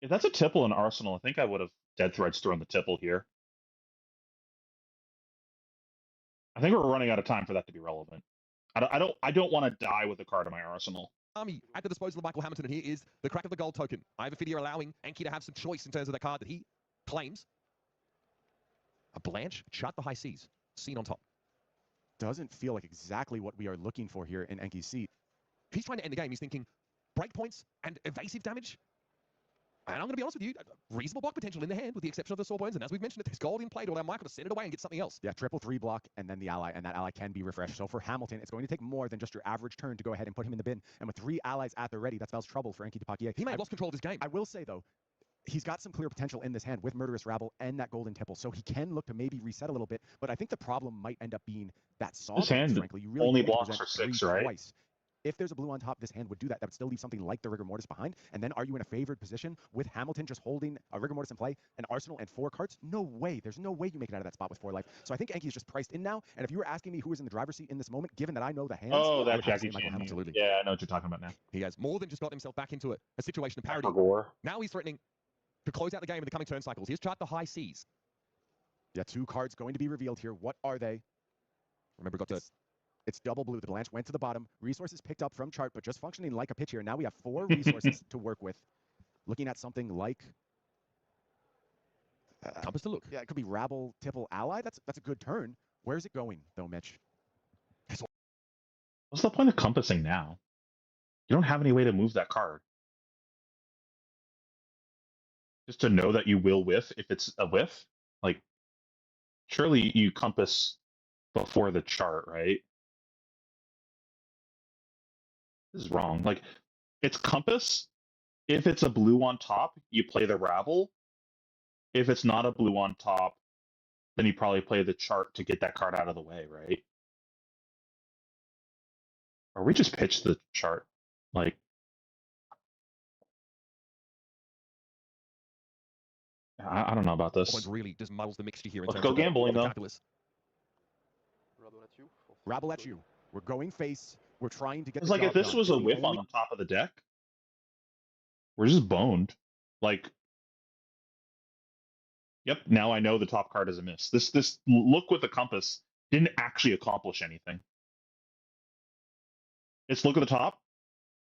If that's a tipple in Arsenal, I think I would have Dead Threads thrown the tipple here. I think we're running out of time for that to be relevant. I don't want to die with a card in my arsenal. Army at the disposal of Michael Hamilton, and here is the crack of the gold token. I have a video allowing Enki to have some choice in terms of the card that he claims. A Blanche, chart the high seas, seen on top. Doesn't feel like exactly what we are looking for here in Enki's seat. He's trying to end the game. He's thinking breakpoints and evasive damage. And I'm going to be honest with you, reasonable block potential in the hand with the exception of the Sawbones. And as we've mentioned, there's gold in play to allow Michael to set it away and get something else. Yeah, triple 3 block and then the ally, and that ally can be refreshed. So for Hamilton, it's going to take more than just your average turn to go ahead and put him in the bin. And with 3 allies at the ready, that spells trouble for Enki Dupakier. He may have lost control of this game. I will say, though, he's got some clear potential in this hand with Murderous Rabble and that Golden Tipple, so he can look to maybe reset a little bit, but I think the problem might end up being that Sawbones, hand frankly. You really only can blocks present for 6, 3 right? twice. If there's a blue on top, this hand would do that. That would still leave something like the Rigor Mortis behind. And then are you in a favored position with Hamilton just holding a Rigor Mortis in play, an Arsenal, and 4 cards? No way. There's no way you make it out of that spot with 4 life. So I think Enki is just priced in now. And if you were asking me who is in the driver's seat in this moment, given that I know the hands, Oh, I that would have to Jackie say Michael Chan. Hamilton. Absolutely. Yeah, I know what you're talking about now. He has more than just got himself back into a situation of parity. Gore. Now he's threatening to close out the game in the coming turn cycles. Here's chart the high seas. Yeah, 2 cards going to be revealed here. What are they? Remember, got to... It's double blue. The Blanche went to the bottom. Resources picked up from chart, but just functioning like a pitch here. Now we have 4 resources to work with. Looking at something like... Compass to look. Yeah, it could be Rabble, Tipple, Ally. That's a good turn. Where's it going, though, Mitch? What's the point of compassing now? You don't have any way to move that card. Just to know that you will whiff if it's a whiff? Like, surely you compass before the chart, right? This is wrong. Like, it's compass. If it's a blue on top, you play the Rabble. If it's not a blue on top, then you probably play the chart to get that card out of the way, right? Or we just pitch the chart. Like, I don't know about this. Really just muddles the mixture here in Let's terms go of gambling, the though. calculus. Rabble at you. We're going face. We're trying to get It's the like job if this done. was It's a the whiff only- on the top of the deck, we're just boned. Like, yep, now I know the top card is a miss. This look with the compass didn't actually accomplish anything. It's look at the top,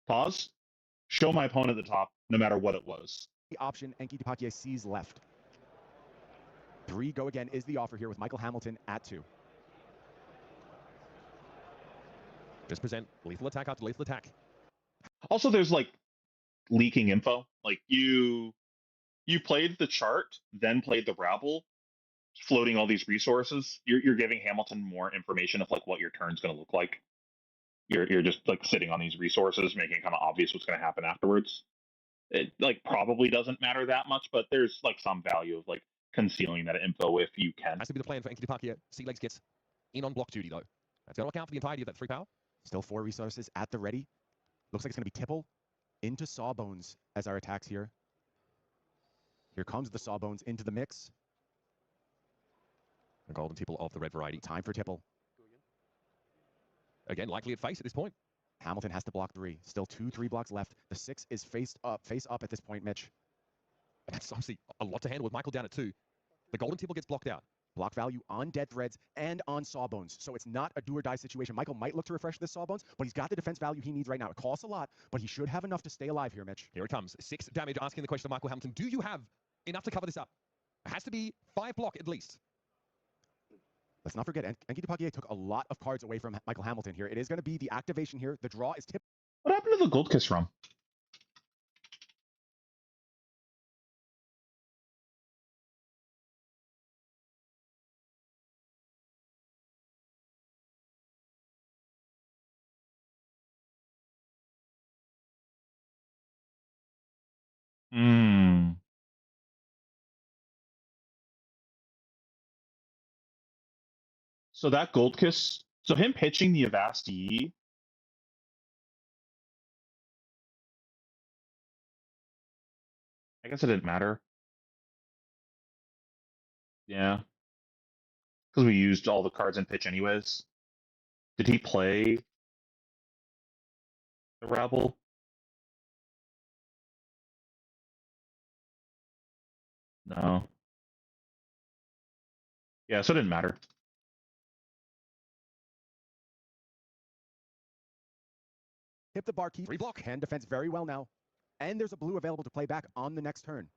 pause, show my opponent the top, no matter what it was. The option Enki Dupakier sees left. 3 go again is the offer here with Michael Hamilton at 2. Just present lethal attack after lethal attack. Also, there's like leaking info. Like you played the chart, then played the Rabble, floating all these resources. You're giving Hamilton more information of like what your turn's going to look like. You're just like sitting on these resources, making it kind of obvious what's going to happen afterwards. It like probably doesn't matter that much, but there's like some value of like concealing that info if you can. Has to be the plan for Enki Dupakier. Sea Legs gets in on block duty though. That's going to account for the entirety of that 3 power. Still 4 resources at the ready. Looks like it's going to be Tipple into Sawbones as our attacks here. Here comes the Sawbones into the mix. The golden tipple of the red variety. Time for Tipple. Again, likely at face at this point. Hamilton has to block 3. Still 2 3 blocks left. The 6 is face up at this point, Mitch. That's obviously a lot to handle with Michael down at 2. The golden tipple gets blocked out. Block value on Dead Threads and on Sawbones. So it's not a do or die situation. Michael might look to refresh this Sawbones, but he's got the defense value he needs right now. It costs a lot, but he should have enough to stay alive here, Mitch. Here it comes. 6 damage, asking the question of Michael Hamilton. Do you have enough to cover this up? It has to be 5 block at least. Let's not forget, Enki Dupakier took a lot of cards away from Michael Hamilton here. It is going to be the activation here. The draw is tipped. What happened to the Gold Kiss ROM? Hmm. So that Gold Kiss, so him pitching the Avast-E, I guess it didn't matter. Yeah. Because we used all the cards in pitch anyways. Did he play the Rabble? No. Yeah, so it didn't matter. Hit the barkeep. 3 block. Hand defense very well now. And there's a blue available to play back on the next turn.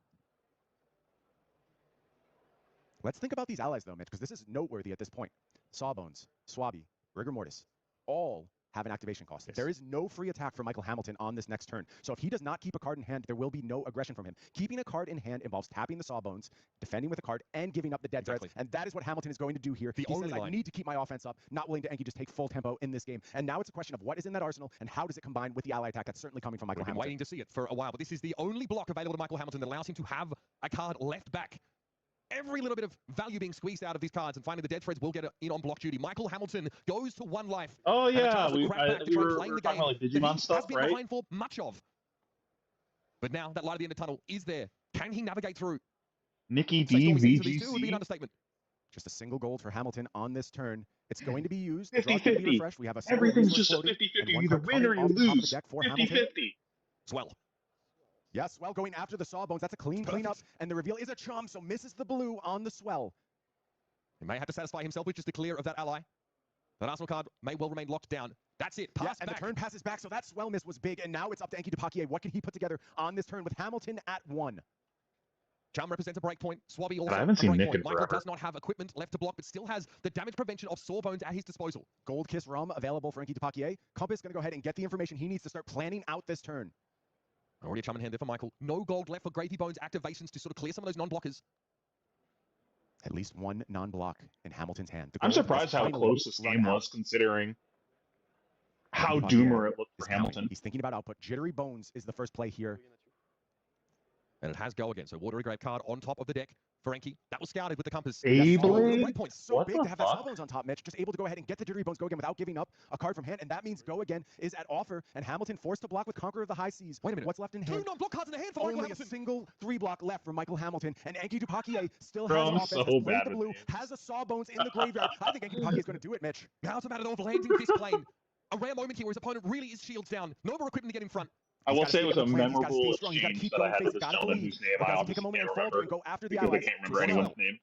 Let's think about these allies, though, Mitch, because this is noteworthy at this point. Sawbones, Swabby, Rigor Mortis, all have an activation cost. Yes. There is no free attack for Michael Hamilton on this next turn. So if he does not keep a card in hand, there will be no aggression from him. Keeping a card in hand involves tapping the Sawbones, defending with a card, and giving up the dead threats. And that is what Hamilton is going to do here. He says, I need to keep my offense up, not willing to Enki just take full tempo in this game. And now it's a question of what is in that arsenal and how does it combine with the ally attack that's certainly coming from Michael Hamilton. Waiting to see it for a while, but this is the only block available to Michael Hamilton that allows him to have a card left back. Every little bit of value being squeezed out of these cards, and finally the dead threads will get in on block duty. Michael Hamilton goes to 1 life. Oh yeah, we were talking about like Digimon stuff, has been right? behind for much of. But now that light at the end of the tunnel is there. Can he navigate through? Nikki D VGC would be an understatement. Just a single gold for Hamilton on this turn. It's going to be used. 50-50. We have Everything's just a 50-50. You either win or you lose. 50-50. Swell. Yes, Swell going after the Sawbones. That's a clean cleanup. And the reveal is a Chum, so misses the blue on the Swell. He may have to satisfy himself with just the clear of that ally. That Arsenal card may well remain locked down. That's it. Pass and back. the turn passes back, so that Swell miss was big. And now it's up to Enki Dupaquier. What can he put together on this turn with Hamilton at 1? Chum represents a breakpoint. Swabby also I haven't seen Nick in Michael forever. does not have equipment left to block, but still has the damage prevention of Sawbones at his disposal. Gold Kiss Rum available for Enki Dupaquier. Compass going to go ahead and get the information he needs to start planning out this turn. Already a Chum in hand there for Michael. No gold left for Gravy Bones activations to sort of clear some of those non-blockers. At least 1 non-block in Hamilton's hand. I'm surprised how close this game was, considering how doomer it looked for Hamilton. He's thinking about output. Jittery Bones is the first play here. And it has go again. So Watery Grave card on top of the deck for Enki. That was scouted with the compass. Beyblade? So What big the to have that fuck? Sawbones on top, Mitch. Just able to go ahead and get the Jittery Bones go again without giving up a card from hand. And that means go again is at offer. And Hamilton forced to block with Conqueror of the High Seas. Wait a minute. What's left in hand? 2 non-block cards in the hand for Michael Only Hamilton. a single 3-block left for Michael Hamilton. And Enki Dupaquier still Bro, has I'm an offense. so Has played bad the with blue. names. Has a Sawbones in the graveyard. I think Enki Dupaquier is going to do it, Mitch. Now it's a matter of landing this plane. A rare moment here where his opponent really is shields down. No more equipment to get in front. I will say it was a He's gotta memorable stay strong. He's gotta exchange keep that I going had face. with this Gotta gentleman believe. whose name But I doesn't take a obviously moment can't and falter remember and go after the because I allies. can't remember anyone's name.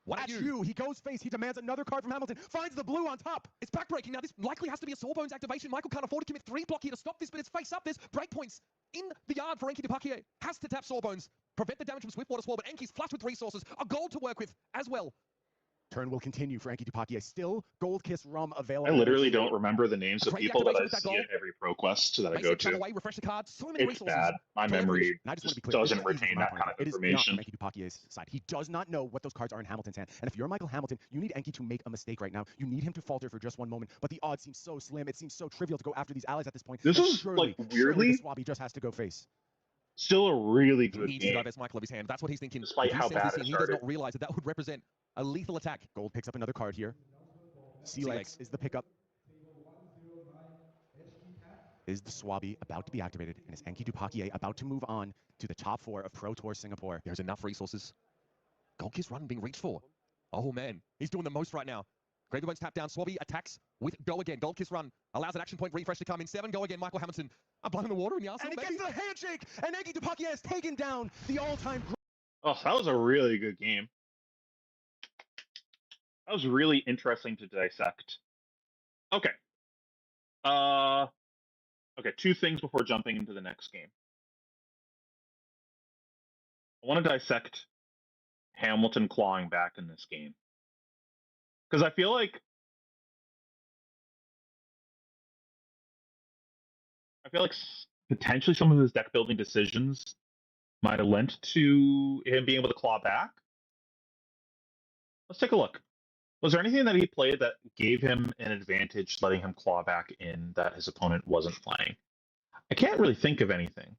What At you, he goes face. He demands another card from Hamilton. Finds the blue on top. It's backbreaking. Now, this likely has to be a Sawbones activation. Michael can't afford to commit 3 block here to stop this, but it's face up. There's breakpoints in the yard for Enki Dupaquier. Has to tap Sawbones. Prevent the damage from Swiftwater Swirl, but Enki's flush with resources. A gold to work with as well. Turn will continue for Enki Dupaquier. Still Gold Kiss Rum I available. literally don't remember the names of Crazy people that I activation with that see goal. at every pro quest that I Makes go it chug to. away, refresh the card. So many It's resources. bad. My To leverage. memory And I just want to just be clear. doesn't this is easy retain from my that point. kind of It is not information. from Enki Dupacier's side. He does not know what those cards are in Hamilton's hand. And if you're Michael Hamilton, you need Enki to make a mistake right now. You need him to falter for just 1 moment. But the odds seem so slim. It seems so trivial to go after these allies at this point. This And is, surely, like, surely weirdly- the Swabby just has to go face. Still a really He good needs to game. divest Michael of his hand. That's what he's thinking. Despite If he how sends bad this it in, he does started. not realize that that would represent a lethal attack. Gold picks up another card here. Sea Legs is the pickup. Is the Swabby about to be activated? And is Enki Dupaquier about to move on to the top 4 of Pro Tour Singapore? There's enough resources. Gold Kiss Run being reached for. Oh, man. He's doing the most right now. Gravy Bones tap down. Swabby attacks with Go Again. Gold Kiss Run allows an action point refresh to come in. 7 Go Again. Michael Hamilton. I'm blood in the water in the And Arsenal. he gets the handshake! And Enki Dupaquier has taken down the all-time Oh, that was a really good game. That was really interesting to dissect. Okay. Okay, 2 things before jumping into the next game. I want to dissect Hamilton clawing back in this game. Because I feel like potentially some of his deck building decisions might have lent to him being able to claw back. Let's take a look. Was there anything that he played that gave him an advantage, letting him claw back in that his opponent wasn't playing? I can't really think of anything.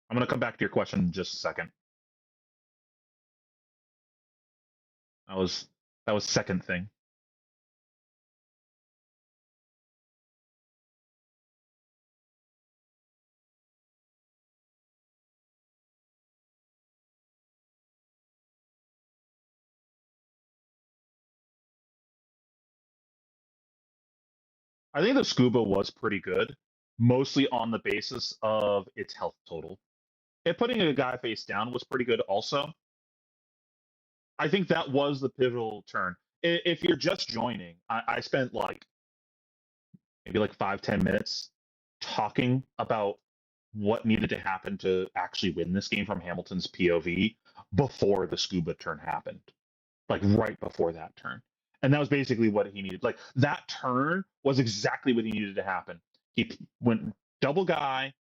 I'm going to come back to your question in just a second. That was second thing. I think the scuba was pretty good, mostly on the basis of its health total. And putting a guy face down was pretty good also. I think that was the pivotal turn. If you're just joining, I spent like maybe like 5-10 minutes talking about what needed to happen to actually win this game from Hamilton's POV before the scuba turn happened, like right before that turn. And that was basically what he needed. Like that turn was exactly what he needed to happen. He went double guy,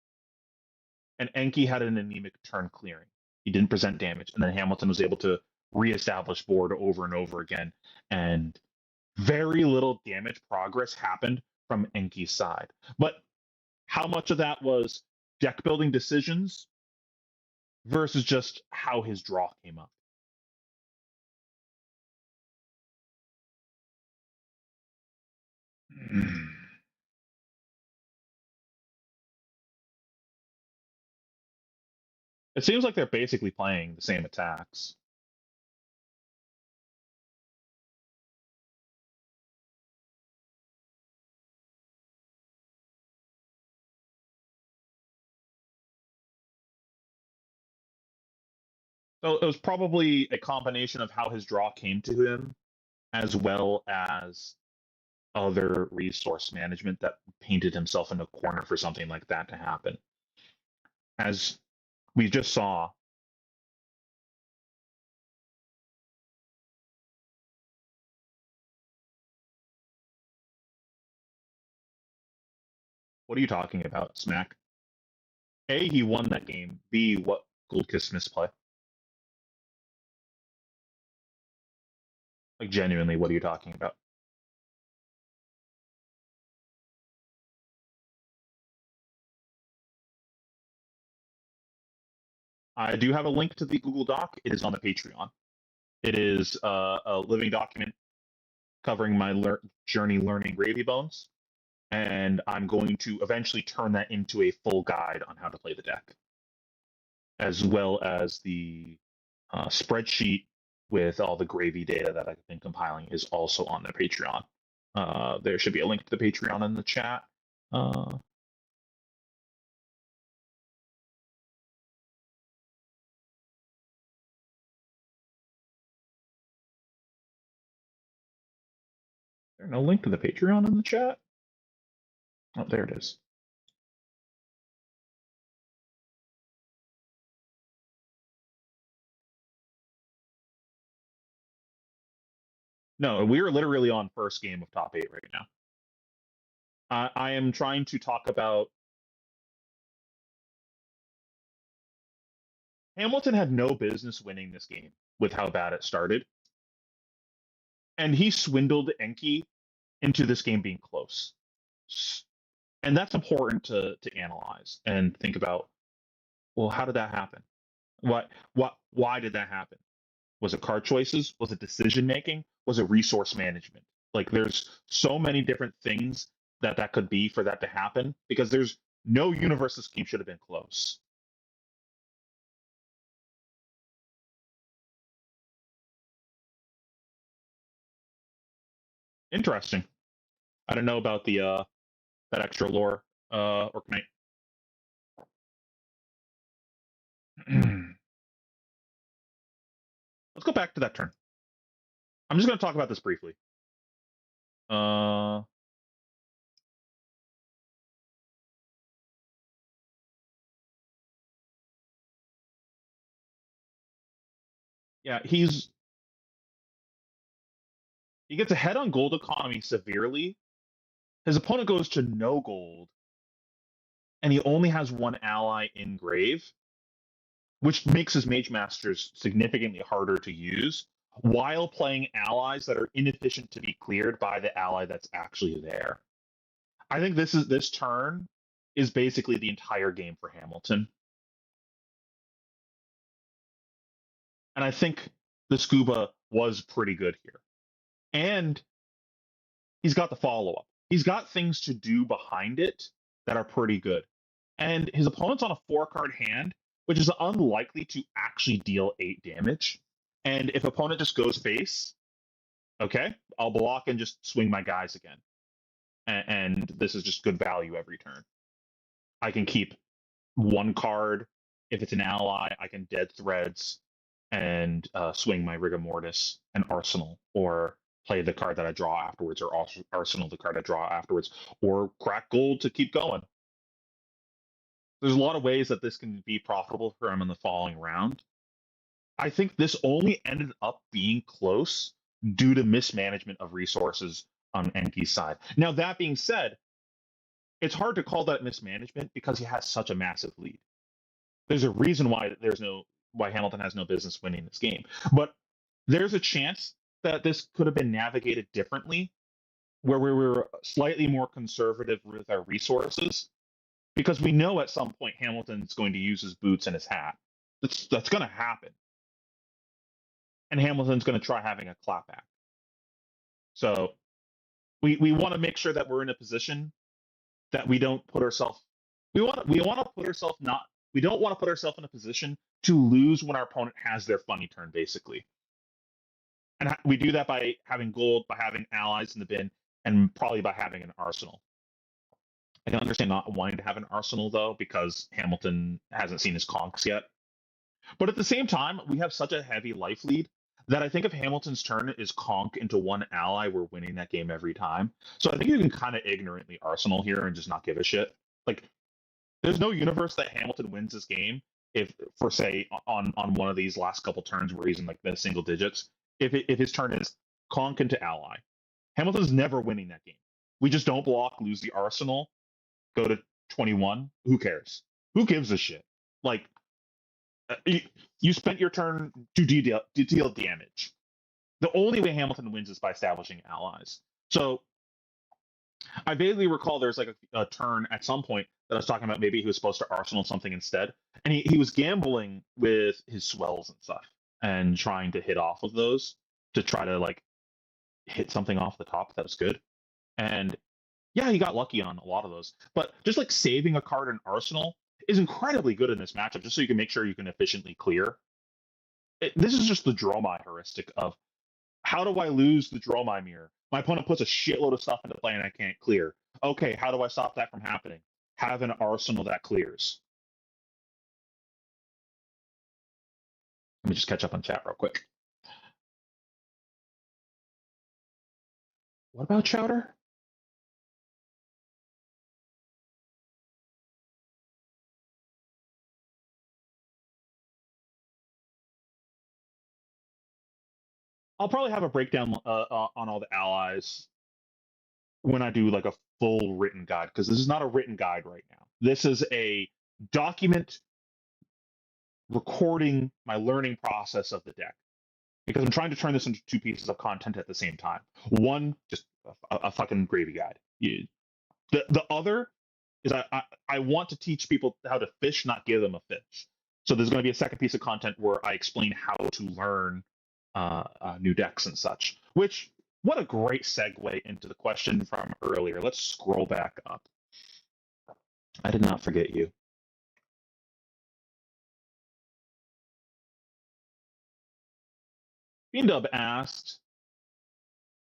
and Enki had an anemic turn clearing. He didn't present damage, and then Hamilton was able to reestablish board over and over again. And very little damage progress happened from Enki's side. But how much of that was deck building decisions versus just how his draw came up? It seems like they're basically playing the same attacks. So it was probably a combination of how his draw came to him, as well as other resource management that painted himself in a corner for something like that to happen. As we just saw, what are you talking about, Smack? A, he won that game. B, what Goldkiss misplay? Like, genuinely, what are you talking about? I do have a link to the Google Doc. It is on the Patreon. It is a living document covering my journey learning Gravy Bones, and I'm going to eventually turn that into a full guide on how to play the deck, as well as the spreadsheet with all the gravy data that I've been compiling is also on the Patreon. There should be a link to the Patreon in the chat. Is there no link to the Patreon in the chat? Oh, there it is. No, we're literally on first game of top 8 right now. I am trying to talk about Hamilton had no business winning this game with how bad it started. And he swindled Enki into this game being close. And that's important to analyze and think about, well, how did that happen? Why did that happen? Was it card choices? Was it decision making? Was it resource management? Like there's so many different things that could be for that to happen, because there's no universe this game should have been close. Interesting. I don't know about the that extra lore, Orc Knight. Let's go back to that turn. I'm just going to talk about this briefly. Yeah, he gets ahead on gold economy severely. His opponent goes to no gold, and he only has one ally in grave, which makes his Mage Masters significantly harder to use while playing allies that are inefficient to be cleared by the ally that's actually there. I think this turn is basically the entire game for Hamilton. And I think the scuba was pretty good here. And he's got the follow-up. He's got things to do behind it that are pretty good. And his opponent's on a 4-card hand, which is unlikely to actually deal 8 damage. And if opponent just goes face, okay, I'll block and just swing my guys again. And this is just good value every turn. I can keep 1 card. If it's an ally, I can dead threads and swing my Rigor Mortis and Arsenal, or play the card that I draw afterwards, or Arsenal the card I draw afterwards, or crack gold to keep going. There's a lot of ways that this can be profitable for him in the following round. I think this only ended up being close due to mismanagement of resources on Enki's side. Now, that being said, it's hard to call that mismanagement because he has such a massive lead. There's a reason why Hamilton has no business winning this game. But there's a chance that this could have been navigated differently, where we were slightly more conservative with our resources, because we know at some point Hamilton's going to use his boots and his hat. That's going to happen, and Hamilton's going to try having a clapback. So we want to make sure that we're in a position that we don't put ourselves. We want to put ourselves not. We don't want to put ourselves in a position to lose when our opponent has their funny turn, basically. And we do that by having gold, by having allies in the bin, and probably by having an arsenal. I can understand not wanting to have an arsenal, though, because Hamilton hasn't seen his conks yet. But at the same time, we have such a heavy life lead that I think if Hamilton's turn is conk into one ally, we're winning that game every time. So I think you can kind of ignorantly arsenal here and just not give a shit. Like, there's no universe that Hamilton wins this game if, for say, on one of these last couple turns where he's in like the single digits. If his turn is conk into ally, Hamilton's never winning that game. We just don't block, lose the arsenal, go to 21. Who cares? Who gives a shit? Like, you spent your turn to deal damage. The only way Hamilton wins is by establishing allies. So I vaguely recall there's like a turn at some point that I was talking about. Maybe he was supposed to arsenal something instead, and he was gambling with his swells and stuff and trying to hit off of those to try to like hit something off the top that was good. And yeah, he got lucky on a lot of those. But just like saving a card in arsenal is incredibly good in this matchup, just so you can make sure you can efficiently clear. This is just the Dromai heuristic of how do I lose the Dromai mirror? My opponent puts a shitload of stuff into play and I can't clear. Okay, how do I stop that from happening? Have an arsenal that clears. Let me just catch up on chat real quick. What about Chowder? I'll probably have a breakdown on all the allies when I do like a full written guide, because this is not a written guide right now. This is a document recording my learning process of the deck, because I'm trying to turn this into two pieces of content at the same time. One, just a fucking gravy guide. The other is I want to teach people how to fish, not give them a fish. So there's going to be a second piece of content where I explain how to learn new decks and such. Which, what a great segue into the question from earlier. Let's scroll back up. I did not forget you. Beandub asked,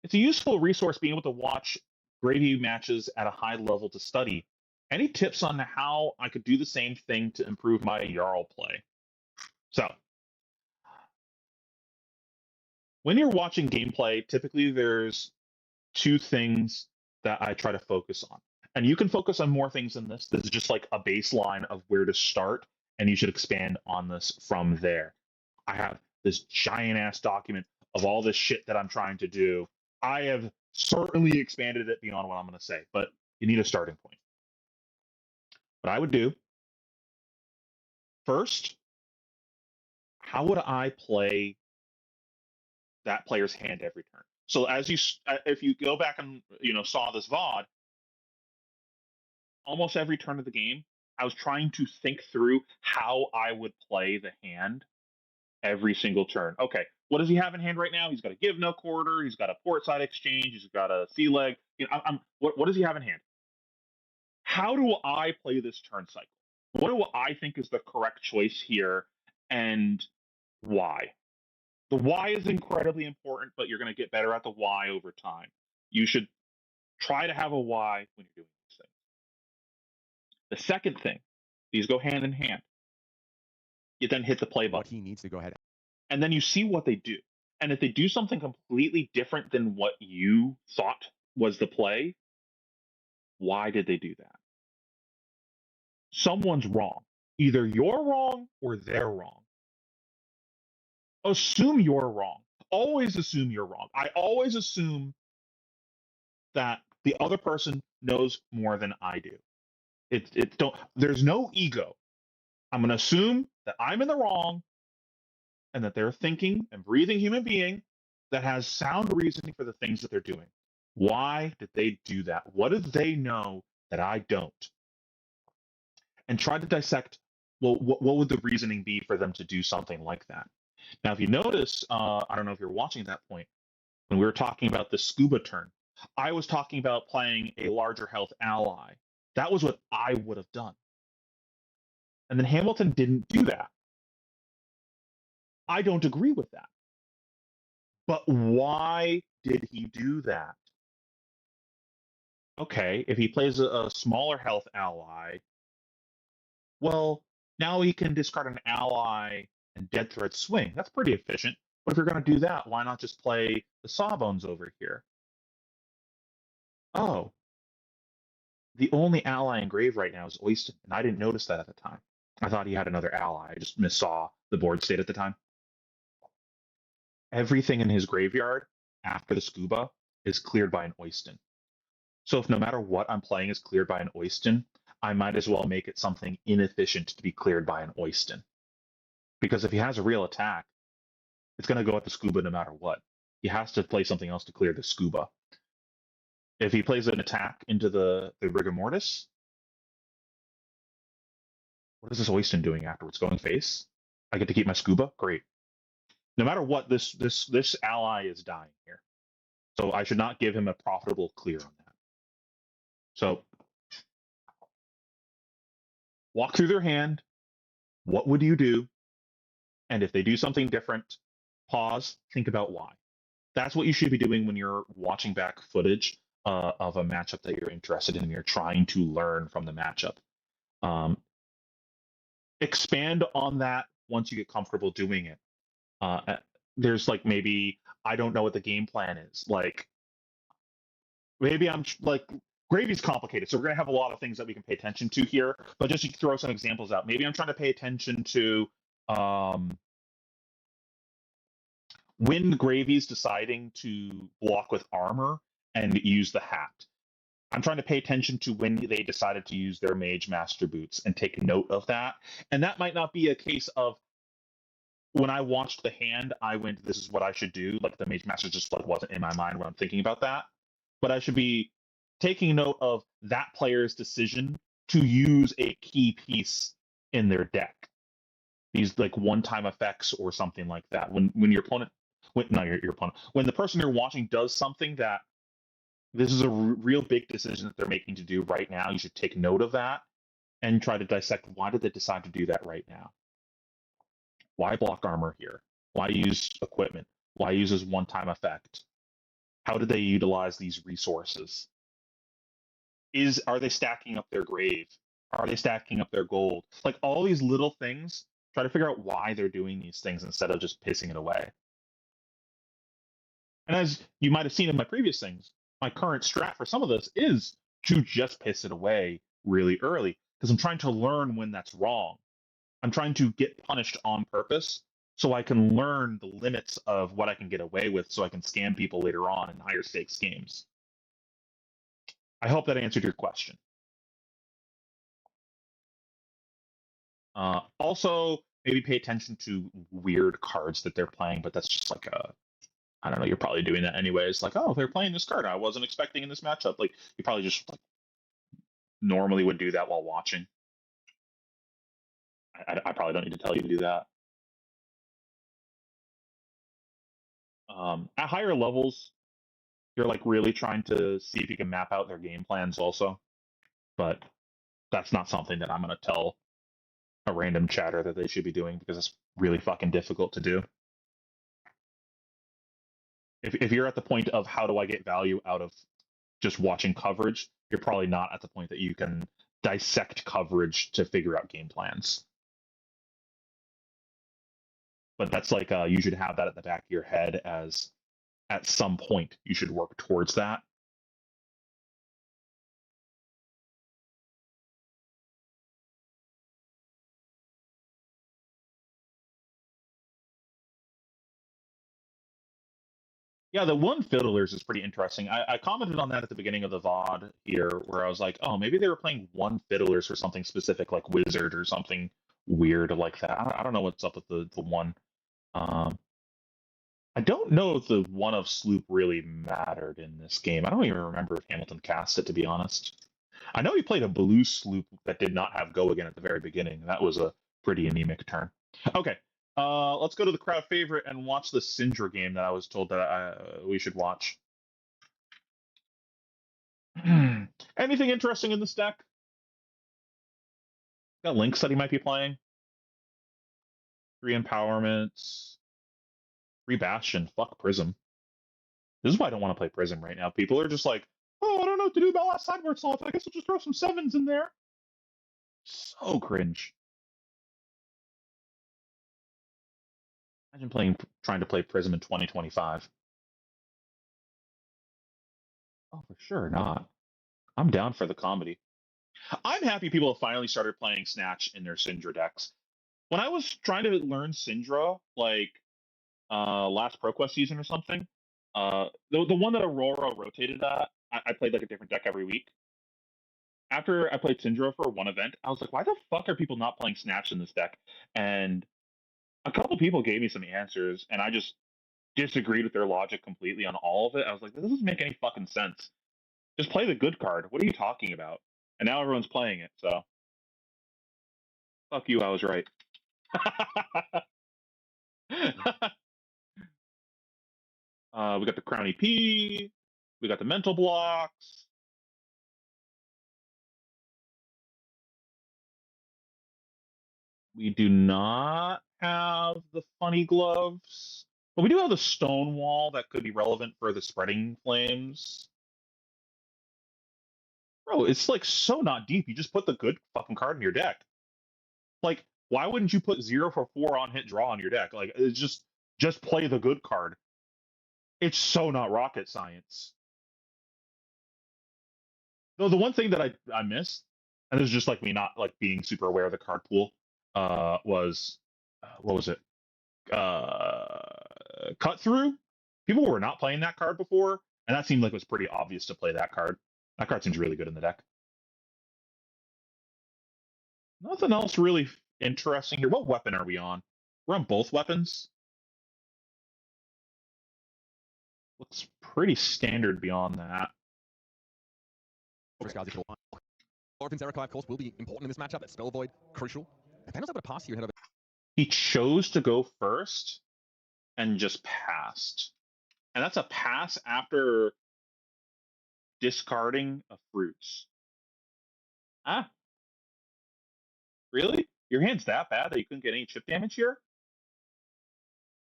it's a useful resource being able to watch gravy matches at a high level to study. Any tips on how I could do the same thing to improve my Jarl play? So, when you're watching gameplay, typically there's two things that I try to focus on. And you can focus on more things than this. This is just like a baseline of where to start, and you should expand on this from there. I have this giant ass document of all this shit that I'm trying to do. I have certainly expanded it beyond what I'm going to say, but you need a starting point. What I would do first, how would I play that player's hand every turn? So if you go back and saw this VOD, almost every turn of the game, I was trying to think through how I would play the hand every single turn. Okay, what does he have in hand right now? He's got a give no quarter. He's got a port side exchange. He's got a sea leg. What does he have in hand? How do I play this turn cycle? What do I think is the correct choice here, and why? The why is incredibly important, but you're going to get better at the why over time. You should try to have a why when you're doing these things. The second thing, these go hand in hand. You then hit the play button. What he needs to go ahead. And then you see what they do. And if they do something completely different than what you thought was the play, why did they do that? someone's wrong. Either you're wrong or they're wrong. Assume you're wrong. Always assume you're wrong. I always assume that the other person knows more than I do. It don't. There's no ego. I'm going to assume that I'm in the wrong and that they're thinking and breathing human being that has sound reasoning for the things that they're doing. Why did they do that? What did they know that I don't? And try to dissect, well, what would the reasoning be for them to do something like that? Now, if you notice, I don't know if you're watching at that point, when we were talking about the scuba turn, I was talking about playing a larger health ally. That was what I would have done. And then Hamilton didn't do that. I don't agree with that. But why did he do that? Okay, if he plays a smaller health ally, well, now he can discard an ally and dead threat swing. That's pretty efficient. But if you're going to do that, why not just play the Sawbones over here? Oh, the only ally in grave right now is Oyston, and I didn't notice that at the time. I thought he had another ally. I just missaw the board state at the time. Everything in his graveyard after the scuba is cleared by an Oyston. So if no matter what I'm playing is cleared by an Oyston, I might as well make it something inefficient to be cleared by an Oyston. Because if he has a real attack, it's going to go at the scuba no matter what. He has to play something else to clear the scuba. If he plays an attack into the rigor mortis, what is this Oyston doing afterwards? Going face? I get to keep my scuba? Great. No matter what, this ally is dying here. So I should not give him a profitable clear on that. So walk through their hand. What would you do? And if they do something different, pause, think about why. That's what you should be doing when you're watching back footage of a matchup that you're interested in and you're trying to learn from the matchup. Expand on that once you get comfortable doing it. There's like maybe I don't know what the game plan is. Like maybe I'm like gravy's complicated, so we're gonna have a lot of things that we can pay attention to here. But just to throw some examples out, maybe I'm trying to pay attention to when Gravy's deciding to block with armor and use the hat. I'm trying to pay attention to when they decided to use their Mage Master boots and take note of that. And that might not be a case of when I watched the hand, I went, this is what I should do. Like the Mage Master just like wasn't in my mind when I'm thinking about that. But I should be taking note of that player's decision to use a key piece in their deck. These like one-time effects or something like that. When your opponent your opponent. When the person you're watching does something that this is a real big decision that they're making to do right now, you should take note of that and try to dissect why did they decide to do that right now? Why block armor here? Why use equipment? Why use this one-time effect? How did they utilize these resources? Are they stacking up their grave? Are they stacking up their gold? Like all these little things, try to figure out why they're doing these things instead of just pissing it away. And as you might have seen in my previous things, my current strat for some of this is to just piss it away really early because I'm trying to learn when that's wrong. I'm trying to get punished on purpose so I can learn the limits of what I can get away with so I can scam people later on in higher stakes games. I hope that answered your question. Also, maybe pay attention to weird cards that they're playing, but that's just like I don't know, you're probably doing that anyways. Like, oh, they're playing this card I wasn't expecting in this matchup. Like, you probably just like normally would do that while watching. I probably don't need to tell you to do that. At higher levels, you're like really trying to see if you can map out their game plans also. But that's not something that I'm going to tell a random chatter that they should be doing because it's really fucking difficult to do. If you're at the point of how do I get value out of just watching coverage, you're probably not at the point that you can dissect coverage to figure out game plans. But that's like you should have that at the back of your head as at some point you should work towards that. Yeah, the one fiddlers is pretty interesting. I commented on that at the beginning of the VOD here, where I was like, oh, maybe they were playing one fiddlers for something specific, like Wizard or something weird like that. I don't know what's up with the one. Um, I don't know if the one of Sloop really mattered in this game. I don't even remember if Hamilton cast it, to be honest. I know he played a blue Sloop that did not have go again at the very beginning. That was a pretty anemic turn. Okay, let's go to the crowd favorite and watch the Syndra game that I was told that we should watch. Anything interesting in this deck? Got Lynx that he might be playing. 3 empowerments. 3 Bastion. Fuck Prism. This is why I don't want to play Prism right now. People are just like, oh, I don't know what to do about last sideboard slots. I guess we'll just throw some 7s in there. So cringe. Imagine trying to play Prism in 2025. Oh, for sure not. I'm down for the comedy. I'm happy people have finally started playing Snatch in their Syndra decks. When I was trying to learn Syndra, like last ProQuest season or something, the one that Aurora rotated at, I played like a different deck every week. After I played Syndra for one event, I was like, why the fuck are people not playing Snatch in this deck? And a couple people gave me some answers, and I just disagreed with their logic completely on all of it. I was like, this doesn't make any fucking sense. Just play the good card. What are you talking about? And now everyone's playing it, so fuck you, I was right. We got the Crown EP. We got the mental blocks. We do not have the funny gloves, but we do have the stone wall that could be relevant for the spreading flames. Bro, it's like so not deep. You just put the good fucking card in your deck. Like, why wouldn't you put 0 for 4 on hit draw on your deck? Like, it's just play the good card. It's so not rocket science. Though the one thing that I missed, and this is just like me not like being super aware of the card pool, was what was it? Cut through. People were not playing that card before, and that seemed like it was pretty obvious to play that card. That card seems really good in the deck. Nothing else really interesting here. What weapon are we on? We're on both weapons. Looks pretty standard beyond that. Orphan's Erikai, of course, will be important in this matchup. That Spell Void, crucial. Nathaniel's able to pass here ahead of it. He chose to go first and just passed. And that's a pass after discarding a fruits. Ah. Really? Your hand's that bad that you couldn't get any chip damage here?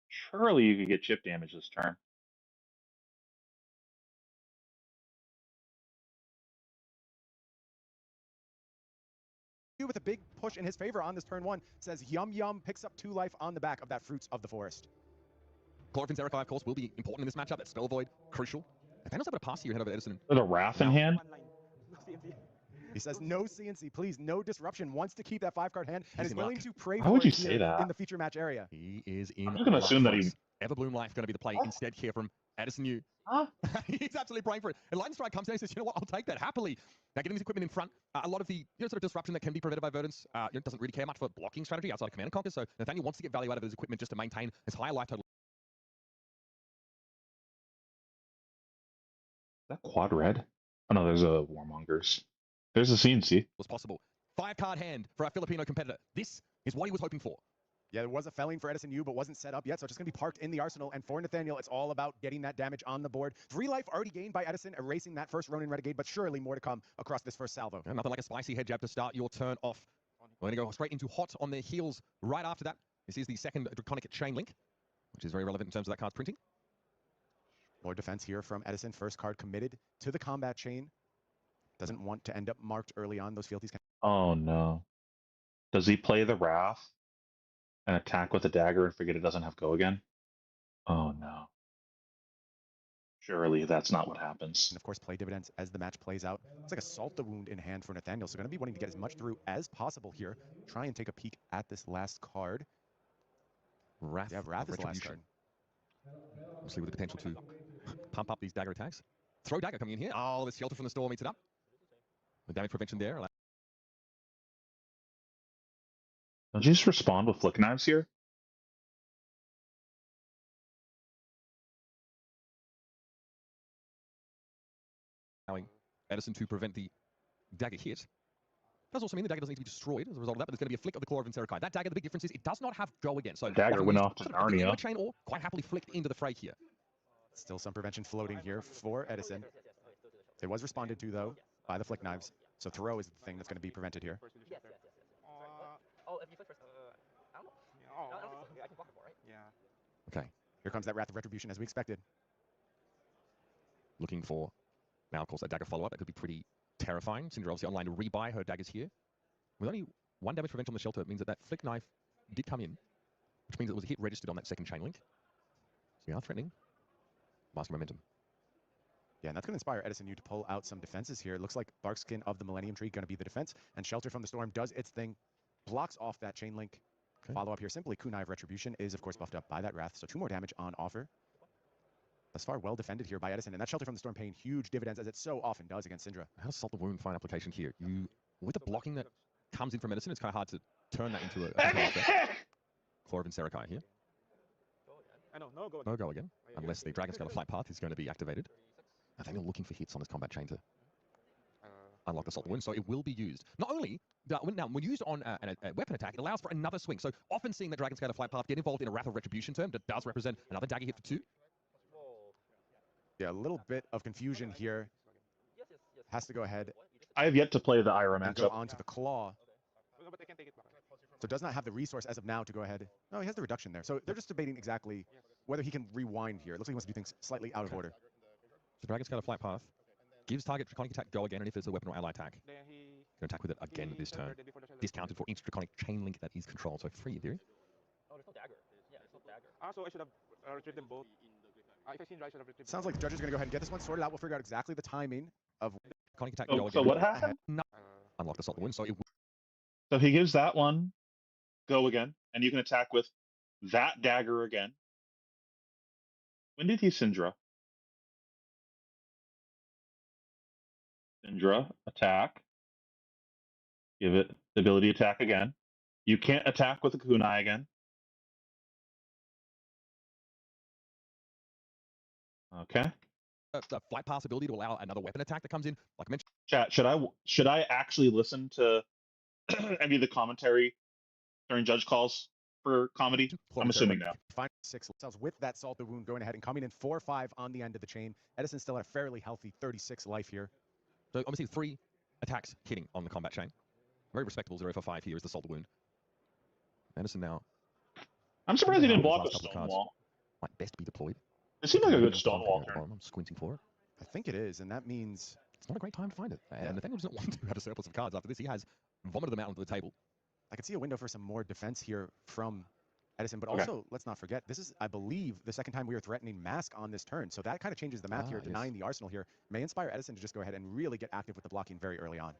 Surely you could get chip damage this turn. With a big push in his favor on this turn 1, says Yum Yum picks up 2 life on the back of that Fruits of the Forest. Chlorophyll's Erikai, of course, will be important in this matchup. That Spell Void, crucial. Nathaniel's able to pass here ahead of Edison. With a Wrath in hand? He says no CNC, please, no disruption. Wants to keep that 5-card hand and is willing to pray Why for would you it say that? in the feature match area. He is in. I'm just gonna assume that he. Everbloom Life going to be the play instead here from Edison Yu. Huh? He's absolutely praying for it. And Lightning Strike comes down and says, you know what, I'll take that happily. Now getting his equipment in front, a lot of the sort of disruption that can be prevented by Verdance doesn't really care much for blocking strategy outside of Command and Conquer. So Nathaniel wants to get value out of his equipment just to maintain his higher life total. Is that quad red? Oh no, there's a Warmongers. There's a CNC. Was possible. 5-card hand for our Filipino competitor. This is what he was hoping for. Yeah, there was a felling for Edison Yu, but wasn't set up yet, so it's just going to be parked in the arsenal. And for Nathaniel, it's all about getting that damage on the board. 3 life already gained by Edison, erasing that first Ronin Renegade, but surely more to come across this first salvo. And nothing like a spicy head jab to start your turn off. We're going to go straight into hot on their heels right after that. This is the second Draconic Chain Link, which is very relevant in terms of that card's printing. More defense here from Edison. First card committed to the combat chain. Doesn't want to end up marked early on. Those fealties can... Oh no. Does he play the Wrath and attack with a dagger and forget it doesn't have go again? Oh no. Surely that's not what happens. And of course, play dividends as the match plays out. It's like Assault the Wound in hand for Nathaniel, so going to be wanting to get as much through as possible here. Try and take a peek at this last card. Wrath, yeah, Wrath is the last card. Obviously with the potential to pump up these dagger attacks. Throw dagger coming in here. Oh, the Shelter from the Storm eats it up. The damage prevention there. Don't you just respond with flick knives here? Allowing Edison to prevent the dagger hit. Does also mean the dagger doesn't need to be destroyed as a result of that, but there's going to be a flick of the Claw of Inserekai. That dagger, the big difference is it does not have go again. So the dagger went off to Narnia. Chain or quite happily flicked into the fray here. Still some prevention floating here for Edison. It was responded to, though, by the flick knives. So throw is the thing that's going to be prevented here. Oh, if you flick first. I don't know. I don't think so. I can block it more, right? Yeah. Okay. Here comes that Wrath of Retribution as we expected. Looking for, now of course, that dagger follow-up. That could be pretty terrifying. Syndra obviously online to rebuy her daggers here. With only one damage prevention on the Shelter, it means that that flick knife did come in, which means it was a hit registered on that second chain link. So we are threatening Master Momentum. Yeah, and that's going to inspire Edison U to pull out some defenses here. It looks like Barkskin of the Millennium Tree going to be the defense, and Shelter from the Storm does its thing, blocks off that chain link. Okay. Follow up here simply. Kunai of Retribution is, of course, buffed up by that Wrath, so 2 more damage on offer. Thus far, well defended here by Edison, and that Shelter from the Storm paying huge dividends, as it so often does against Syndra. How does Salt the Wound find application here? You, with the blocking that comes in from Edison, it's kind of hard to turn that into a Claw of Inserekai here. No go again, unless the Dragon Scale of Flight Path is going to be activated. Nathaniel looking for hits on this combat chain to unlock the Salt the Wound, so it will be used. Not only, now when used on a weapon attack, it allows for another swing. So often seeing the Dragon Scale of Flight Path get involved in a Wrath of Retribution term that does represent another dagger hit for 2. Yeah, a little bit of confusion here. Has to go ahead. I have yet to play the Ira And go matchup. on to the Claw. So does not have the resource as of now to go ahead. No, he has the reduction there. So they're just debating exactly whether he can rewind here. It looks like he wants to do things slightly out of order. The Dragon Scale of Flight Path gives target Draconic attack go again, and if it's a weapon or ally attack, can attack with it again this turn. Discounted for each Draconic chain link that is controlled, so free in theory. Oh, there's no dagger. Yeah, there's no dagger. So I should have retrieved them both. If I seen right, I should have retrieved Sounds like the judges are going to go ahead and get this one sorted out. We'll figure out exactly the timing of Draconic attack go So, again. so what happened? Unlock the Salt the Wound, so it will So he gives that one go again, and you can attack with that dagger again. When did he Syndra? Syndra, attack. Give it the ability attack again. You can't attack with a kunai again. Okay. the flight pass ability to allow another weapon attack that comes in. Like I mentioned, Chat, should I actually listen to any of the commentary during judge calls for comedy? I'm assuming now. Final 6 cells with that Salt the Wound going ahead and coming in 4-5 on the end of the chain. Edison still at a fairly healthy 36 life here. so obviously 3 attacks hitting on the combat chain. Very respectable 0 for 5 here is the Salt the Wound. Edison now I'm surprised he didn't block the Last couple of stone cards. wall. might best be deployed. It seemed like a good I'm stonewall turn. I'm squinting for it. I think it is, and that means It's not a great time to find it. Yeah. And Nathaniel doesn't want to have a surplus of cards after this. He has vomited them out onto the table. I could see a window for some more defense here from Edison, but Okay. also, let's not forget, this is, I believe, the second time we were threatening Mask on this turn, so that kind of changes the math here, Yes. denying the arsenal here. May inspire Edison to just go ahead and really get active with the blocking very early on.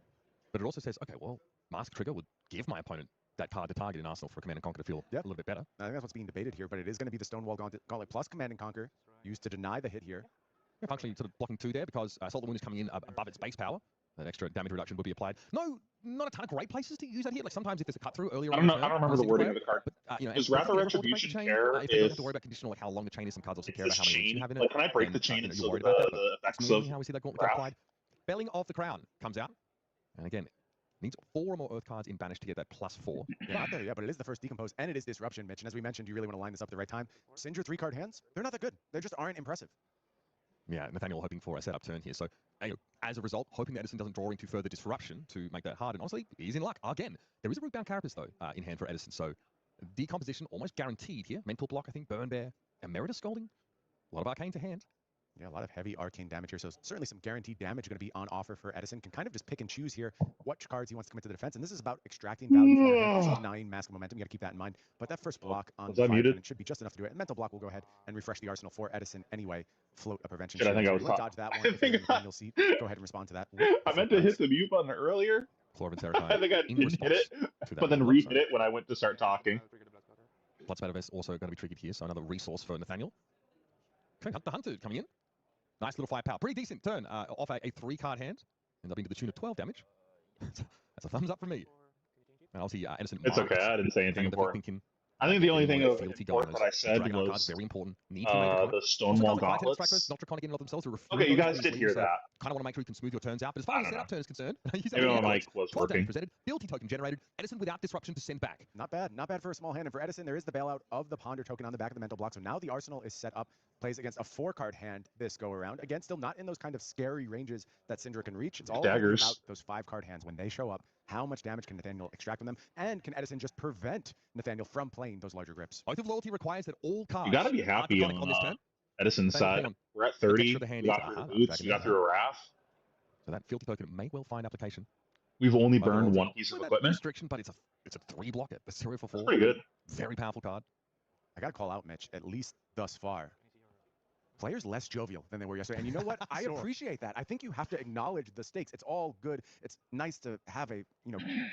But it also says, okay, well, Mask Trigger would give my opponent that card to target in Arsenal for Command and Conquer to feel Yep. a little bit better. I think that's what's being debated here, but it is going to be the Stonewall Gauntlet plus Command and Conquer, used to deny the hit here. Yeah, functionally sort of blocking 2 there because Salt the Wound is coming in above its base power. That extra damage reduction would be applied. No, not a ton of great places to use that here. Like sometimes if there's a cut through earlier I on don't know. the turn, I don't remember the single wording player, of the card. but, you know, Does and Wrath of if you ever want to break the Retribution chain, care if you don't have if to worry about conditional, like how long the chain is, some cards also care This about how many links you chain, have in like, it. can I break and, the chain you know, and you're so worried that about that, but the that's effects mainly of how we see that gauntlet get Wrath? applied. Belling of the Crown comes out. And again, needs 4 or more Earth cards in Banish to get that +4. Not there, yeah, but it is the first Decompose, and it is Disruption, Mitch. And as we mentioned, you really want to line this up at the right time. Syndra 3-card hands, they're not that good. They just aren't impressive. Yeah, Nathaniel hoping for a setup turn here. So, you know, as a result, hoping that Edison doesn't draw into further disruption to make that hard. And honestly, he's in luck. Again, there is a Rootbound Carapace, though, in hand for Edison. So, decomposition almost guaranteed here. Mental Block, I think, Burn Bear, Emeritus Scolding. A lot of Arcane to hand. Yeah, a lot of heavy arcane damage here, so certainly some guaranteed damage going to be on offer for Edison. Can kind of just pick and choose here what cards he wants to commit to the defense, and this is about extracting value from it. Also denying Mask of Momentum, you got to keep that in mind. But that first block on Was the I 5 muted? turn should be just enough to do it. And Mental Block will go ahead and refresh the arsenal for Edison anyway. Float a prevention. Shit, I think I So was you wanna talk- dodge that I one. If think you're in the Nathaniel seat, go ahead and respond to that. with I the meant to flip hit the mute button earlier. Claw of I Inserekai think I in didn't hit it, response to that but then Mental Block, re-hit so it when I went to start talking. Blood Spatter Vest also going to be triggered here, so another resource for Nathaniel. Okay, the Hunter coming in. Nice little firepower. Pretty decent turn off a 3-card hand. Ends up being to the tune of 12 damage. That's a thumbs up from me. And obviously, Edison. It's okay. I didn't say anything important. I think the only thing of important that I said was very important. the Stonewall Gauntlets. Not draconic in and of themselves. Okay, you guys did hear that. Kind of want to make sure you can smooth your turns out. But as far as setup turn is concerned, maybe my mic was working. Presented, Fealty token generated. Edison without disruption to send back. Not bad. Not bad for a small hand. And for Edison, there is the bailout of the Ponder token on the back of the mental block. So now the arsenal is set up. Plays against a 4-card hand this go around. Again, still not in those kind of scary ranges that Syndra can reach. It's all daggers. About those 5-card hands when they show up. How much damage can Nathaniel extract from them? And can Edison just prevent Nathaniel from playing those larger grips? Oath of Loyalty requires that all cards. You got to be happy on this turn. Edison's side. We're at 30. We got through the boots. We got through a Wrath. So that Fealty token may well find application. We've only burned one piece of equipment. Restriction, but it's a 3-blocker. It's 0 for 4. That's pretty good. Very powerful card. I got to call out, Mitch, at least thus far. Players less jovial than they were yesterday. And you know what? I appreciate that. I think you have to acknowledge the stakes. It's all good. It's nice to have a,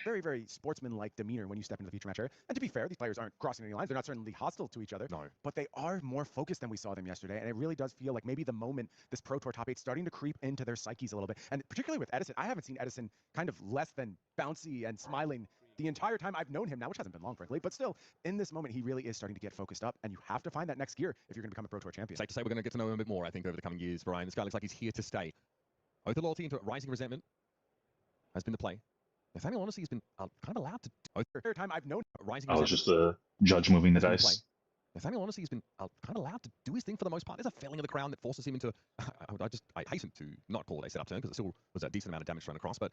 very, very sportsman-like demeanor when you step into the future match area. And to be fair, these players aren't crossing any lines. They're not certainly hostile to each other. No. But they are more focused than we saw them yesterday. And it really does feel like maybe the moment this Pro Tour top 8 starting to creep into their psyches a little bit. And particularly with Edison, I haven't seen Edison kind of less than bouncy and smiling the entire time I've known him now, which hasn't been long, frankly, but still, in this moment, he really is starting to get focused up, and you have to find that next gear if you're going to become a Pro Tour champion. Safe to say we're going to get to know him a bit more, I think, over the coming years, Brian. This guy looks like he's here to stay. Oath of Loyalty into Rising Resentment has been the play. Nathaniel, honestly, has been kind of allowed to... Every time I've known Rising Resentment. It's just a judge moving the dice. Nathaniel, honestly, has been kind of allowed to do his thing for the most part. There's a failing of the crown that forces him into... I hasten to not call it a setup turn, because it still was a decent amount of damage thrown across, but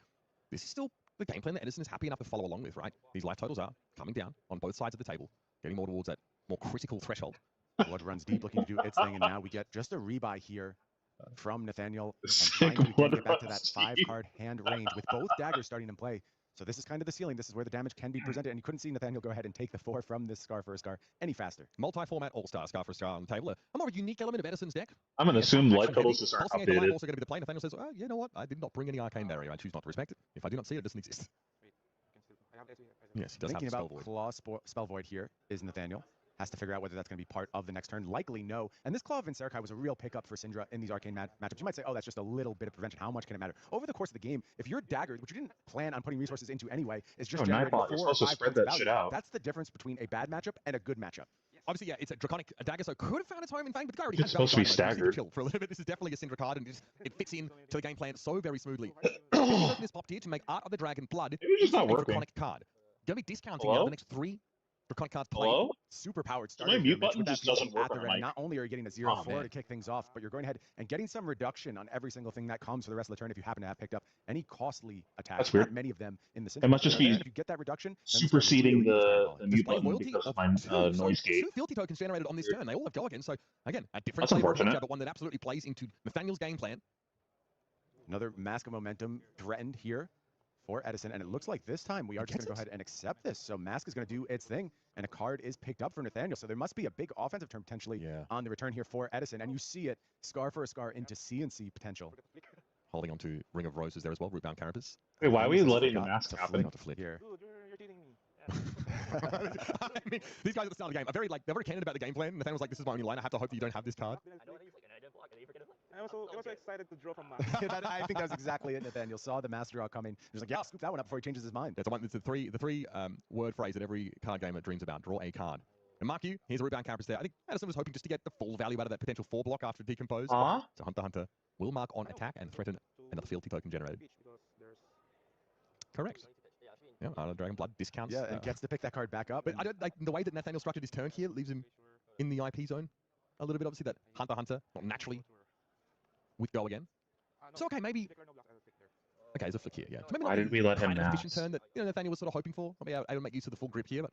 this is still the game plan that Edison is happy enough to follow along with, right? These life totals are coming down on both sides of the table, getting more towards that more critical threshold. Blood runs deep, looking to do its thing, and now we get just a rebuy here from Nathaniel, and finally we can get back to that 5-card hand range with both daggers starting in play. So this is kind of the ceiling. This is where the damage can be presented, and you couldn't see Nathaniel go ahead and take the 4 from this Scar for a Scar any faster. Multi-format All-Star Scar for a Scar on the table. A more unique element of Edison's deck. I'm going to assume life totals just aren't updated. Also going to be the play. Nathaniel says, oh, you know what? I did not bring any Arcane Barrier. I choose not to respect it. If I do not see it, it doesn't exist. Yes, he does Thinking have about Spell Void. Claw Spell Void here is Nathaniel. Has to figure out whether that's going to be part of the next turn. Likely no. And this Claw of Vincerikai was a real pickup for Syndra in these arcane matchups. You might say, oh, that's just a little bit of prevention. How much can it matter? Over the course of the game, if your dagger, which you didn't plan on putting resources into anyway, is just generating 4 or 5 points of value, that's the difference between a bad matchup and a good matchup. Obviously, yeah, it's a draconic dagger, so could have found its home in Fang, but the guy already has supposed to be staggered. For a little bit, this is definitely a Syndra card, and it fits in to the game plan so very smoothly. This popped here to make Art of the Dragon Blood just not working. Draconic card. Going to be discounting out the next 3 draconic cards played. Hello? Super powered starter. My mute button just doesn't work on my Not only are you getting a 0-4 to kick things off, but you're going ahead and getting some reduction on every single thing that comes for the rest of the turn if you happen to have picked up any costly attacks. That's weird. Not many of them in the It must just be if you get that reduction, superseding the mute button because of my noise gate. 2 Fealty tokens generated on this turn. They all have go again. So again, a different That's unfortunate. but one that absolutely plays into Nathaniel's game plan. Another Mask of Momentum threatened here for Edison, and it looks like this time we are just going to go ahead and accept this. So Mask is going to do its thing, and a card is picked up for Nathaniel. So there must be a big offensive turn potentially on the return here for Edison, and you see it, Scar for a Scar into CNC potential. Holding on to Ring of Roses there as well, Rootbound Carapace. Wait, why are we letting the Mask happen? Not to flip Here. Dude, you're cheating me. I mean, these guys at the start of the game are they're very candid about the game plan. Nathaniel's like, this is my only line. I have to hope that you don't have this card. I was so excited to draw from Mask. I think that was exactly it. Nathaniel saw the Master Draw coming. He was like, yeah, I'll scoop that one up before he changes his mind. It's the three word phrase that every card gamer dreams about. Draw a card. And mark you, here's a Rootbound Carapace there. I think Edison was hoping just to get the full value out of that potential 4 block after Decompose. So Hunter will mark on attack and threaten another Fealty token generated. Correct. Yeah, Dragon Blood discounts. Yeah, and gets to pick that card back up. But I don't like the way that Nathaniel structured his turn here. Leaves him in the IP zone a little bit. Obviously, that Hunter not naturally with go again. So okay, maybe. Okay, there's a flick here. Yeah. So maybe Why did we let him efficient turn that Nathaniel was sort of hoping for. Maybe able to make use of the full grip here, but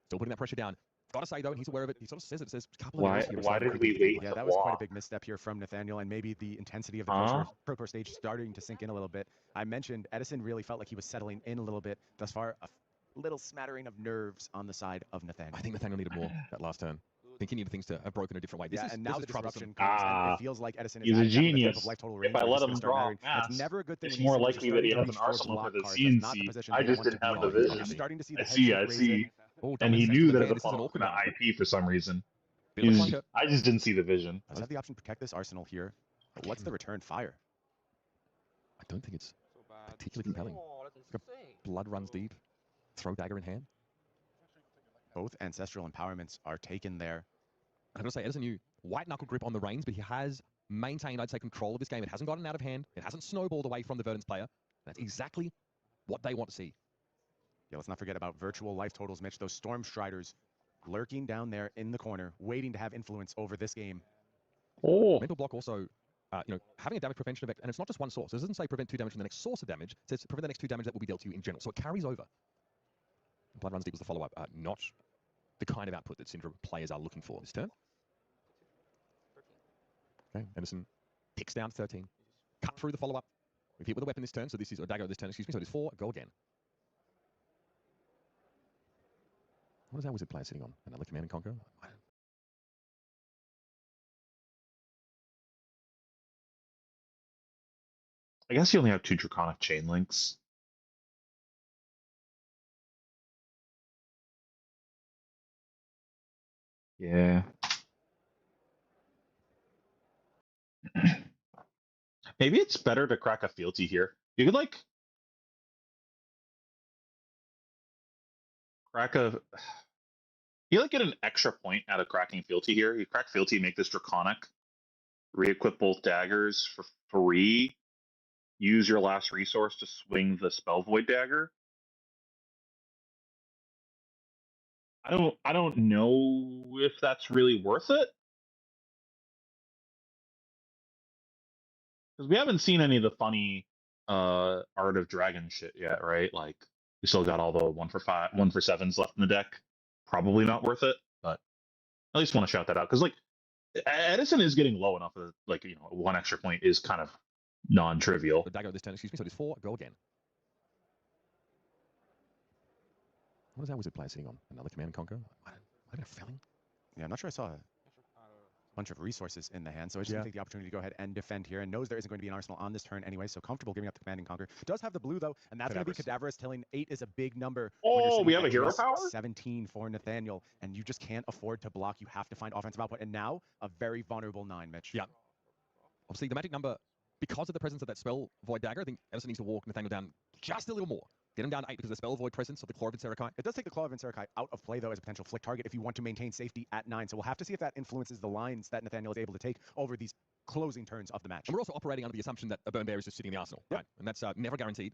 still putting that pressure down. Gotta say though, and he's aware of it. He sort of says it. Says a couple of why did we wait? Yeah, that was quite a big misstep here from Nathaniel, and maybe the intensity of the Pro Tour stage starting to sink in a little bit. I mentioned Edison really felt like he was settling in a little bit. Thus far, a little smattering of nerves on the side of Nathaniel. I think Nathaniel needed more that last turn. I think he needed things to have broken a different way. And now the disruption comes, and it feels like Edison is he's a genius. Life total range. If I let him draw it's never a good thing. It's more likely that he has an arsenal for the CNC. I just didn't have the vision. You're starting to see the I see. And he knew that it was an IP for some reason. I just didn't see the vision. Does have the option to protect this arsenal here. What's the return fire? I don't think it's So bad. particularly compelling. Oh, that's Got insane. blood runs deep. Throw dagger in hand. Both ancestral empowerments are taken there. I'm going to say Edison new white knuckle grip on the reins, but he has maintained, I'd say, control of this game. It hasn't gotten out of hand. It hasn't snowballed away from the Verdance player. That's exactly what they want to see. Yeah, let's not forget about virtual life totals, Mitch. Those Storm Striders lurking down there in the corner, waiting to have influence over this game. Oh, Mental block also, having a damage prevention effect, and it's not just one source. This doesn't say prevent 2 damage from the next source of damage. It says prevent the next 2 damage that will be dealt to you in general. So it carries over. Blood runs deep was the follow-up. Not the kind of output that Syndra players are looking for this turn. Okay, Emerson ticks down to 13. Cut through the follow-up. We've hit with a weapon this turn, so this is a dagger this turn, excuse me. So it is 4. Go again. What is our wizard player sitting on? Another Command and Conquer? I guess you only have 2 Draconic Chain Links. Yeah. Maybe it's better to crack a fealty here. You could like crack a. You like get an extra point out of cracking fealty here. You crack fealty, make this Draconic, re-equip both daggers for free. Use your last resource to swing the Spell Void dagger. I don't know if that's really worth it. Because we haven't seen any of the funny Art of Dragon shit yet, right? Like we still got all the 1 for 5, 1 for 7s left in the deck. Probably not worth it, but at least want to shout that out because like Edison is getting low enough that like 1 extra point is kind of non-trivial. The dagger this turn, excuse me. So it is 4. Go again. What is our wizard player sitting on? Another Command and Conquer? Might have been a felling. Yeah, I'm not sure I saw a bunch of resources in the hand, so I just gonna take the opportunity to go ahead and defend here, and knows there isn't going to be an arsenal on this turn anyway, so comfortable giving up the Command and Conquer. Does have the blue though, and that's going to be Cadaverous. Telling 8 is a big number. Oh, we have a hero power? 17 for Nathaniel, and you just can't afford to block. You have to find offensive output, and now a very vulnerable 9, Mitch. Yeah. Obviously, the magic number, because of the presence of that Spell Void dagger, I think Edison needs to walk Nathaniel down just a little more. Get him down to 8 because of the Spell Void presence of the Claw of Vincerakai. It does take the Claw of Vincerakai out of play, though, as a potential flick target if you want to maintain safety at 9. So we'll have to see if that influences the lines that Nathaniel is able to take over these closing turns of the match. And we're also operating under the assumption that a Burn Bear is just sitting in the arsenal, right? And that's never guaranteed.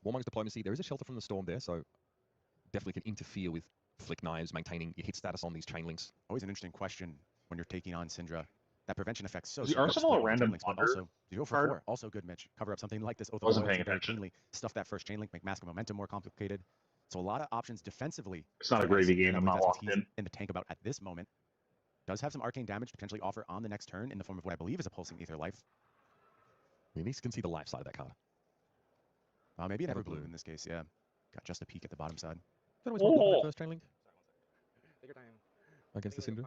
Warmong's Diplomacy, there is a shelter from the storm there, so definitely can interfere with flick knives, maintaining your hit status on these chain links. Always an interesting question when you're taking on Syndra. That prevention effect so Is the good. arsenal a Split random links, but plunder also 0 for card? 4. Also good, Mitch. Cover up something like this Oath of Wasn't Loyalty paying very attention. cleanly. Stuff that first chain link, make Mask of Momentum more complicated. So a lot of options defensively. It's not a for gravy Edison, game. and I I'm believe not that's what locked he's in. in the tank about at this moment. Does have some arcane damage to potentially offer on the next turn in the form of what I believe is a Pulsing Ether Life. We at least can see the life side of that card. Maybe an Everbloom in this case, yeah. Got just a peek at the bottom side. That always welcome Oh. that first chain link Take your time. against the Syndra.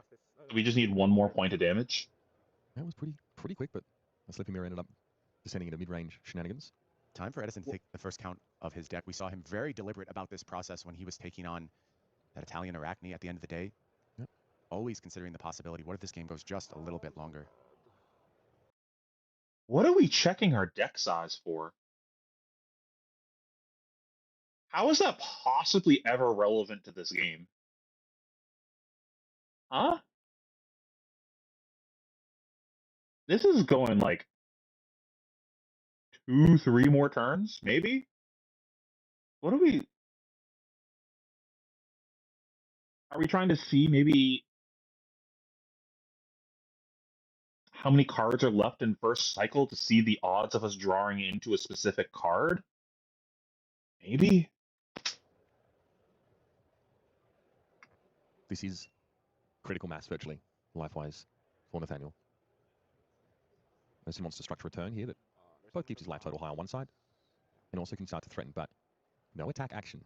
We just need 1 more point of damage. That was pretty quick, but the Sleeping Mirror ended up descending into mid-range shenanigans. Time for Edison to take the first count of his deck. We saw him very deliberate about this process when he was taking on that Italian Arachne at the end of the day. Yep. Always considering the possibility, what if this game goes just a little bit longer? What are we checking our deck size for? How is that possibly ever relevant to this game? Huh? This is going like 2, 3 more turns, maybe? What are we trying to see maybe how many cards are left in first cycle to see the odds of us drawing into a specific card? Maybe? This is critical mass virtually, life-wise, for Nathaniel. There's some monster structure return here that both keeps his life total high on one side and also can start to threaten, but no attack action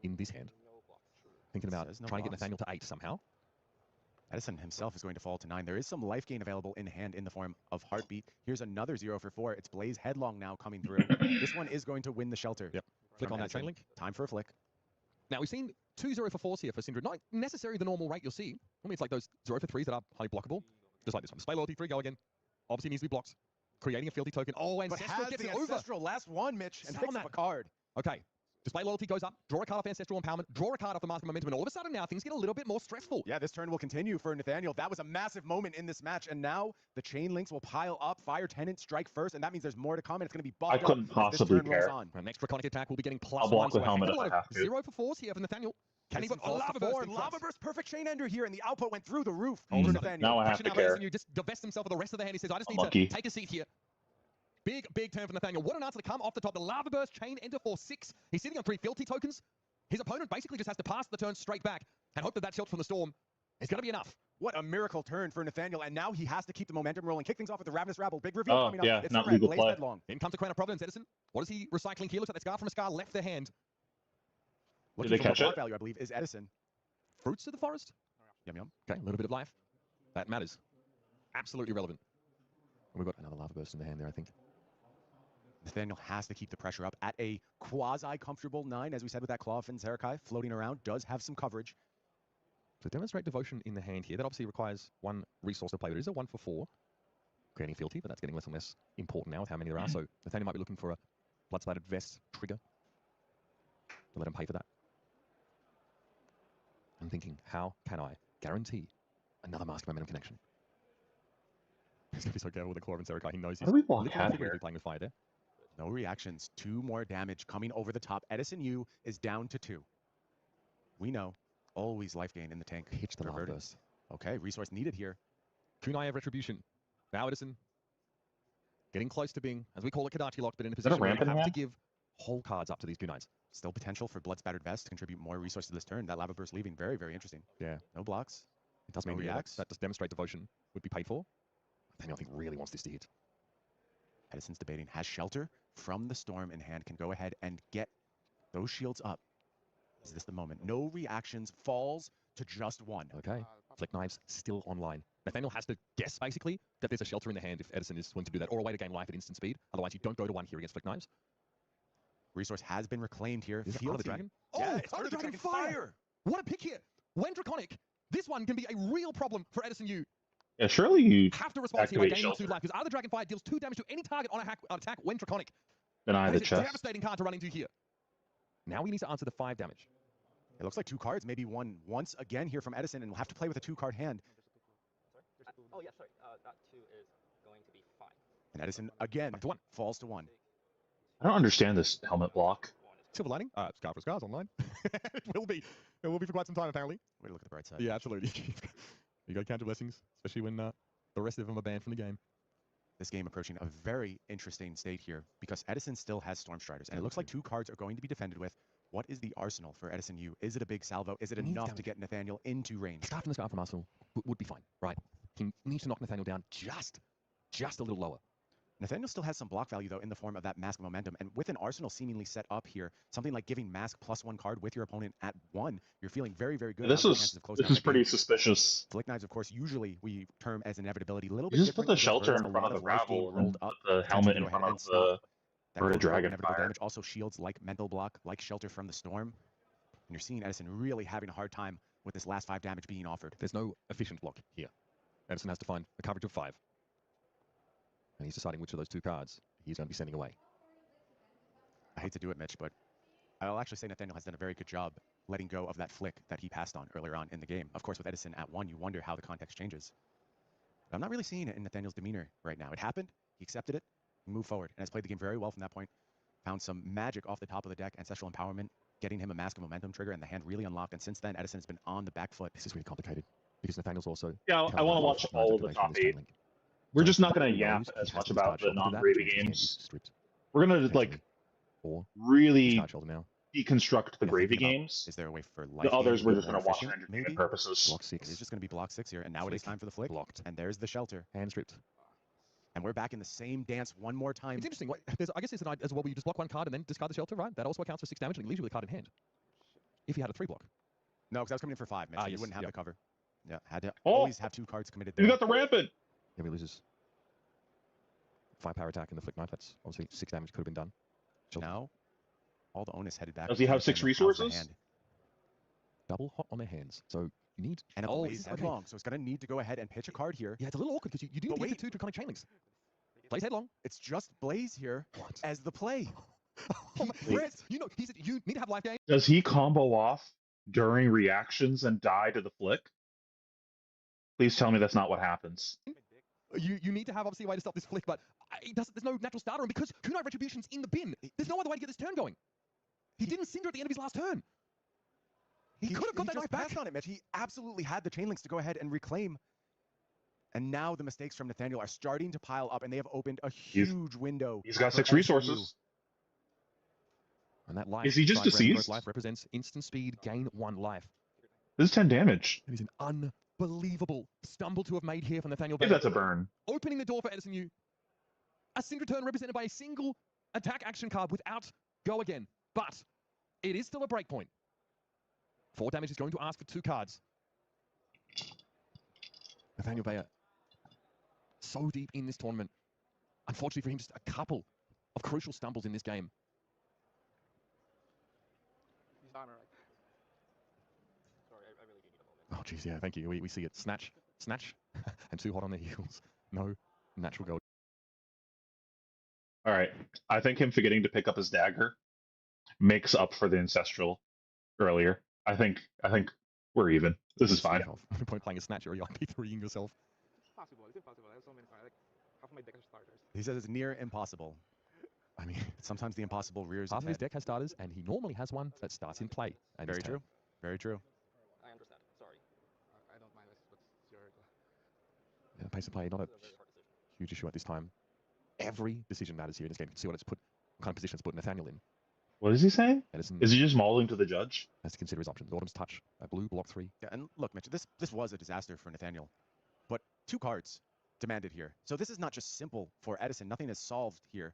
in this hand. Thinking about Says no trying to get blocks. Nathaniel to 8 somehow. Edison himself is going to fall to 9. There is some life gain available in hand in the form of Heartbeat. Here's another 0 for 4. It's Blaze Headlong now coming through. This one is going to win the shelter. Yep. Flick from on that Edison. chain link. Time for a flick. Now, we've seen 2 0 for 4s here for Syndra. Not necessarily the normal rate you'll see. I mean, it's like those 0 for 3s that are highly blockable. Just like this one. Display loyalty, 3, go again. Obviously needs to be blocked. Creating a fealty token. Oh, But Ancestral has getting the over. Ancestral last one, Mitch, and Sat picks on up that. a card. Okay. Display loyalty goes up. Draw a card off Ancestral Empowerment. Draw a card off the Mask of Momentum. And all of a sudden now things get a little bit more stressful. Yeah, this turn will continue for Nathaniel. That was a massive moment in this match. And now the chain links will pile up. Fire Tenant strike first. And that means there's more to come. And it's going to be buffed I couldn't up as possibly this turn rolls care. on. Our next Draconic attack will be getting I'll +1. block So the a helmet heck of if a I lot have of to. 0 for 4s here for Nathaniel. Can he put a Lava Burst in Lava front? Burst, perfect chain ender here. And the output went through the roof All of for a sudden, Nathaniel. Now I have Pressure to now care. and you just divest himself of the rest of the hand. He says, I just need Unlucky. to take a seat here. Big turn for Nathaniel. What an answer to come off the top. The Lava Burst chain ender for 6. He's sitting on 3 fealty tokens. His opponent basically just has to pass the turn straight back and hope that that Shelter from the Storm is going to be enough. What a miracle turn for Nathaniel. And now he has to keep the momentum rolling. Kick things off with the Ravenous Rabble. Big reveal Oh, coming up. yeah, It's not the red, legal Blaze play. Headlong. In comes the Crown of Providence, Edison. What is he recycling here? Looks like the Scar from a Scar left their hand. Looking they for catch block it? value, I believe, is Edison. Fruits of the Forest? Yum, yum. Okay, a little bit of life. That matters. Absolutely relevant. And we've got another Lava Burst in the hand there, I think. Nathaniel has to keep the pressure up at a quasi-comfortable 9, as we said with that Claw Fin Zerakai floating around, does have some coverage. So demonstrate devotion in the hand here. That obviously requires 1 resource to play, but it is a 1 for 4. Creating fealty, but that's getting less and less important now with how many there are. So Nathaniel might be looking for a blood-splattered vest trigger to let him pay for that. I'm thinking, how can I guarantee another Mask of Momentum connection? He's going to be so careful with the Claw and Zerakai. He knows he's How do we block literally hat figuratively here? playing with fire there. No reactions. 2 more damage coming over the top. Edison U is down to 2. We know. Always life gain in the tank. Pitch the Lava Reverted. Burst. Okay, resource needed here. Kunai of Retribution. Now Edison getting close to being, as we call it, Kadachi locked, but in a position where you rampant have to hand? give whole cards up to these Kunais. Still potential for Blood Spattered Vest to contribute more resources to this turn. That Lava Burst leaving. Very, very interesting. Yeah. No blocks. It does No mean reacts. that does demonstrate devotion would be paid for. Nathaniel, I think, really wants this to hit. Edison's debating. Has Shelter from the Storm in hand. Can go ahead and get those shields up. Is this the moment? No reactions. Falls to just 1. Okay. Flick Knives still online. Nathaniel has to guess, basically, that there's a Shelter in the hand if Edison is willing to do that, or a way to gain life at instant speed. Otherwise, you don't go to 1 here against Flick Knives. Resource has been reclaimed here. Is it Fealty. Under the Dragon? Yeah, Oh, it's Under the Dragon Fire. What a pick here. When Draconic, this one can be a real problem for Edison U. Yeah, surely you Have to respond here by activate gaining 2 Shelter. life, because Under the Dragon Fire deals 2 damage to any target on an attack when Draconic. deny That the is a chest. devastating card to run into here. Now we need to answer the 5 damage. It looks like 2 cards, maybe one once again here from Edison, and we'll have to play with a 2-card hand. Oh yeah, sorry. That 2 is going to be fine. And Edison again Back to 1. falls to 1. I don't understand this helmet block. Silver lining. Scar for Scars online. It will be. It will be for quite some time, apparently. Way to look at the bright side. Yeah, absolutely. You got to count your blessings, especially when the rest of them are banned from the game. This game approaching a very interesting state here because Edison still has Stormstriders, and it looks like 2 cards are going to be defended with. What is the arsenal for Edison U? Is it a big salvo? Is it Needs enough damage. to get Nathaniel into range? Scar from the Scar from Arsenal would be fine, right? He needs to knock Nathaniel down just a little lower. Nathaniel still has some block value, though, in the form of that Mask of Momentum. And with an arsenal seemingly set up here, something like giving Mask +1 card with your opponent at 1, you're feeling very, very good. This about the is chances of close this down is that pretty game. suspicious. Flick Knives, of course, usually we term as inevitability. A little You bit just put different the with shelter birds, in a front lot of the life being rabble and rolled up. put the Potentially helmet go in ahead front and of stop the that Bird of quote-unquote Dragon inevitable Fire. damage. Also shields like Mental Block, like Shelter from the Storm. And you're seeing Edison really having a hard time with this last 5 damage being offered. There's no efficient block here. Edison has to find a coverage of 5. And he's deciding which of those 2 cards he's going to be sending away. I hate to do it, Mitch, but I'll actually say Nathaniel has done a very good job letting go of that flick that he passed on earlier on in the game. Of course, with Edison at 1, you wonder how the context changes. But I'm not really seeing it in Nathaniel's demeanor right now. It happened, he accepted it, he moved forward, and has played the game very well from that point. Found some magic off the top of the deck, Ancestral Empowerment, getting him a Mask of Momentum trigger, and the hand really unlocked. And since then, Edison has been on the back foot. This is really complicated because Nathaniel's also. Yeah, I want to watch all of the top 8. We're just not going to yap as much about the non-gravy games. We're going to like Or really start shoulder now. deconstruct the Yeah, gravy thinking about, games. Is there a way for life The others gain we're to be just more going to watch for efficient? entertainment Maybe. purposes. Block It 6. is just going to be block 6 here, and now it is Flick. time for the flick. Blocked. And there's the Shelter. Hand stripped. And we're back in the same dance one more time. It's interesting. I guess there's an idea as well where you just block 1 card and then discard the Shelter, right? That also accounts for 6 damage and it leaves you with a card in hand. If you had a 3 block. No, because I was coming in for 5, Mitch. So you Yes, wouldn't have yep. the cover. Yeah, had to Oh! always have 2 cards committed there. You got the rampant. Yeah, he loses. 5 power attack in the Flick Knife. That's obviously 6 damage could have been done. Shelter. Now, all the onus headed back. Does he to have 6 Nathaniel. How's the resources? hand? Double hot on their hands. So You need... And a oh, Blaze Headlong, so it's going to need to go ahead and pitch a card here. Yeah, it's a little awkward because you do need to get the two Draconic Chain Links. Blaze Headlong. It's just Blaze here as the play. Oh, you know, you need to have life gain. Does he combo off during reactions and die to the flick? Please tell me that's not what happens. You need to have obviously a way to stop this flick, but there's no natural starter, and because Kunai Retribution's in the bin, there's no other way to get this turn going. He didn't Cinder at the end of his last turn. He could have got that knife back. On it, Mitch. He absolutely had the chain links to go ahead and reclaim. And now the mistakes from Nathaniel are starting to pile up, and they have opened a huge window. He's got 6 resources. And that life, is he just deceased? Life represents instant speed, gain 1 life. This is 10 damage. It is an unbelievable stumble to have made here for Nathaniel. If that's a burn. Opening the door for Edison Yu. A Cinder turn represented by a single attack action card without go again. But it is still a breakpoint. 4 damage is going to ask for 2 cards. Nathaniel Bayer, so deep in this tournament. Unfortunately for him, just a couple of crucial stumbles in this game. He's armor, right? Sorry, I really do need a moment. Oh, jeez, yeah, thank you. We see it. Snatch, and 2 hot on their heels. No natural gold. All right. I think him forgetting to pick up his dagger makes up for the ancestral earlier. I think we're even. This is fine. No point playing a snatch or IP3ing yourself. It's possible. It's impossible. I have so many cards. Like, half my deck are starters. He says it's near impossible. I mean, sometimes the impossible rears half its of his head. deck has starters, and he normally has one that starts in play. Very true. Very true. I understand. Sorry. I don't mind this, but it's your... Yeah, pace of play, not a huge issue at this time. Every decision matters here in this game. You can see what kind of position it's put Nathaniel in. What is he saying? Edison is he just mauling to the judge? Has to consider his options. Autumn's Touch, a blue, block 3. Yeah, and look, Mitch, this was a disaster for Nathaniel. But 2 cards demanded here. So this is not just simple for Edison. Nothing is solved here.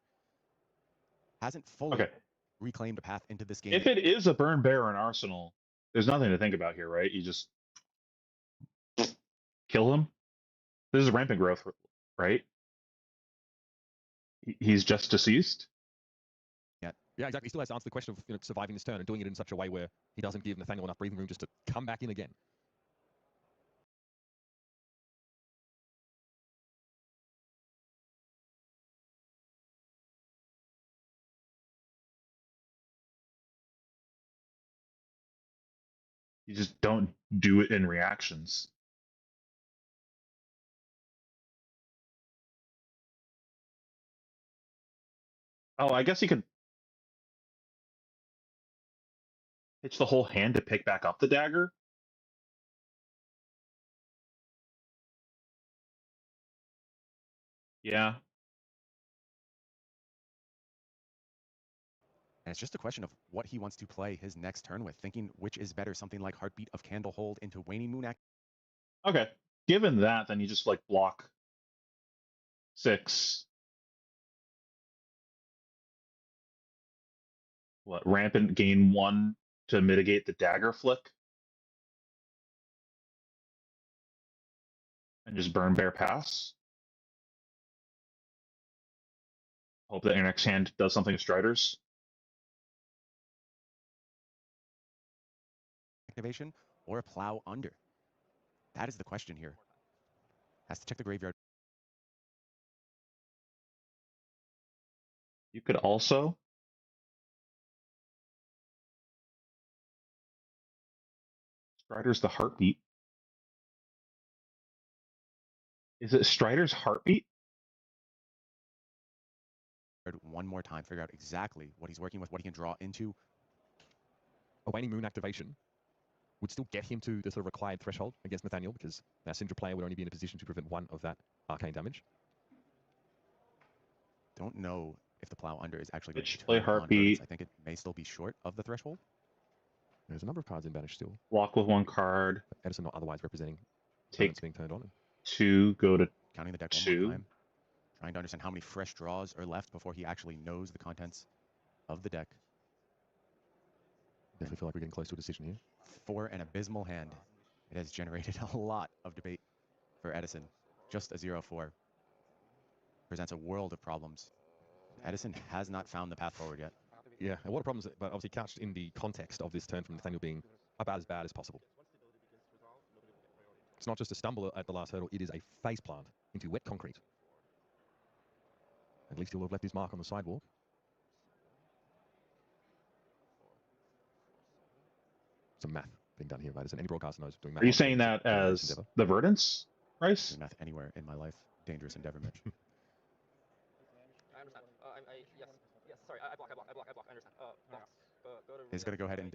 Hasn't fully reclaimed a path into this game. If it is a burn bear in Arsenal, there's nothing to think about here, right? You just kill him. This is rampant growth, right? He's just deceased. Yeah, exactly. He still has to answer the question of surviving this turn and doing it in such a way where he doesn't give Nathaniel enough breathing room just to come back in again. You just don't do it in reactions. Oh, I guess he could pitch the whole hand to pick back up the dagger. Yeah. And it's just a question of what he wants to play his next turn with, thinking which is better, something like Heartbeat of Candlehold into Waning Moon Act. Okay. Given that, then you just like block 6. What, rampant gain 1 to mitigate the dagger flick? And just burn bear pass? Hope that your next hand does something to Striders. Activation or a Plow Under? That is the question here. Has to check the graveyard. You could also Strider's the Heartbeat. Is it Strider's Heartbeat? One more time, figure out exactly what he's working with, what he can draw into. A Waning Moon activation would still get him to the sort of required threshold against Nathaniel, because now Syndra player would only be in a position to prevent 1 of that arcane damage. Don't know if the Plow Under is actually going to play Heartbeat. I think it may still be short of the threshold. There's a number of cards in Banish still. Block with 1 card. But Edison not otherwise representing Take being turned on. 2, go to counting the deck 2. one more time. Trying to understand how many fresh draws are left before he actually knows the contents of the deck. Definitely feel like we're getting close to a decision here. For an abysmal hand, it has generated a lot of debate for Edison. Just a 0-4 presents a world of problems. Edison has not found the path forward yet. Yeah, and what a problem, but obviously couched in the context of this turn from Nathaniel being about as bad as possible. It's not just a stumble at the last hurdle, it is a face plant into wet concrete. At least he'll have left his mark on the sidewalk. Some math being done here, Edison. Any broadcaster knows doing math. Are you saying that as the Verdance, Rice? Doing math anywhere in my life, dangerous endeavor, Mitch. I understand. Yes. Sorry, I block. I understand. Box. Go to. He's going to go ahead and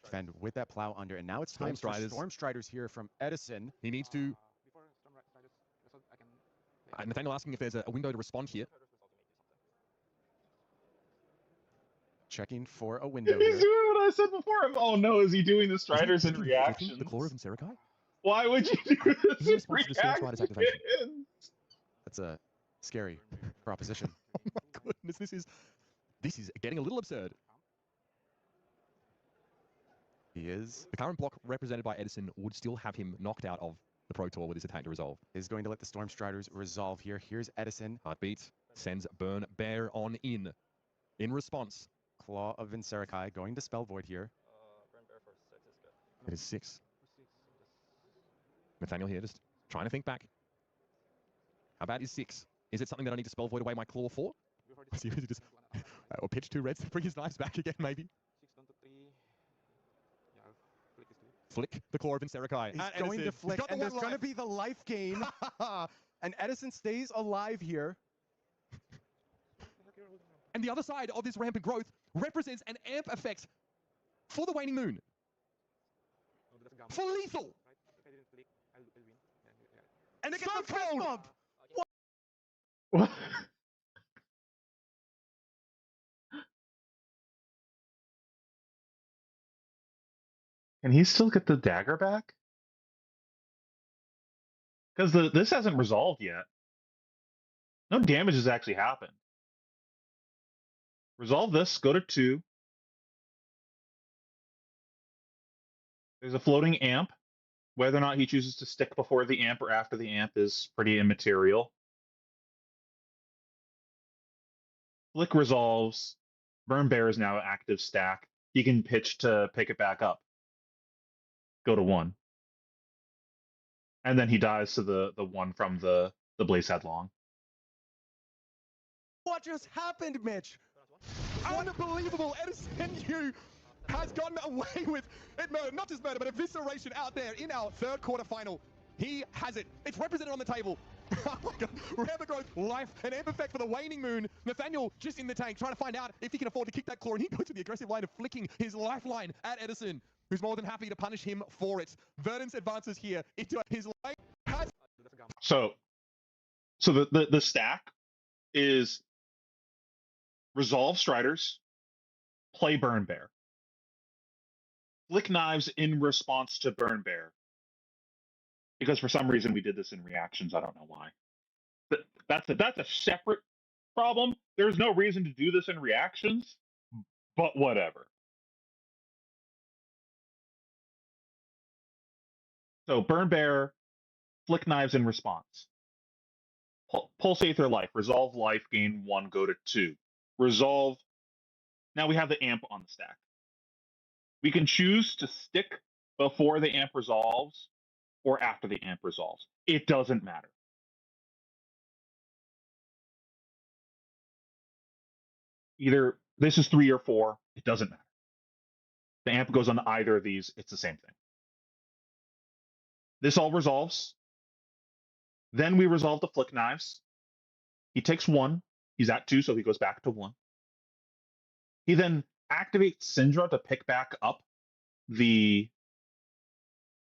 defend with that plow under, and now it's time for Storm Striders here from Edison. He needs to. Before Storm Striders, I can. Nathaniel asking if there's a window to respond here. Checking for a window He's here. doing what I said before. Oh no, is he doing the Striders in reactions? The claw of Inserikai? Why would you do this in response to the Storm Striders activation. reactions? That's a scary proposition. Oh my goodness, this is getting a little absurd. He is. The current block represented by Edison would still have him knocked out of the Pro Tour with his attack to resolve. Is going to let the Storm Striders resolve here. Here's Edison. Heartbeat sends Burn Bear on in. In response. Claw of Inserikai going to Spell Void here. Burn Bear for 6 is good. It is 6. Nathaniel here just trying to think back. How bad is 6? Is it something that I need to Spell Void away my claw for? Seriously, just or pitch 2 reds to bring his knives back again, maybe. 6 down to 3. Yeah, flick is 2. Flick the claw of Inserikai. He's going to flick, and there's going to be the life gain. And Edison stays alive here. And the other side of this rampant growth represents an amp effect for the Waning Moon. For lethal. If I didn't flick, I'll win. And it gets the fold. What? Can he still get the dagger back? Because this hasn't resolved yet. No damage has actually happened. Resolve this, go to 2. There's a floating amp. Whether or not he chooses to stick before the amp or after the amp is pretty immaterial. Flick resolves. Burn Bear is now an active stack. He can pitch to pick it back up. Go to 1. And then he dies to the 1 from the Blaze Headlong. What just happened, Mitch? Unbelievable. Edison Yu has gotten away with it. Not just murder, but evisceration out there in our third quarterfinal. He has it. It's represented on the table. Oh my God. Rampant growth, life, an amp effect for the Waning Moon. Nathaniel just in the tank trying to find out if he can afford to kick that claw, and he goes to the aggressive line of flicking his lifeline at Edison, who's more than happy to punish him for it. Verdance advances here into his life. So the stack is resolve Striders, play Burn Bear. Flick Knives in response to Burn Bear. Because for some reason we did this in reactions, I don't know why. But that's a separate problem. There's no reason to do this in reactions, but whatever. So Burn Bear, Flick Knives in response. Pulse Aether Life, resolve life, gain 1, go to 2. Resolve. Now we have the amp on the stack. We can choose to stick before the amp resolves or after the amp resolves. It doesn't matter. Either this is 3 or 4, it doesn't matter. The amp goes on either of these, it's the same thing. This all resolves. Then we resolve the Flick Knives. He takes 1. He's at 2, so he goes back to 1. He then activates Syndra to pick back up the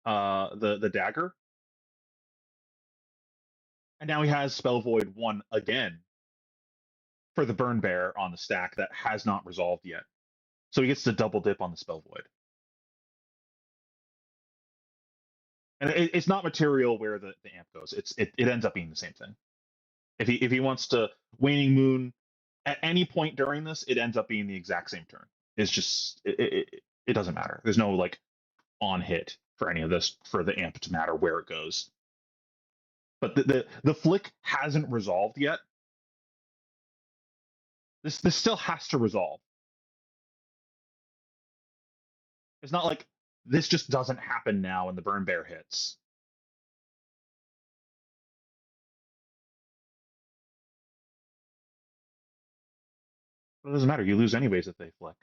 dagger. And now he has Spell Void 1 again for the Burn Bear on the stack that has not resolved yet. So he gets to double dip on the Spell Void. And it's not material where the amp goes. It ends up being the same thing. If he wants to Waning Moon at any point during this, it ends up being the exact same turn. It's just it doesn't matter. There's no like on hit for any of this for the amp to matter where it goes. But the flick hasn't resolved yet. This still has to resolve. It's not like this just doesn't happen now and the Burn Bear hits. It doesn't matter. You lose anyways if they flick.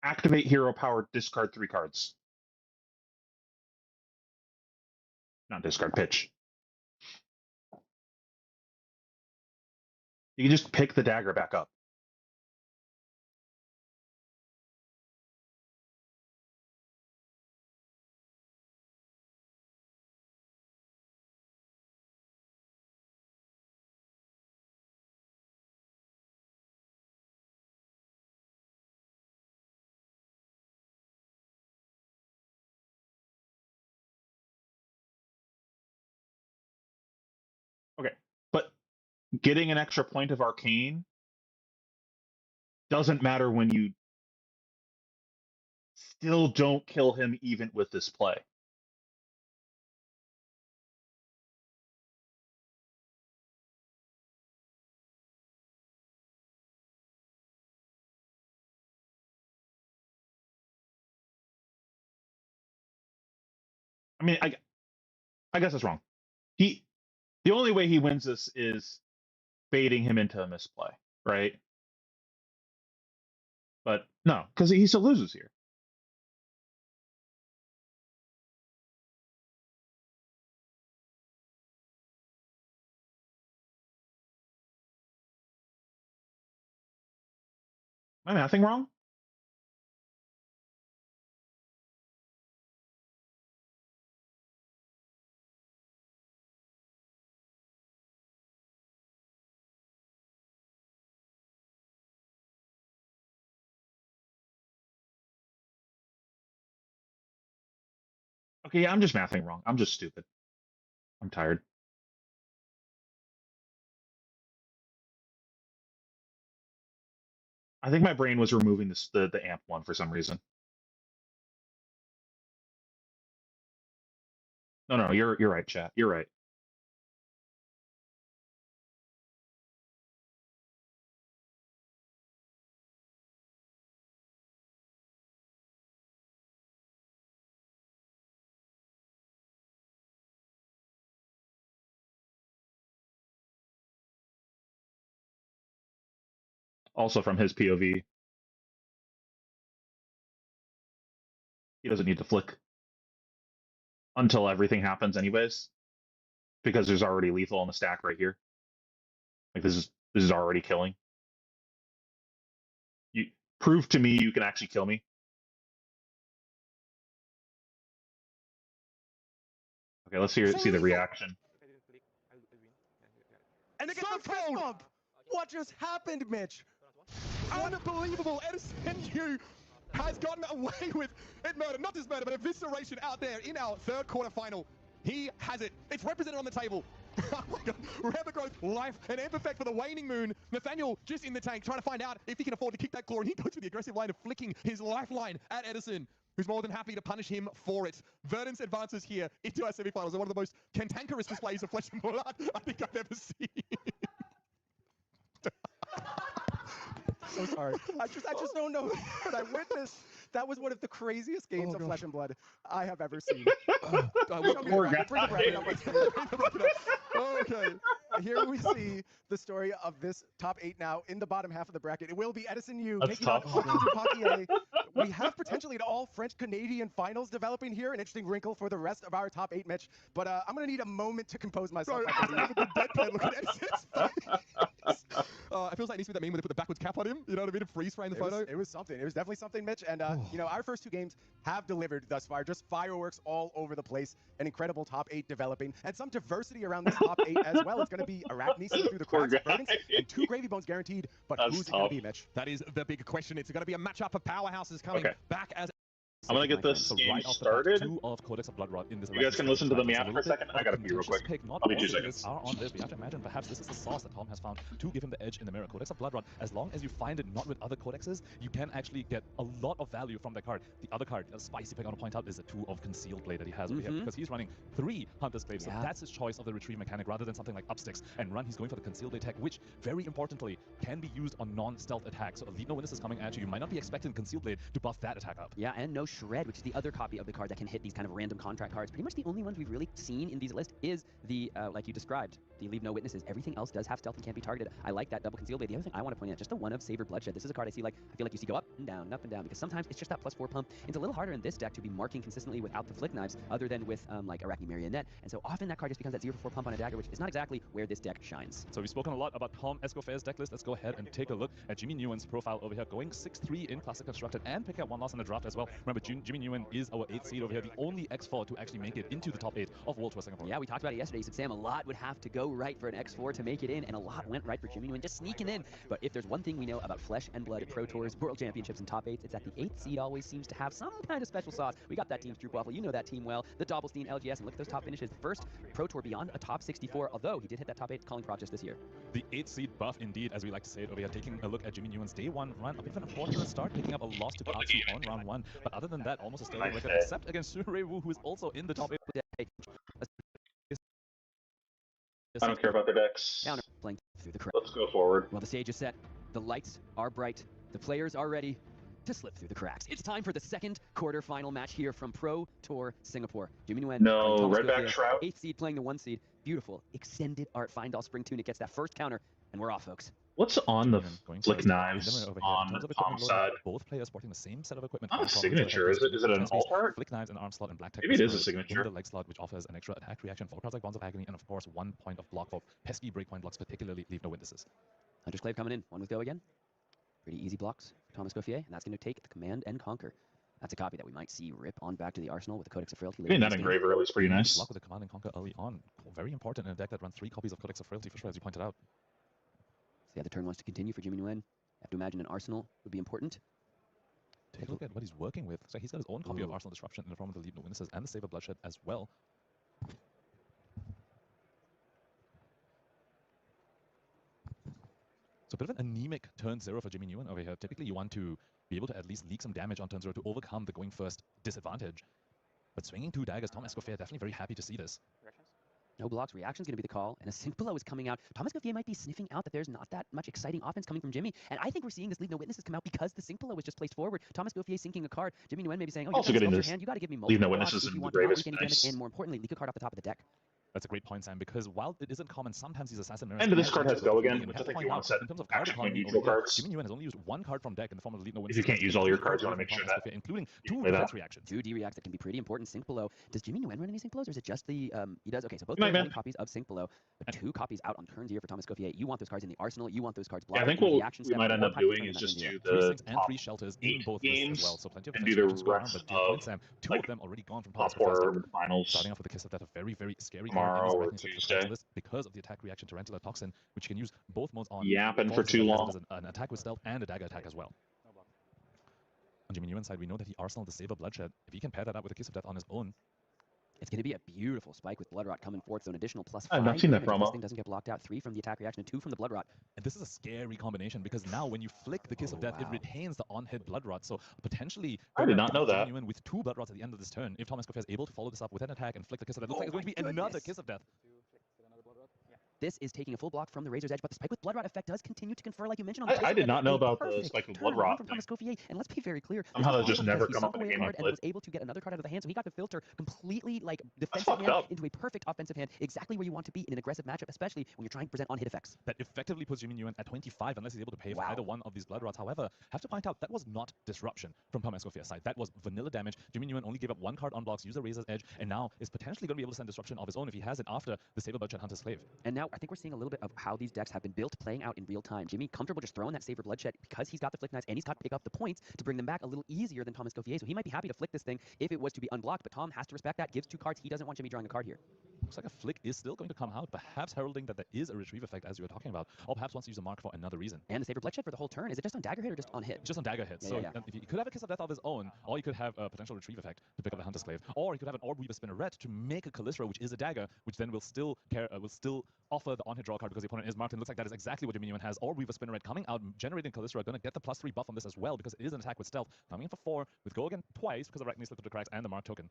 Activate hero power, discard 3 cards. Not discard, pitch. You can just pick the dagger back up. Okay, but getting an extra point of arcane doesn't matter when you still don't kill him even with this play. I mean, I guess that's wrong. The only way he wins this is baiting him into a misplay, right? But no, because he still loses here. Am I mathing wrong? Okay, yeah, I'm just mathing wrong. I'm just stupid. I'm tired. I think my brain was removing the amp one for some reason. No, you're right, chat. You're right. Also from his POV, he doesn't need to flick until everything happens anyways, because there's already lethal on the stack right here. Like this is already killing. You prove to me you can actually kill me. Okay, let's see the reaction. And it gets the fist bump! What just happened, Mitch? Unbelievable. Edison has gotten away with it. Murder, not just murder, but evisceration out there in our third quarterfinal. He has it. It's represented on the table. Oh my god. Rapid growth, life, and amp effect for the waning moon. Nathaniel just in the tank trying to find out if he can afford to kick that claw, and he goes for the aggressive line of flicking his lifeline at Edison, who's more than happy to punish him for it. Verdance advances here into our semifinals, and one of the most cantankerous displays of flesh and blood I think I've ever seen. So sorry. I just don't know what I witnessed. That was one of the craziest games of Flesh and Blood I have ever seen. Poor guy. Bring the bracket up. Okay. Here we see the story of this top 8 now in the bottom half of the bracket. It will be Edison Yu That's taking on tough. Hockey to Pocky A. We have potentially an all French-Canadian finals developing here. An interesting wrinkle for the rest of our top 8, Mitch. But I'm going to need a moment to compose myself. Sorry, I have a good deadpan look at Edison's face. It feels like it needs to be that meme where they put the backwards cap on him. You know what I mean? To freeze frame the photo. It was something. It was definitely something, Mitch. And, you know, our first 2 games have delivered thus far. Just fireworks all over the place. An incredible top 8 developing. And some diversity around this top 8 as well. It's going to be Arachne through the cracks of Verdance, and 2 Gravy Bones guaranteed. But That's who's it going tough. to be, Mitch? That is the big question. It's going to be a matchup of powerhouses coming back as I'm gonna get this So game right off the started. bat, 2 of Codex of Bloodrot in this. You guys can listen to the Miata for a second. I gotta pee real quick. Pick. Not I'll be all 2 saviors seconds. are on this. We have to imagine perhaps this is the sauce that Tom has found to give him the edge in the mirror. Codex of Bloodrot, as long as you find it not with other codexes, you can actually get a lot of value from that card. The other card, a spicy pick I want to point out, is the 2 of Concealed Blade that he has over here, because he's running 3 Hunter's Claves. So that's his choice of the retrieve mechanic rather than something like Upsticks and Run. He's going for the Concealed Blade tech, which, very importantly, can be used on non-stealth attacks. So Elite No Witness is coming at you. You might not be expecting Concealed Blade to buff that attack up. Yeah, and no Shred, which is the other copy of the card that can hit these kind of random contract cards. Pretty much the only ones we've really seen in these lists is the, like you described, the Leave No Witnesses. Everything else does have stealth and can't be targeted. I like that double Concealed Blade. The other thing I want to point out, just the 1 of Savor Bloodshed. This is a card I see, like, I feel like you see go up and down, because sometimes it's just that +4 pump. It's a little harder in this deck to be marking consistently without the Flick Knives, other than with, like, Arachne Marionette. And so often that card just becomes that 0 for 4 pump on a dagger, which is not exactly where this deck shines. So we've spoken a lot about Tom Escoffier's deck list. Let's go ahead and take a look at Jimmy Nguyen's profile over here, going 6-3 in Classic Constructed and picking up 1 loss in the draft as well. Remember, Jimmy Nguyen is our 8th seed over here, the only X4 to actually make it into the top 8 of World Tour Singapore. Yeah, we talked about it yesterday. He said, Sam, a lot would have to go right for an X4 to make it in, and a lot went right for Jimmy Nguyen, just sneaking in. But if there's one thing we know about Flesh and Blood Pro Tours, World Championships, and top 8s, it's that the 8th seed always seems to have some kind of special sauce. We got that team, Stroop Waffle. You know that team well. The Doppelstein, LGS, and look at those top finishes. First Pro Tour beyond a top 64, although he did hit that top 8 calling prop just this year. The 8th seed buff, indeed, as we like to say it over here, taking a look at Jimmy Nguyen's day 1 run. A bit of an unfortunate start, picking up a loss to Katsu on round 1. But other than that, almost a sterling record, except against Surrey Wu, who is also in the top 8. I don't care about the decks. Counter playing through the crowd. Let's go forward. Well, the stage is set. The lights are bright. The players are ready to slip through the cracks. It's time for the second quarterfinal match here from Pro Tour Singapore. Jimmy Nguyen. No, right back Shroud. 8th seed playing the 1 seed. Beautiful. Extended art. Findall Spring Tunic gets that first counter, and we're off, folks. What's on the Flick Knives on Tom's side? Both players sporting the same set of equipment. Not a signature, is it? Is it an alt art? Flick Knives and arm slot and black tech. Maybe it is a signature. In the leg slot, which offers an extra attack reaction for cards like Bonds of Agony, and of course 1 point of block for pesky breakpoint blocks, particularly Leave No Witnesses. Hunter's Clave coming in. 1 with go again. Pretty easy blocks for Thomas Gauffier, and that's going to take the Command and Conquer. That's a copy that we might see rip on back to the arsenal with the Codex of Frailty. Getting that engraver is pretty nice. Block with the Command and Conquer early on. Very important in a deck that runs 3 copies of Codex of Frailty for sure, as you pointed out. So yeah, the turn wants to continue for Jimmy Nguyen. I have to imagine an arsenal would be important. Take a look at what he's working with. So he's got his own copy of Arsenal Disruption in the form of the Leave No Witnesses and the Savor Bloodshed as well. So a bit of an anemic turn 0 for Jimmy Nguyen over here. Typically you want to be able to at least leak some damage on turn 0 to overcome the going first disadvantage. But swinging 2 daggers, Tom Escoffier definitely very happy to see this. No blocks, reaction's going to be the call, and a Sync Below is coming out. Thomas Gauffier might be sniffing out that there's not that much exciting offense coming from Jimmy, and I think we're seeing this Leave No Witnesses come out because the Sync Below was just placed forward. Thomas Gauffier syncing a card. Jimmy Nguyen maybe saying, oh, also getting this hand, you got to give me Leave No multiple Witnesses blocks if in you the want to not grave is leak any nice. damage, and more importantly, leak a card off the top of the deck. That's a great point, Sam, because while it isn't common, sometimes these assassin mirrors... And this card has go again, which I think you want to set in terms of action point neutral here, cards. Jimmy Nguyen has only used 1 card from deck in the form of the Leave No If you can't use all your cards, you want to make sure that including you 2 play that. defense reactions. 2 D-reacts that can be pretty important. Sync Below. Does Jimmy Nguyen run any Sync Belows, or is it just the... he does? Okay, so both Might, players man. copies of Sync Below, but 2 copies out on turns here for Thomas Gauffier. You want those cards in the arsenal, you want those cards blocked. Yeah, I think in the what reaction we step, might end or up practically doing is turning just that do into 3 the sinks and top 3 shelters 8 in both lists games as well. So plenty of and defense do the reactions going around, rest but to your point, of Sam, 2 like of them already gone from top Thomas Gauffier. 4 finals Starting off with the Kiss of Death, a very, very scary tomorrow card or in this Tuesday. list because of the attack reaction Tarantula Toxin, which you can use both modes on. Yapping for too long. An attack with stealth and a dagger attack as well. On Jimmy Nguyen's side, we know that he arsenal the Savor Bloodshed. If he can pair that up with a Kiss of Death on his own, it's going to be a beautiful spike with Bloodrot coming forth, so an additional +5. I've not seen that damage if promo. This thing doesn't get blocked out. 3 from the attack reaction and 2 from the Bloodrot. and this is a scary combination because now when you flick the Kiss of Death, it retains the on-hit Bloodrot. So potentially, I did not know that. Jimmy Nguyen with 2 Bloodrots at the end of this turn. If Thomas Gauffier is able to follow this up with an attack and flick the Kiss of Death, looks like it's going to be another Kiss of Death. This is taking a full block from the Razor's Edge, but the Spike with Bloodrot effect does continue to confer, like you mentioned. On I did not know about the perfect Spike with turn Bloodrot from Thomas Gauffier. And let's be very clear. Somehow this that just is never because he come up sunk in a away game I card and played. was able to get another card out of the hand, so he got the filter completely like defensive fucked hand up. into a perfect offensive hand, exactly where you want to be in an aggressive matchup, especially when you're trying to present on-hit effects. That effectively puts Jimmy Nguyen at 25 unless he's able to pay for either one of these Bloodrots. However, have to point out that was not disruption from Thomas Gauffiers' side. That was vanilla damage. Jimmy Nguyen only gave up 1 card on blocks, used a Razor's Edge, and now is potentially going to be able to send disruption of his own if he has it after the Savor Bloodshed Hunter's Clave. And now I think we're seeing a little bit of how these decks have been built, playing out in real time. Jimmy comfortable just throwing that Savor Bloodshed because he's got the Flick Knives and he's got to pick up the points to bring them back a little easier than Tom Escoffier. So he might be happy to flick this thing if it was to be unblocked, but Tom has to respect that, gives 2 cards. He doesn't want Jimmy drawing a card here. Looks like a flick is still going to come out, perhaps heralding that there is a retrieve effect, as you were talking about, or perhaps wants to use a mark for another reason. And the Savor Bloodshed for the whole turn, is it just on dagger hit or just on hit? Just on dagger hit. Yeah, If he could have a Kiss of Death of his own, or he could have a potential retrieve effect to pick up the Hunter's Clave, or he could have an Orb Weaver Spinneret to make a Calistro, which is a dagger, which then will still offer the on-hit draw card because the opponent is marked, and it looks like that is exactly what Jimmy Nguyen has. Orb Weaver Spinneret coming out, generating Calistro, going to get the +3 buff on this as well, because it is an attack with stealth, coming in for 4, with go again twice because of Arachne Slip through the Cracks and the Mark token.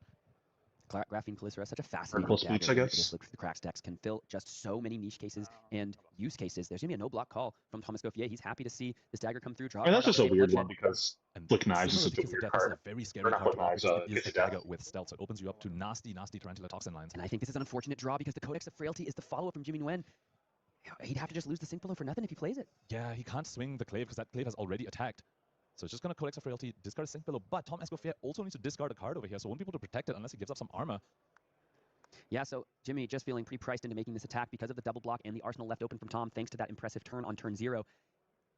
Graphene Calistro is such a fascinating Critical speech, I guess. Look, the Cracks decks can fill just so many niche cases and use cases. There's going to be a no-block call from Tom Escoffier. He's happy to see this dagger come through. And that's just a weird one because Flick Knives is such a weird card. This is a very scary card to block because it is a dagger with stealth, so it opens you up to nasty, nasty Tarantula Toxin lines. And I think this is an unfortunate draw because the Codex of Frailty is the follow-up from Jimmy Nguyen. He'd have to just lose the Sync Below for nothing if he plays it. Yeah, he can't swing the Clave because that Clave has already attacked. So it's just going to Codex of Frailty, discard a Sync Below, but Tom Escoffier also needs to discard a card over here, so won't be able to protect it unless he gives up some armor. Yeah, so Jimmy just feeling pre-priced into making this attack because of the double block and the arsenal left open from Tom thanks to that impressive turn on turn 0.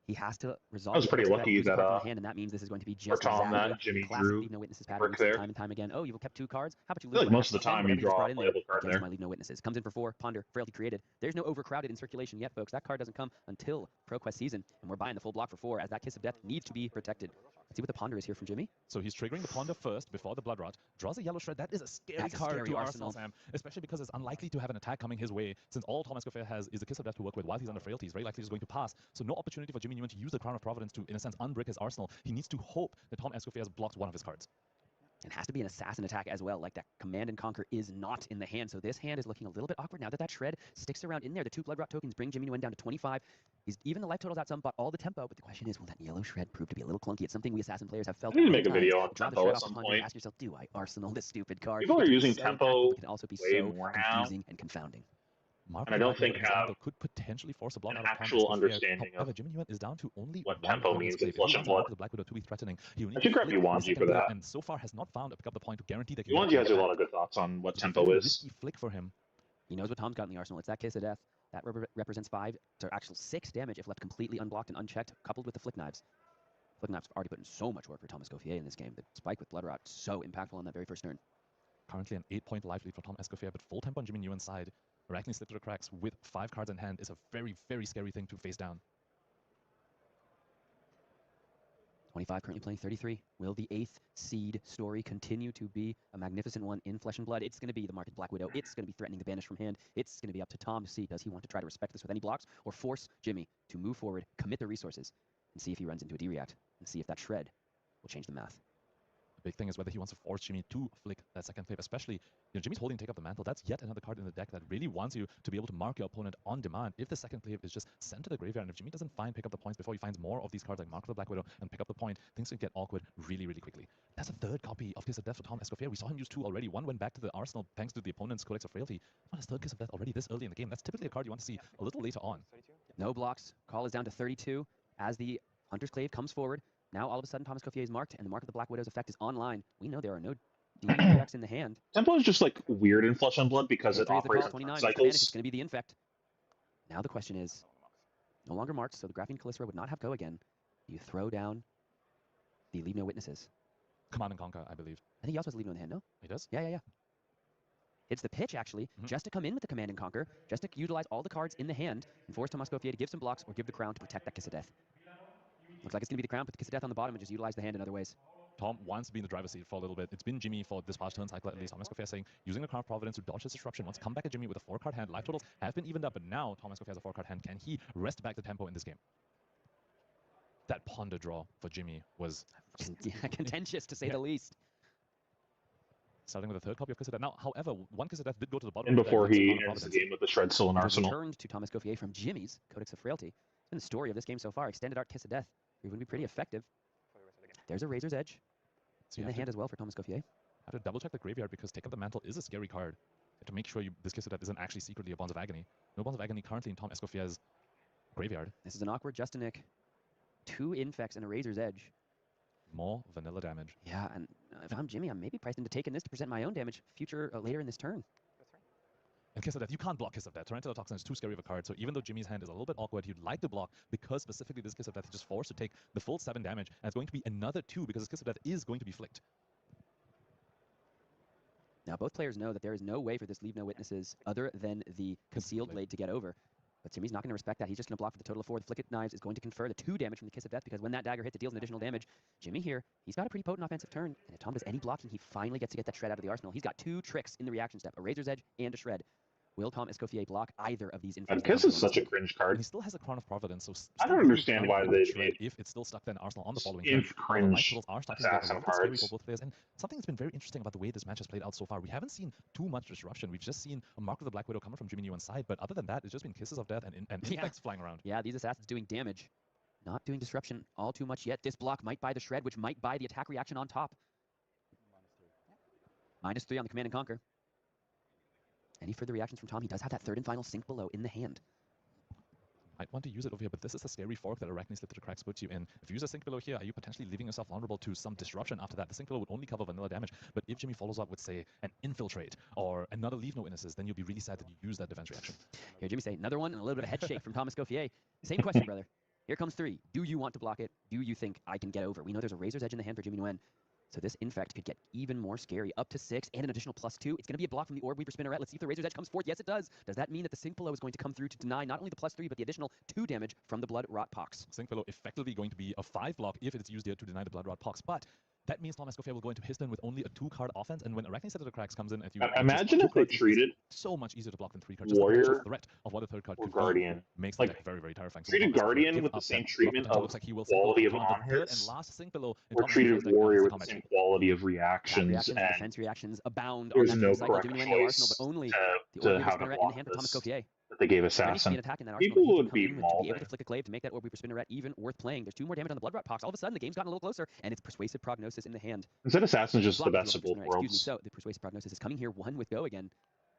He has to resolve. I was pretty lucky that hand, and that means this is going to be just Tom that Jimmy drew. Leave no witnesses pattern time and time again. Oh, you've kept 2 cards. How about you? I feel like most of the time you draw a playable card there. Leave no witnesses. Comes in for 4. Ponder. Frailty created. There's no overcrowded in circulation yet, folks. That card doesn't come until ProQuest season, and we're buying the full block for 4 as that Kiss of Death needs to be protected. Let's see what the Ponder is here from Jimmy. So he's triggering the Ponder first before the Blood Rot. Draws a Yellow Shred. That is a scary card to Arsenal, Sam. Especially because it's unlikely to have an attack coming his way, since all Tom Escoffier has is the Kiss of Death to work with while he's under Frailty. He's very likely just going to pass. So no opportunity for Jimmy Nguyen to use the Crown of Providence to, in a sense, unbrick his arsenal. He needs to hope that Tom Escoffier has blocked one of his cards. It has to be an assassin attack as well, like that Command and Conquer is not in the hand. So this hand is looking a little bit awkward now that that Shred sticks around in there. The 2 Blood Rot tokens bring Jimmy Nguyen down to 25. He's even the life totals out some, but all the tempo. But the question is, will that Yellow Shred prove to be a little clunky? It's something we assassin players have felt. I need to make a video on tempo at some point. Ask yourself, do I arsenal this stupid card? People are using tempo it can also be so confusing and confounding. And I don't think have could potentially force a block an out of actual understanding of Jimmy Nguyen is down to only what tempo means in Flesh and Blood. The Black Widow to be threatening. I should grab Yuanji for that. And so far has not found a pick up the point to guarantee that Yuanji has a lot of good thoughts on what tempo is. Risky flick for him. He knows what Tom's got in the arsenal. It's that Kiss of Death. That represents 5 to actual 6 damage if left completely unblocked and unchecked, coupled with the Flick Knives. Flick Knives have already put in so much work for Tom Escoffier in this game. The spike with Blood Rot, so impactful on that very first turn. Currently an 8-point life lead for Tom Escoffier, but full tempo on Jimmy Nguyen's side. Arachne Slip through the Cracks with 5 cards in hand is a very, very scary thing to face down. 25 currently playing 33. Will the 8th seed story continue to be a magnificent one in Flesh and Blood? It's going to be the Market Black Widow. It's going to be threatening the banish from hand. It's going to be up to Tom to see, does he want to try to respect this with any blocks or force Jimmy to move forward, commit the resources, and see if he runs into a D-react, and see if that Shred will change the math. The big thing is whether he wants to force Jimmy to flick that second Clave, especially, Jimmy's holding Take Up the Mantle. That's yet another card in the deck that really wants you to be able to mark your opponent on demand. If the second Clave is just sent to the graveyard, and if Jimmy doesn't Pick Up the Points before he finds more of these cards like Mark of the Black Widow and Pick Up the Point, things can get awkward really, really quickly. That's a 3rd copy of Kiss of Death for Tom Escoffier. We saw him use 2 already. 1 went back to the arsenal thanks to the opponent's Codex of Frailty. On his 3rd Kiss of Death already this early in the game. That's typically a card you want to see a little later on. No blocks. Call is down to 32 as the Hunter's Clave comes forward. Now, all of a sudden, Tom Escoffier is marked, and the Mark of the Black Widow's effect is online. We know there are no D-reacts in the hand. Tempo is just, like, weird in Flesh and Blood because it operates on cycles. It's going to be the Infect. Now the question is, no longer marked, so the Graphene Calistro would not have go again. You throw down the Leave No Witnesses. Command and Conquer, I believe. I think he also has Leave No in the hand, no? He does? Yeah. It's the pitch, actually, just to come in with the Command and Conquer, just to utilize all the cards in the hand, and force Tom Escoffier to give some blocks or give the Crown to protect that Kiss of Death. Looks like it's going to be the Crown, put the Kiss of Death on the bottom and just utilize the hand in other ways. Tom wants to be in the driver's seat for a little bit. It's been Jimmy for this past turn cycle at least. Tom Escoffier saying, using the Crown of Providence to dodge his disruption. Wants to come back at Jimmy with a 4-card hand. Life totals have been evened up, but now Tom Escoffier has a 4-card hand. Can he wrest back the tempo in this game? That Ponder draw for Jimmy was contentious, to say the least. Starting with a 3rd copy of Kiss of Death. Now, however, 1 Kiss of Death did go to the bottom. And before he ends the game with the Shred still in Arsenal. Returned to Tom Escoffier from Jimmy's Codex of Frailty. It's been the story of this game so far. Extended Art Kiss of Death. It would be pretty effective. There's a Razor's Edge in the hand as well for Tom Escoffier. Have to double check the graveyard because Take Up the Mantle is a scary card. To make sure this Kiss of Death isn't actually secretly a Bonds of Agony. No Bonds of Agony currently in Tom Escoffier's graveyard. This is an awkward Justinic. 2 Infects and a Razor's Edge. More vanilla damage. Yeah, and if I'm Jimmy, I'm maybe priced into taking this to present my own damage later in this turn. And Kiss of Death, you can't block Kiss of Death. Tarantula Toxin is too scary of a card, so even though Jimmy's hand is a little bit awkward, he'd like to block because specifically this Kiss of Death is just forced to take the full 7 damage, and it's going to be another 2 because this Kiss of Death is going to be flicked. Now, both players know that there is no way for this Leave No Witnesses other than the Concealed Blade to get over. But Jimmy's not going to respect that. He's just going to block for the total of 4. The Flicked Knives is going to confer the 2 damage from the Kiss of Death, because when that dagger hits, it deals an additional damage. Jimmy here, he's got a pretty potent offensive turn, and if Tom does any blocking, he finally gets to get that Shred out of the arsenal. He's got 2 tricks in the reaction step, a Razor's Edge and a Shred. Will Tom Escoffier block either of these? And Kiss is such a cringe And card. he still has a Crown of Providence, so I don't understand why they made if it's still stuck then Arsenal on the following if turn. cringe Are starting to get a assassin little bit scary cards. for both players. And something that's been very interesting about the way this match has played out so far, we haven't seen too much disruption. We've just seen a Mark of the Black Widow coming from Jimmy Nguyen's side, but other than that, it's just been Kisses of Death and infects flying around. Yeah, these assassins doing damage. Not doing disruption all too much yet. This block might buy the Shred, which might buy the attack reaction on top. -3 on the Command and Conquer. Any further reactions from Tom? He does have that 3rd and final Sink Below in the hand. Might want to use it over here, but this is a scary fork that Arachne Slip to the Cracks puts you in. If you use a Sink Below here, are you potentially leaving yourself vulnerable to some disruption after that? The Sink Below would only cover vanilla damage, but if Jimmy follows up with, say, an Infiltrate or another Leave No Witnesses, then you'll be really sad that you use that defense reaction. Here, Jimmy say, another one and a little bit of head shake from Tom Escoffier. Same question, brother. Here comes 3. Do you want to block it? Do you think I can get over? We know there's a Razor's Edge in the hand for Jimmy Nguyen. So this Infect could get even more scary, up to 6 and an additional +2. It's going to be a block from the Orb Weaver Spinneret. Let's see if the Razor's Edge comes forth. Yes, it does. Does that mean that the Sink Below is going to come through to deny not only the +3, but the additional 2 damage from the Blood Rot Pox? Sink Below effectively going to be a 5 block if it's used here to deny the Blood Rot Pox, but that means Tom Escoffier will go into his turn with only a 2-card offense, and when Arachne Set of the Cracks comes in, if you imagine if they treated so much easier to block than 3 cards. Warrior just the threat of what a 3rd card or could Guardian be makes like the deck very, very terrifying. So treated Guardian with the same treatment of looks like he will quality of the on 3rd hits, and last Sink Below, or treated Warrior with the same quality of reactions, and defense reactions abound there's on that no cycle. correct Jimmy Nguyen, no Arsenal, choice but only the to Orb Weaver how to Spinneret in the block hand for Tom this Escoffier. that they gave When he see Assassin. an attack in that People arsenal, would he be can come in to be able mauling. to flick a glaive to make that Orb Weaver Spinneret even worth playing. There's 2 more damage on the Blood Rot Pox. All of a sudden, the game's gotten a little closer, and it's Persuasive Prognosis in the hand. Instead, Assassin's just the Block best of Orb both Weaver Spinneret, excuse me. worlds. So the Persuasive Prognosis is coming here 1 with go again.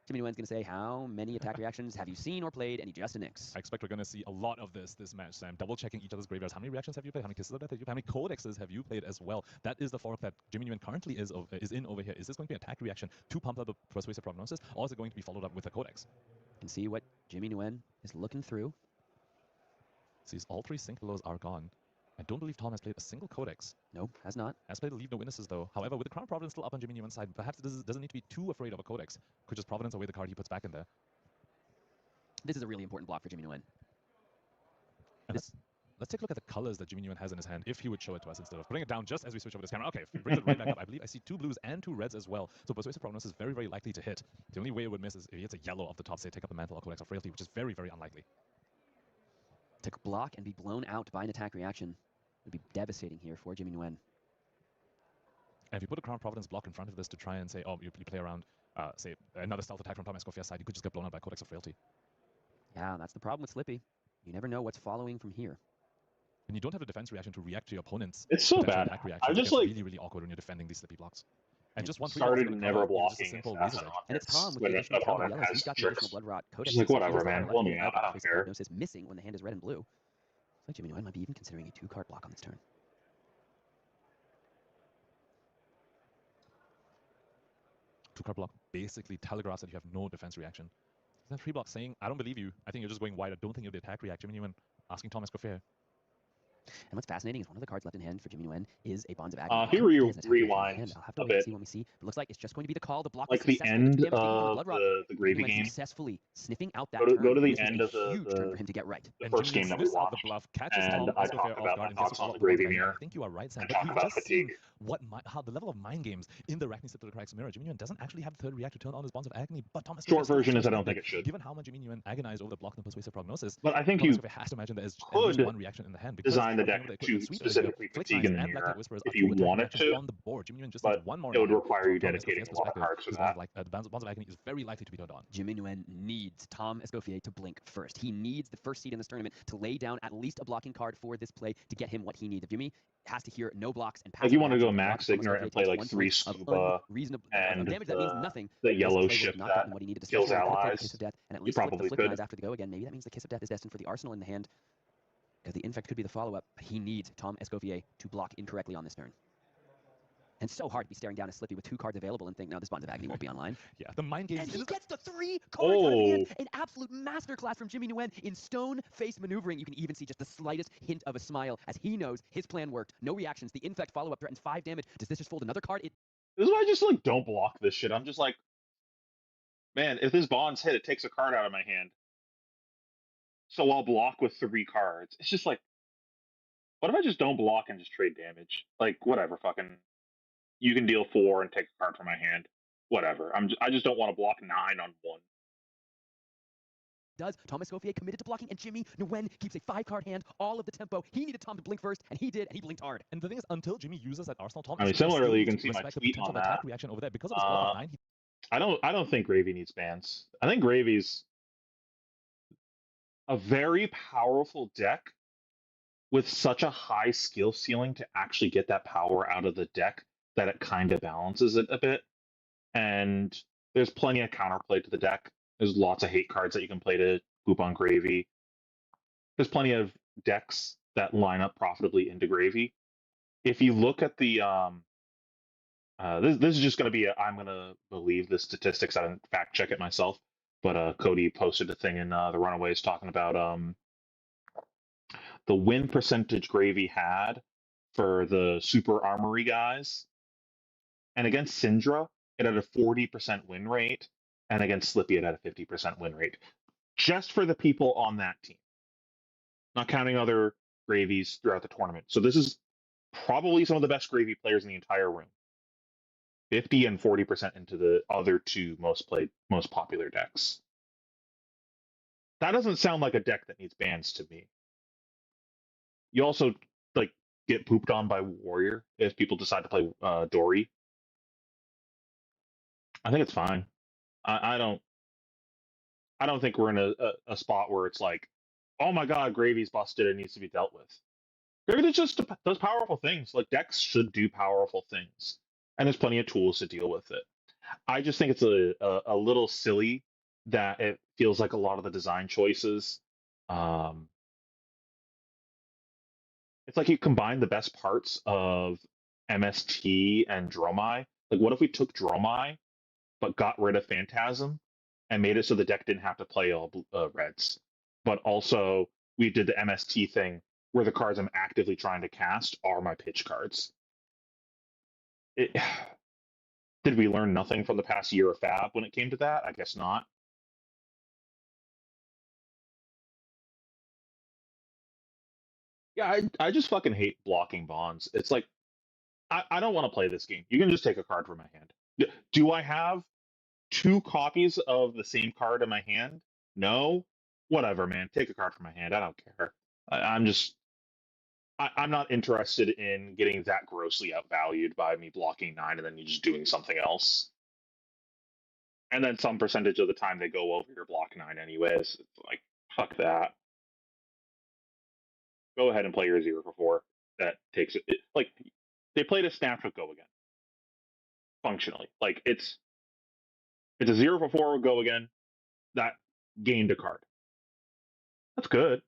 Jimmy Nguyen's going to say, how many attack reactions have you seen or played? And he just a nix. I expect we're going to see a lot of this match, Sam. Double checking each other's graveyards. How many reactions have you played? How many Kisses of Death have you played? How many Codexes have you played as well? That is the fork that Jimmy Nguyen currently is in over here. Is this going to be an attack reaction to pump up the Persuasive Prognosis, or is it going to be followed up with a Codex? You can see what Jimmy Nguyen is looking through. Sees all 3 Sink Belows are gone. I don't believe Tom has played a single Codex. No, has not. Has played a Leave No Witnesses, though. However, with the Crown of Providence still up on Jimmy Nguyen's side, perhaps it doesn't need to be too afraid of a Codex. Could just Providence away the card he puts back in there. This is a really important block for Jimmy Nguyen. Let's take a look at the colors that Jimmy Nguyen has in his hand, if he would show it to us instead of putting it down just as we switch over this camera. Okay, brings it right back up. I believe I see 2 blues and 2 reds as well. So Persuasive Prognosis is very, very likely to hit. The only way it would miss is if he hits a yellow off the top, say, take up a Mantle or Codex of Frailty, which is very, very unlikely. To block and be blown out by an attack reaction would be devastating here for Jimmy Nguyen. And if you put a Crown Providence block in front of this to try and say, oh, you play around, say, another stealth attack from Tom Escoffier's side, you could just get blown out by Codex of Frailty. Yeah, that's the problem with Slippy. You never know what's following from here. And you don't have a defense reaction to react to your opponent's It's so bad. I just like really, really awkward when you're defending these Slippy blocks. And just one started never blocking And it's Tom with the additional counter yellows. He's got the additional Blood Rot Codex. Just like, whatever, man. Blow me out. I don't care. Prognosis missing when the hand is red and blue. Looks like Jimmy Nguyen might be even considering a 2-card block on this turn. Two-card block basically telegraphs that you have no defense reaction. Isn't that 3 block saying, I don't believe you. I think you're just going wide. I don't think you have the attack reaction. Jimmy Nguyen asking Tom Escoffier. And what's fascinating is one of the cards left in hand for Jimmy Nguyen is a Bonds of Agony. Here we rewind I'll have to a wait and bit. see when we see. It looks like it's just going to be the call. The block like the end of the gravy game. Successfully sniffing out that go to the this was end a of huge turn for him to get right. the first game that we watched. And I talked about my thoughts on the gravy mirror. I think you are right, Sam. And talked about fatigue. How the level of mind games in the Arachne Slip to the Cracks mirror. Jimmy Nguyen doesn't actually have the 3rd reactor turn on his Bonds of Agony, but Thomas. Short version is I don't think it should. Given how much Jimmy Nguyen agonized over the block and Persuasive Prognosis, but I think you has to imagine there is could one reaction in the hand design the deck to specifically fatigue in the mirror if you wanted to, on the board. Jimmy Nguyen just but one more it would hand. require you dedicating a lot of cards for that. The Bonds of Agony is very likely to be turned on. Jimmy Nguyen needs Tom Escoffier to blink first. He needs the first seed in this tournament to lay down at least a blocking card for this play to get him what he needs. If Jimmy has to hear no blocks and pass, like you want to go max ignorant and play like 3 scuba and damage that means nothing. The yellow ship that what he needed to kills allies. Kiss of Death, and at You least flip probably the could. Knives after the go again. Maybe that means the Kiss of Death is destined for the Arsenal in the hand, because the Infect could be the follow-up. But he needs Tom Escoffier to block incorrectly on this turn. And so hard to be staring down a Slippy with 2 cards available and think, no, this Bonds of Agony won't be online. Yeah, the mind games. And he gets the 3 cards out of hand. Oh, An absolute masterclass from Jimmy Nguyen in stone-face maneuvering. You can even see just the slightest hint of a smile as he knows his plan worked. No reactions. The Infect follow-up threatens 5 damage. Does this just fold another card? this is why I just like don't block this shit. I'm just like, man, if this Bonds hit, it takes a card out of my hand. So I'll block with 3 cards. It's just like, what if I just don't block and just trade damage? Like, whatever, fucking, you can deal 4 and take a card from my hand. Whatever. I just don't want to block 9 on 1. Does Thomas Scofier committed to blocking, and Jimmy Nguyen keeps a 5-card hand, all of the tempo. He needed Tom to blink first, and he did, and he blinked hard. And the thing is, until Jimmy uses that Arsenal, Tom. I mean, is still similarly, you can to see my respect the tweet potential on of attack that. reaction over there because of his block of 9. I don't think Gravy needs bans. I think Gravy's a very powerful deck with such a high skill ceiling to actually get that power out of the deck that it kind of balances it a bit. And there's plenty of counterplay to the deck. There's lots of hate cards that you can play to poop on Gravy. There's plenty of decks that line up profitably into Gravy. If you look at the this is just going to be I'm going to believe the statistics. I didn't fact check it myself, but Cody posted a thing in the Runaways talking about the win percentage Gravy had for the Super Armory guys, and against Syndra it had a 40% win rate, and against Slippy it had a 50% win rate, just for the people on that team, not counting other Gravies throughout the tournament. So this is probably some of the best Gravy players in the entire room. 50 and 40% into the other 2 most popular decks. That doesn't sound like a deck that needs bans to me. You also like get pooped on by Warrior if people decide to play Dory. I think it's fine. I don't think we're in a spot where it's like, oh my god, Gravy's busted and needs to be dealt with. Gravy just does powerful things. Like, decks should do powerful things, and there's plenty of tools to deal with it. I just think it's a little silly that it feels like a lot of the design choices. It's like you combine the best parts of MST and Dromai. Like, what if we took Dromai but got rid of Phantasm and made it so the deck didn't have to play all reds, but also we did the MST thing where the cards I'm actively trying to cast are my pitch cards. Did we learn nothing from the past year of Fab when it came to that? I guess not. Yeah, I just fucking hate blocking bonds. It's like, I don't want to play this game. You can just take a card from my hand. Do I have 2 copies of the same card in my hand? No? Whatever, man. Take a card from my hand. I don't care. I'm not interested in getting that grossly outvalued by me blocking 9 and then you just doing something else. And then some percentage of the time they go over your block 9 anyways. It's like, fuck that. Go ahead and play your 0 for 4. That takes it. Like, they played a snatch with Go Again. Functionally. Like, it's a 0 for 4 with Go Again that gained a card. That's good.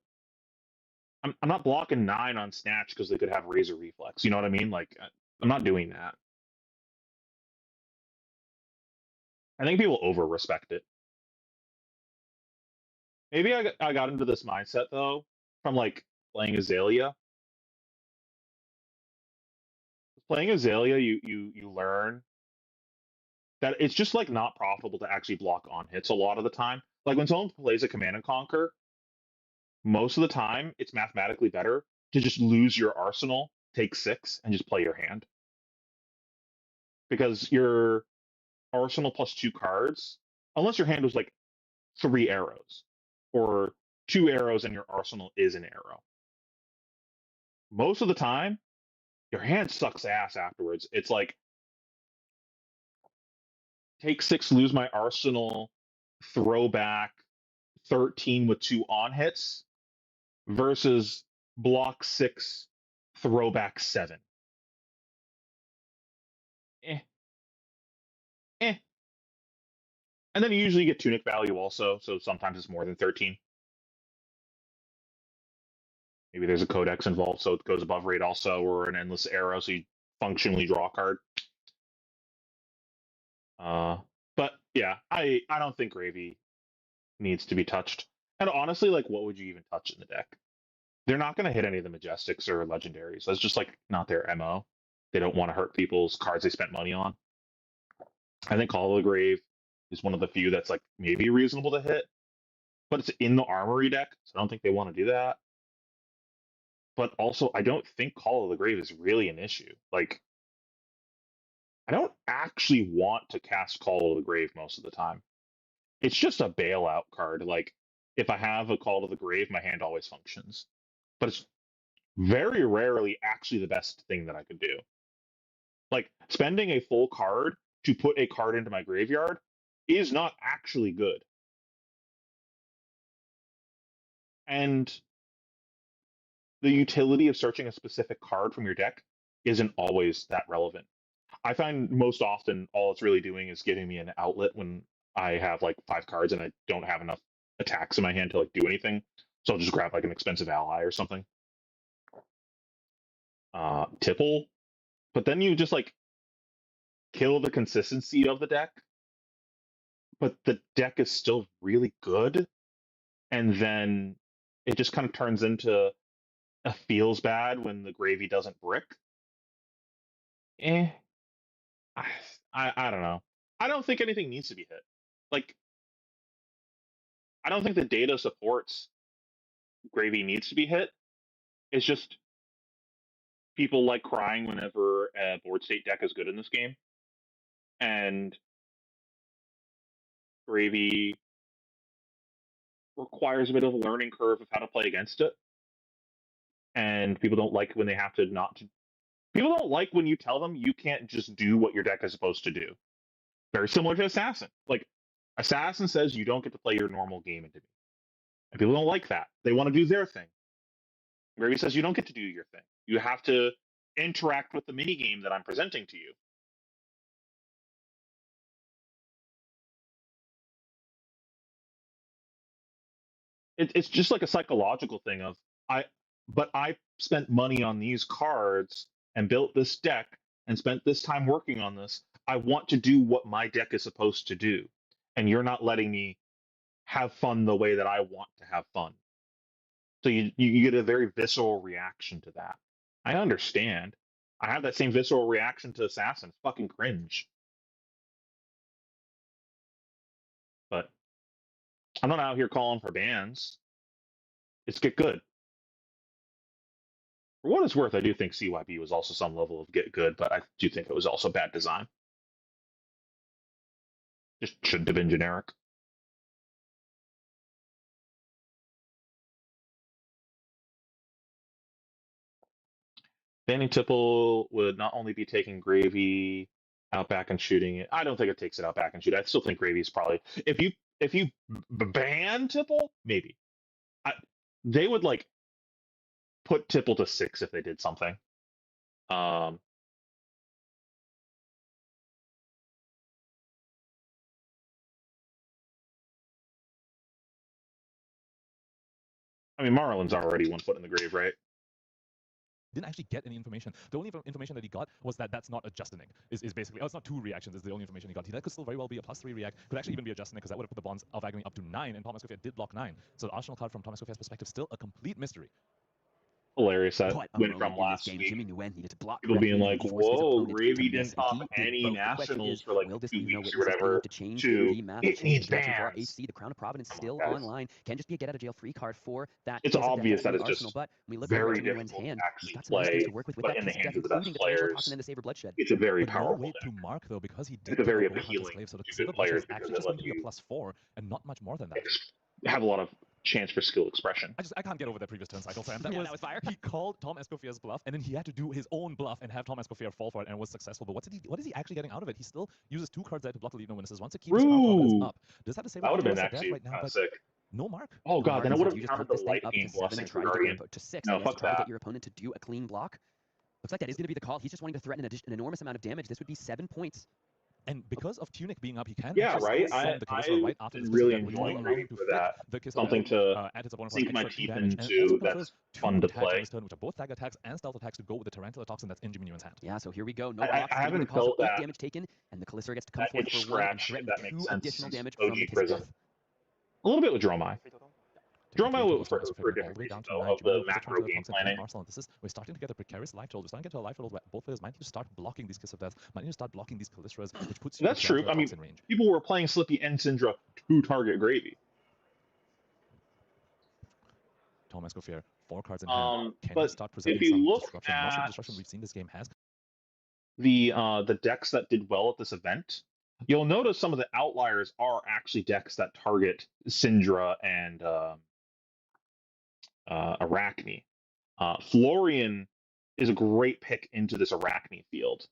I'm not blocking 9 on Snatch because they could have Razor Reflex. You know what I mean? Like, I'm not doing that. I think people over-respect it. Maybe I got into this mindset, though, from, like, playing Azalea. Playing Azalea, you learn that it's just, like, not profitable to actually block on hits a lot of the time. Like, when someone plays a Command and Conquer, most of the time, it's mathematically better to just lose your arsenal, take 6, and just play your hand. Because your arsenal plus 2 cards, unless your hand was like 3 arrows, or 2 arrows and your arsenal is an arrow. Most of the time, your hand sucks ass afterwards. It's like, take 6, lose my arsenal, throw back 13 with 2 on hits, versus block 6, throw back 7. And then you usually get tunic value also, so sometimes it's more than 13. Maybe there's a codex involved, so it goes above rate also, or an endless arrow, so you functionally draw a card. But yeah, I don't think Gravy needs to be touched. And honestly, like, what would you even touch in the deck? They're not going to hit any of the Majestics or Legendaries. That's just like not their MO. They don't want to hurt people's cards they spent money on. I think Call of the Grave is one of the few that's like maybe reasonable to hit, but it's in the Armory deck, so I don't think they want to do that. But also, I don't think Call of the Grave is really an issue. Like, I don't actually want to cast Call of the Grave most of the time. It's just a bailout card. Like, if I have a Call to the Grave, my hand always functions. But it's very rarely actually the best thing that I could do. Like, spending a full card to put a card into my graveyard is not actually good. And the utility of searching a specific card from your deck isn't always that relevant. I find most often all it's really doing is giving me an outlet when I have like 5 cards and I don't have enough attacks in my hand to like do anything. So I'll just grab like an expensive ally or something. Tipple. But then you just like kill the consistency of the deck. But the deck is still really good. And then it just kind of turns into a feels bad when the gravy doesn't brick. I don't know. I don't think anything needs to be hit. Like, I don't think the data supports gravy needs to be hit. It's just people like crying whenever a board state deck is good in this game. And gravy requires a bit of a learning curve of how to play against it. And people don't like when they have to not to. People don't like when you tell them you can't just do what your deck is supposed to do. Very similar to Assassin. Like, Assassin says you don't get to play your normal game into me. And people don't like that. They want to do their thing. Gravy says you don't get to do your thing. You have to interact with the mini game that I'm presenting to you. It's just like a psychological thing of but I spent money on these cards and built this deck and spent this time working on this. I want to do what my deck is supposed to do, and you're not letting me have fun the way that I want to have fun. So you get a very visceral reaction to that. I understand. I have that same visceral reaction to Assassin. It's fucking cringe. But I'm not out here calling for bans. It's get good. For what it's worth, I do think CYB was also some level of get good, but I do think it was also bad design. Just shouldn't have been generic. Banning Tipple would not only be taking Gravy out back and shooting it. I don't think it takes it out back and shoot. I still think Gravy is probably if you ban Tipple, maybe. They would like put Tipple to 6 if they did something. I mean, Marlon's already 1 foot in the grave, right? Didn't actually get any information. The only information that he got was that that's not a Justining. Is basically, oh, it's not 2 reactions, is the only information he got. That could still very well be a +3 react. Could actually even be a Justining, because that would have put the bonds of agony up to 9, and Thomas Escoffier did block 9. So the Arsenal card from Thomas Escoffier's perspective, still a complete mystery. Hilarious that But went from last game, week. Jimmy Nguyen needed to block People being like, correctly, force his whoa, opponent Gravy to miss, didn't top and he did any both. The question nationals is, for like will this 2 leave no weeks or witnesses whatever. enough to change To the map, it change needs the direction for our bans. AC? The Crown of Providence still guys. online. Can just be a get out of jail free card for that. It's Kizak obvious deck that in it's Arsenal, just but when we look very at Jimmy Nguyen's difficult to hand, actually he's got some nice things play, to work with but that in the Kizak deck, hands of the including best the Tarantula players, Toxin and the Saber Bloodshed. it's a very But no powerful way deck. to mark, though, because he did It's a very go Hunter's appealing Slave, so the to Saber good Bloodshed players is because actually it just going lets to be a you +4, and not much more than that. have a lot of chance for skill expression. I can't get over that previous turn cycle, Sam. That was fire. He called Tom Escoffier's bluff, and then he had to do his own bluff and have Tom Escoffier fall for it, and was successful. But what is he actually getting out of it? He still uses 2 cards there to block the lead no witnesses. Once it keeps the Providence up. Does have the Saber That would have been Bloodshed actually right now, kind but of sick. No mark. Oh god, then it would have You just counted pump the this thing life up gain to 7 blessing and for try to get Guardian. your to 6. No, Yes, fuck try to that. get your opponent to do a clean block. Looks like that is going to be the call. He's just wanting to threaten an enormous amount of damage. This would be 7 points. And because of Tunic being up, he can Yeah, actually right. still send the Kalistra right after Been this Kiss of really Death, which will enjoying allow him Gravy to for flick that. the Kiss of Something Death, to add his opponent for sink an my extra 2 teeth damage, and into. also That's confers fun 2 to attacks on play. this turn, which are both Tag attacks and Stealth attacks to go with the Tarantula Toxin that's in Jimmy Nguyen's hand. Yeah, so here we go. No I blocks. It's gonna be haven't the cause of felt 8 that damage taken, and the Kalistra gets to come forth itch for 1 and scratch, if threaten that makes 2 sense, additional since damage OG from the Kiss of Prism. Death. A little bit with Dromai. Taking Dromai 3 for tokens a all different the way reason, down to though, 9. of Jimmy the Nguyen puts a macro Tarantula game Toxin in planning. Arsenal. We're starting to get a precarious life total. We're starting to get a life total where both players might need to start blocking these Kiss of Death, might need to start blocking these Kalistras, which puts you That's in true. Tarantula I mean, Toxin range. people were playing Slippy and Syndra to target Gravy. Tom Escoffier, 4 cards in hand. Can he But start if presenting you some look disruption? Most of the at disruption we've seen this game has the decks that did well at this event, you'll notice some of the outliers are actually decks that target Syndra and Arachne. Florian is a great pick into this Arachne field.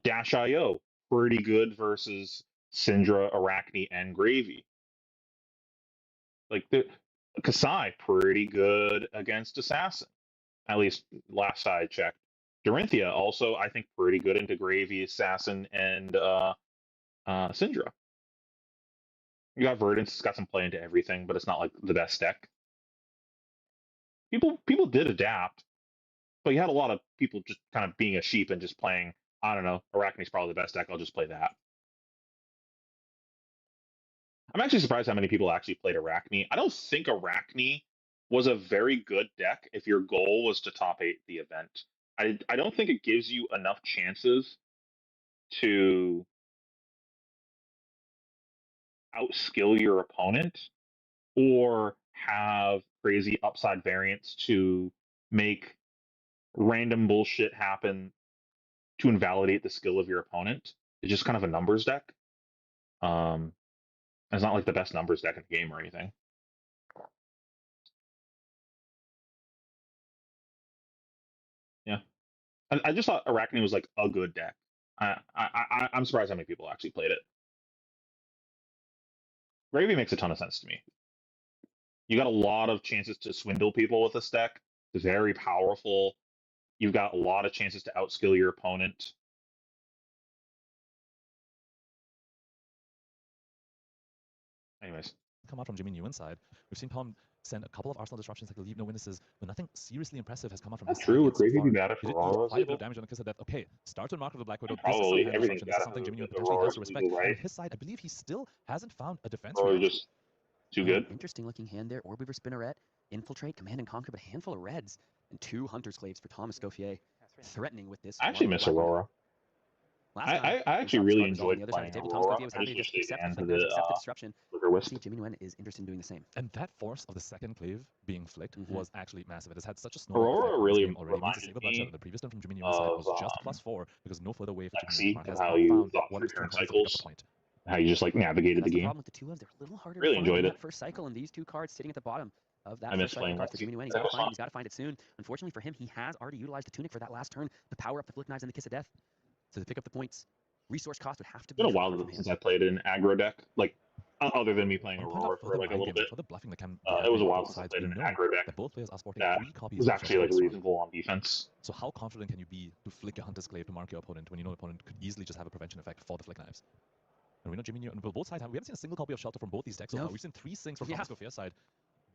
Dash IO, pretty good versus Syndra, Arachne, and Gravy. Like the Kasai, pretty good against Assassin. At least last I checked. Dorinthia also, I think, pretty good into Gravy, Assassin, and Syndra. You got Verdance, it's got some play into everything, but it's not like the best deck. People did adapt, but you had a lot of people just kind of being a sheep and just playing, I don't know, Arachne's probably the best deck, I'll just play that. I'm actually surprised how many people actually played Arachne. I don't think Arachne was a very good deck if your goal was to top 8 the event. I don't think it gives you enough chances to outskill your opponent or have crazy upside variance to make random bullshit happen to invalidate the skill of your opponent. It's just kind of a numbers deck. It's not like the best numbers deck in the game or anything. Yeah, I just thought Arachne was like a good deck. I'm surprised how many people actually played it. Gravy makes a ton of sense to me. You got a lot of chances to swindle people with this deck. It's very powerful. You've got a lot of chances to outskill your opponent. Anyways, come out from Jimmy Nguyen's side. We've seen Tom send a couple of Arsenal disruptions like the Leave No Witnesses, but nothing seriously impressive has come out from that's his true. side Would yet so Gravy far. be bad at He did Aurora? quite a bit of damage on the Kiss of Death. Okay, start to Mark of the Black Widow. This is some Probably hand everything's disruption. This is bad something at Jimmy Nguyen the potentially has Aurora's to respect. legal, And right? on his side, I believe he still hasn't found a defense Or reaction. just too good. Interesting looking hand there. Orbeaver Spinneret, Infiltrate, Command and Conquer, but a handful of reds and 2 Hunter's Claves for Thomas Escoffier, threatening with this. I actually miss Aurora. I actually really enjoyed playing Aurora. I just wish they banned the disruption. Liquor Wisp. See, Jimmy Nguyen is interested in doing the same. And that force of the second clave being flicked was actually massive. It has had such a snowball Aurora effect on this really game already. It means the single bloodshed reminded of the previous turn from Jimmy me Nguyen's side was of just +4 because no further way for Jimmy Lexi, Nguyen of has how not you found thought what through his turn turn calls to pick up a cycles, point. how you just like navigated the That's the game. problem with the 2 ofs. They're a little harder Really to find enjoyed in it. that first cycle, and these 2 cards sitting at the bottom of that I miss first cycle playing card for Lexi. Jimmy Nguyen. He's That got to was find it. fun. He's got to find it soon. Unfortunately for him, he has already utilized the Tunic for that last turn to power up the Flick Knives and the Kiss of Death. So to pick up the points, resource cost would have to It's be been a short while from him. since I played an aggro deck, like other than me playing I want to point out Aurora for for the like a mind little games bit. and for the bluffing that can be It was happening a on while both since I sides. played We an know aggro deck that both players are sporting that 3 copies was of actually like Shelter Storm. reasonable on defense. So how confident can you be to flick a Hunter's Clave to mark your opponent when you know the opponent could easily just have a prevention effect for the Flick Knives? And we know Jimmy Nguyen, on both sides, we haven't seen a single copy of Shelter from both these decks so far. We've seen 3 sinks from Thomas Escoffier's side.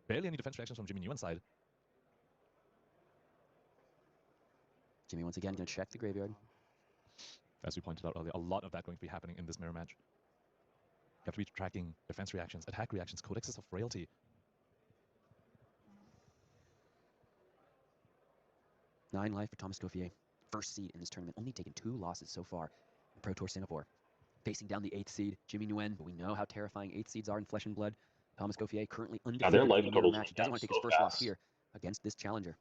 Barely any defense reactions from Jimmy Nguyen's side. Jimmy once again going to check the graveyard. As we pointed out earlier, a lot of that going to be happening in this mirror match. You have to be tracking defense reactions, attack reactions, codexes of frailty. Nine life for Thomas Escoffier. First seed in this tournament, only taken 2 losses so far in Pro Tour Singapore. Facing down the 8th seed, Jimmy Nguyen, but we know how terrifying 8th seeds are in Flesh and Blood. Thomas Escoffier currently undefeated in the mirror match. He doesn't want to take his first loss here against this challenger.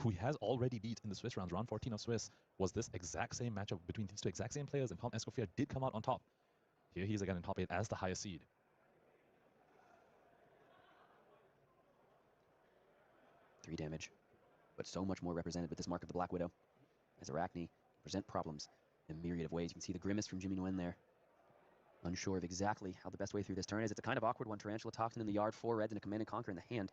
Who he has already beat in the Swiss rounds. Round 14 of Swiss was this exact same matchup between these 2 exact same players, and Tom Escoffier did come out on top. Here he is again in top 8 as the highest seed. Three damage, but so much more represented with this Mark of the Black Widow. As Arachne present problems in a myriad of ways. You can see the grimace from Jimmy Nguyen there. Unsure of exactly how the best way through this turn is. It's a kind of awkward one. Tarantula Toxin in the yard, 4 reds, and a Command and Conquer in the hand.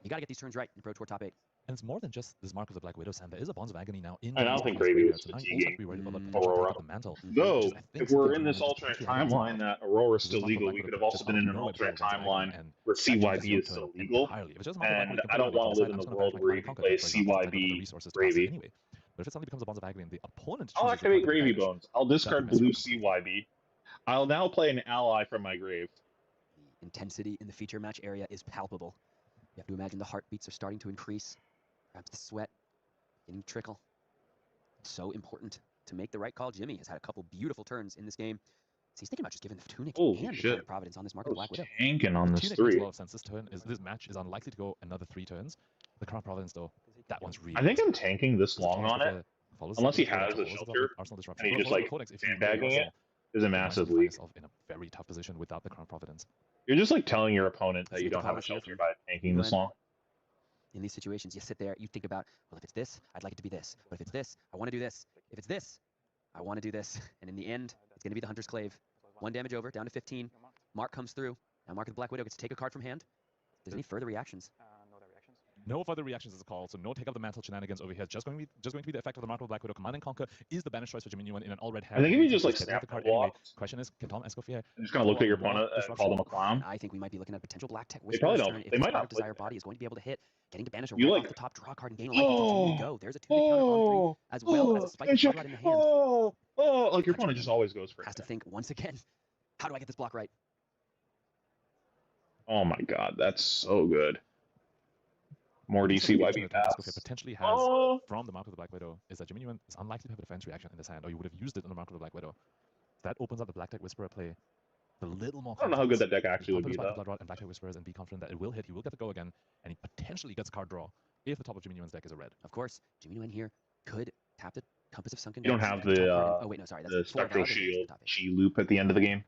You got to get these turns right in Pro Tour Top 8. And it's more than just this Mark of the Black Widow, Sam. There is a Bonds of Agony now in I don't Jimmy's think Bonds Gravy graveyard, was so now you also have to be worried about the potential take Aurora. of the mantle. Though, which is, I think, if we're something in this Jimmyman is alternate potentially timeline hesitant that Aurora's because still this Mark of legal, Black we Widow could have just also been in out of an nowhere alternate dissolves into Agony, timeline and where that changes CYB your is still turn legal. entirely. If it's just a Mark of Black, And you can I play don't Gravy. want to Decide, live in I'm the just gonna world banish my where Command you and can Conquer play deck, for example, to take over the CYB resources to offset Gravy. anyway. But if it suddenly becomes a Bonds of Agony and the opponent I'll chooses to activate target the Gravy bench, Bones. I'll that discard messes you blue up completely. CYB. I'll now play an ally from my grave. The intensity in the feature match area is palpable. You have to imagine the heartbeats are starting to increase. Perhaps the sweat getting to trickle. It's so important to make the right call. Jimmy has had a couple beautiful turns in this game. So he's thinking about just giving the Tunic Holy and the shit. Crown of Providence on this Mark of the Black Widow. Tanking on The this Tunic makes a 3. lot of sense. This match is unlikely to go another 3 turns. The Crown of Providence, though, that one's really I think risky. I'm tanking this long on it. Unless he has a shelter Arsenal disruption. and he Well, just for like Codex, if you lose sandbagging it Arsenal, is a you might massive find leak. yourself in a very tough position without the Crown of Providence. You're just like telling your opponent that Let's you see what don't the have call a is here shelter from by tanking this UN. long. In these situations, you sit there, you think about, well, if it's this, I'd like it to be this. But if it's this, I want to do this. If it's this, I want to do this. And in the end, it's going to be the Hunter's Clave. 1 damage over, down to 15. Mark comes through. Now Mark of the Black Widow gets to take a card from hand. If there's any further reactions? No other reactions. No further reactions is a call, so no take up the mantle shenanigans over here. Just going to be the effect of the Mark of the Black Widow. Command and Conquer is the banish choice for Jimmy Nguyen in an all red I think if you just like snap the the card anyway. block Question is, can Tom Escoffier and just kind of look at your opponent and call them a clown. I think we might be looking at a potential Black Tech They probably Whisperer's don't. turn if They this might Art not of play Desire that. body is going to be able to hit. Getting to banish a You red like- off the top, draw a card and gain a life and continue to go. There's a Tunic counter on 3, as well as a Spike Blood Rod in the hand. Like your opponent just always goes for it. Has to think once again, how do I get this block right? Oh my god, that's so good. More DCYB pass. Potentially has from the Mark of the Black Widow is that Jimmy Nguyen is unlikely to have a defense reaction in this hand, or you would have used it on the Mark of the Black Widow. That opens up the Black Tech Whisperer play. The little more. I don't know how good that deck actually would be, though. though. Blood Rod and Black Tech Whisperers and be confident that it will hit. He will get the go again, and he potentially gets a card draw if the top of Jimmy Nguyen's deck is a red. Of course, Jimmy Nguyen here could tap the Compass of Sunken You don't Depths have and the top the card in- oh wait, no, sorry, that's the 4 Spectral Valor Damage to the Shield top eight. Chi loop at the end of the game.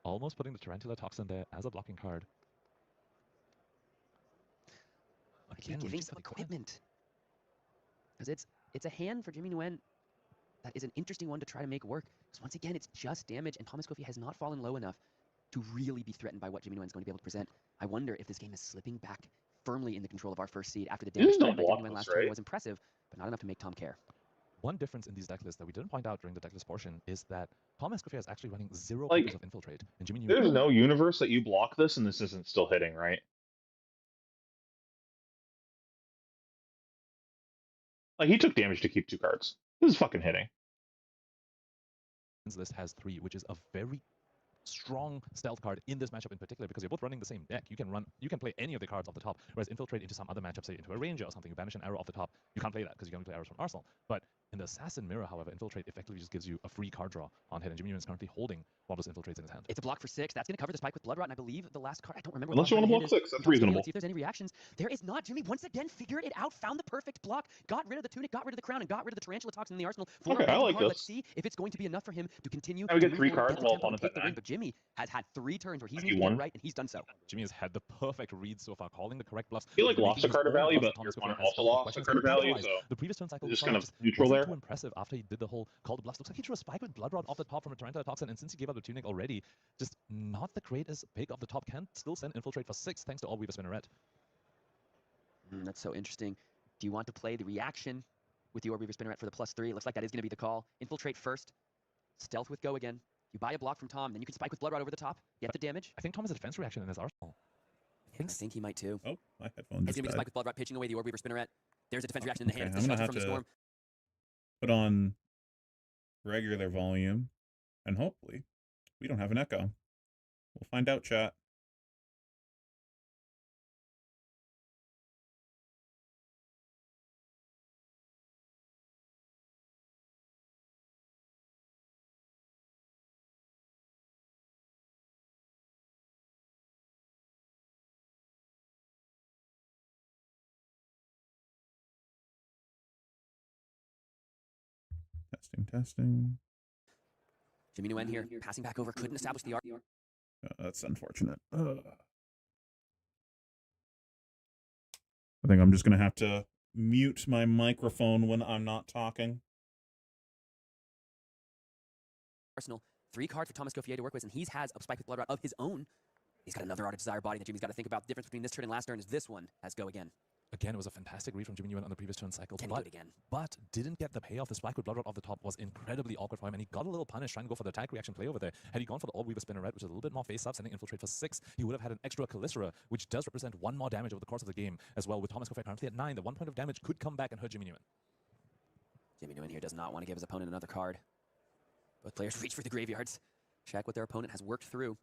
Almost putting the Tarantula Toxin there as a blocking card. Again, giving some equipment. Because it's a hand for Jimmy Nguyen that is an interesting one to try to make work. Because once again, it's just damage, and Thomas Kofi has not fallen low enough to really be threatened by what Jimmy Nguyen's going to be able to present. I wonder if this game is slipping back firmly in the control of our first seed after the damage done by Jimmy Nguyen last turn was impressive, but not enough to make Tom care. One difference in these deck lists that we didn't point out during the deck list portion is that Tom Escoffier is actually running 0 Like, copies of Infiltrate. And Jimmy Nguyen, There's no universe that you block this and this isn't still hitting, right? Like, he took damage to keep 2 cards. This is fucking hitting. list has 3, which is a very strong stealth card in this matchup in particular because you're both running the same deck. You can play any of the cards off the top, whereas Infiltrate into some other matchup, say into a Ranger or something, you banish an arrow off the top. You can't play that because you can only play arrows from Arsenal. But in the Assassin Mirror, however, Infiltrate effectively just gives you a free card draw on hit, and Jimmy Nguyen is currently holding one of those Infiltrates in his hand. It's a block for 6. That's going to cover the Spike with Blood Rot, and I believe the last card, I don't remember. Unless you want to block 6, that's reasonable. Let's see if there's any reactions. There is not. Jimmy once again figured it out, found the perfect block, got rid of the Tunic, got rid of the Crown, and got rid of the Tarantula Toxin in the arsenal. Okay, I like this. Let's see if it's going to be enough for him to continue. Now we get to 3 move forward, cards get the while tempo, and opponent's take at the 9. ring, but Jimmy has had 3 turns where he's He needed to won. get it right, and he's done so. Jimmy has had the perfect read so far, calling the correct bluffs. He like lost a card of value, but your opponent also lost a card of value, so the previous turn cycle just kind of just neutral wasn't there. too impressive after he did the whole call to bluffs. Looks like he drew a Spike with Blood Rod off the top from a Tarantula Toxin, and since he gave up the Tunic already, just not the greatest pick off the top. Can still send Infiltrate for 6 thanks to All Weaver Spinneret. That's so interesting. Do you want to play the reaction with the Orb Weaver Spinneret for the +3? It looks like that is going to be the call. Infiltrate first, stealth with go again. You buy a block from Tom, then you can Spike with Blood Rod over the top, get the damage. I think Tom has a defense reaction in his arsenal. I think he might too. Oh, my headphones It's going to just be the died. Spike with Blood Rot pitching away the Orb Weaver Spinneret. There's a defense reaction in the hand. Okay, It's I'm the gonna shelter have from the to storm. put on regular volume, and hopefully we don't have an echo. We'll find out, chat. Testing. Jimmy Nguyen here, passing back over, couldn't establish the arc. That's unfortunate. I think I'm just going to have to mute my microphone when I'm not talking. Arsenal, 3 cards for Thomas Gauffier to work with, and he has a Spike with Blood Rot of his own. He's got another Art of Desire body that Jimmy's got to think about. The difference between this turn and last turn is this one has go again. Again, it was a fantastic read from Jimmy Nguyen on the previous turn cycle. Can he do it again? But didn't get the payoff. The Spike with Blood Rot off the top was incredibly awkward for him, and he got a little punished trying to go for the attack reaction play over there. Had he gone for the Orb Weaver Spinneret, which is a little bit more face-up, sending Infiltrate for 6, he would have had an extra Calycera, which does represent 1 more damage over the course of the game as well. With Tom Escoffier currently at 9, the 1 point of damage could come back and hurt Jimmy Nguyen. Jimmy Nguyen here does not want to give his opponent another card. Both players reach for the graveyards. Check what their opponent has worked through.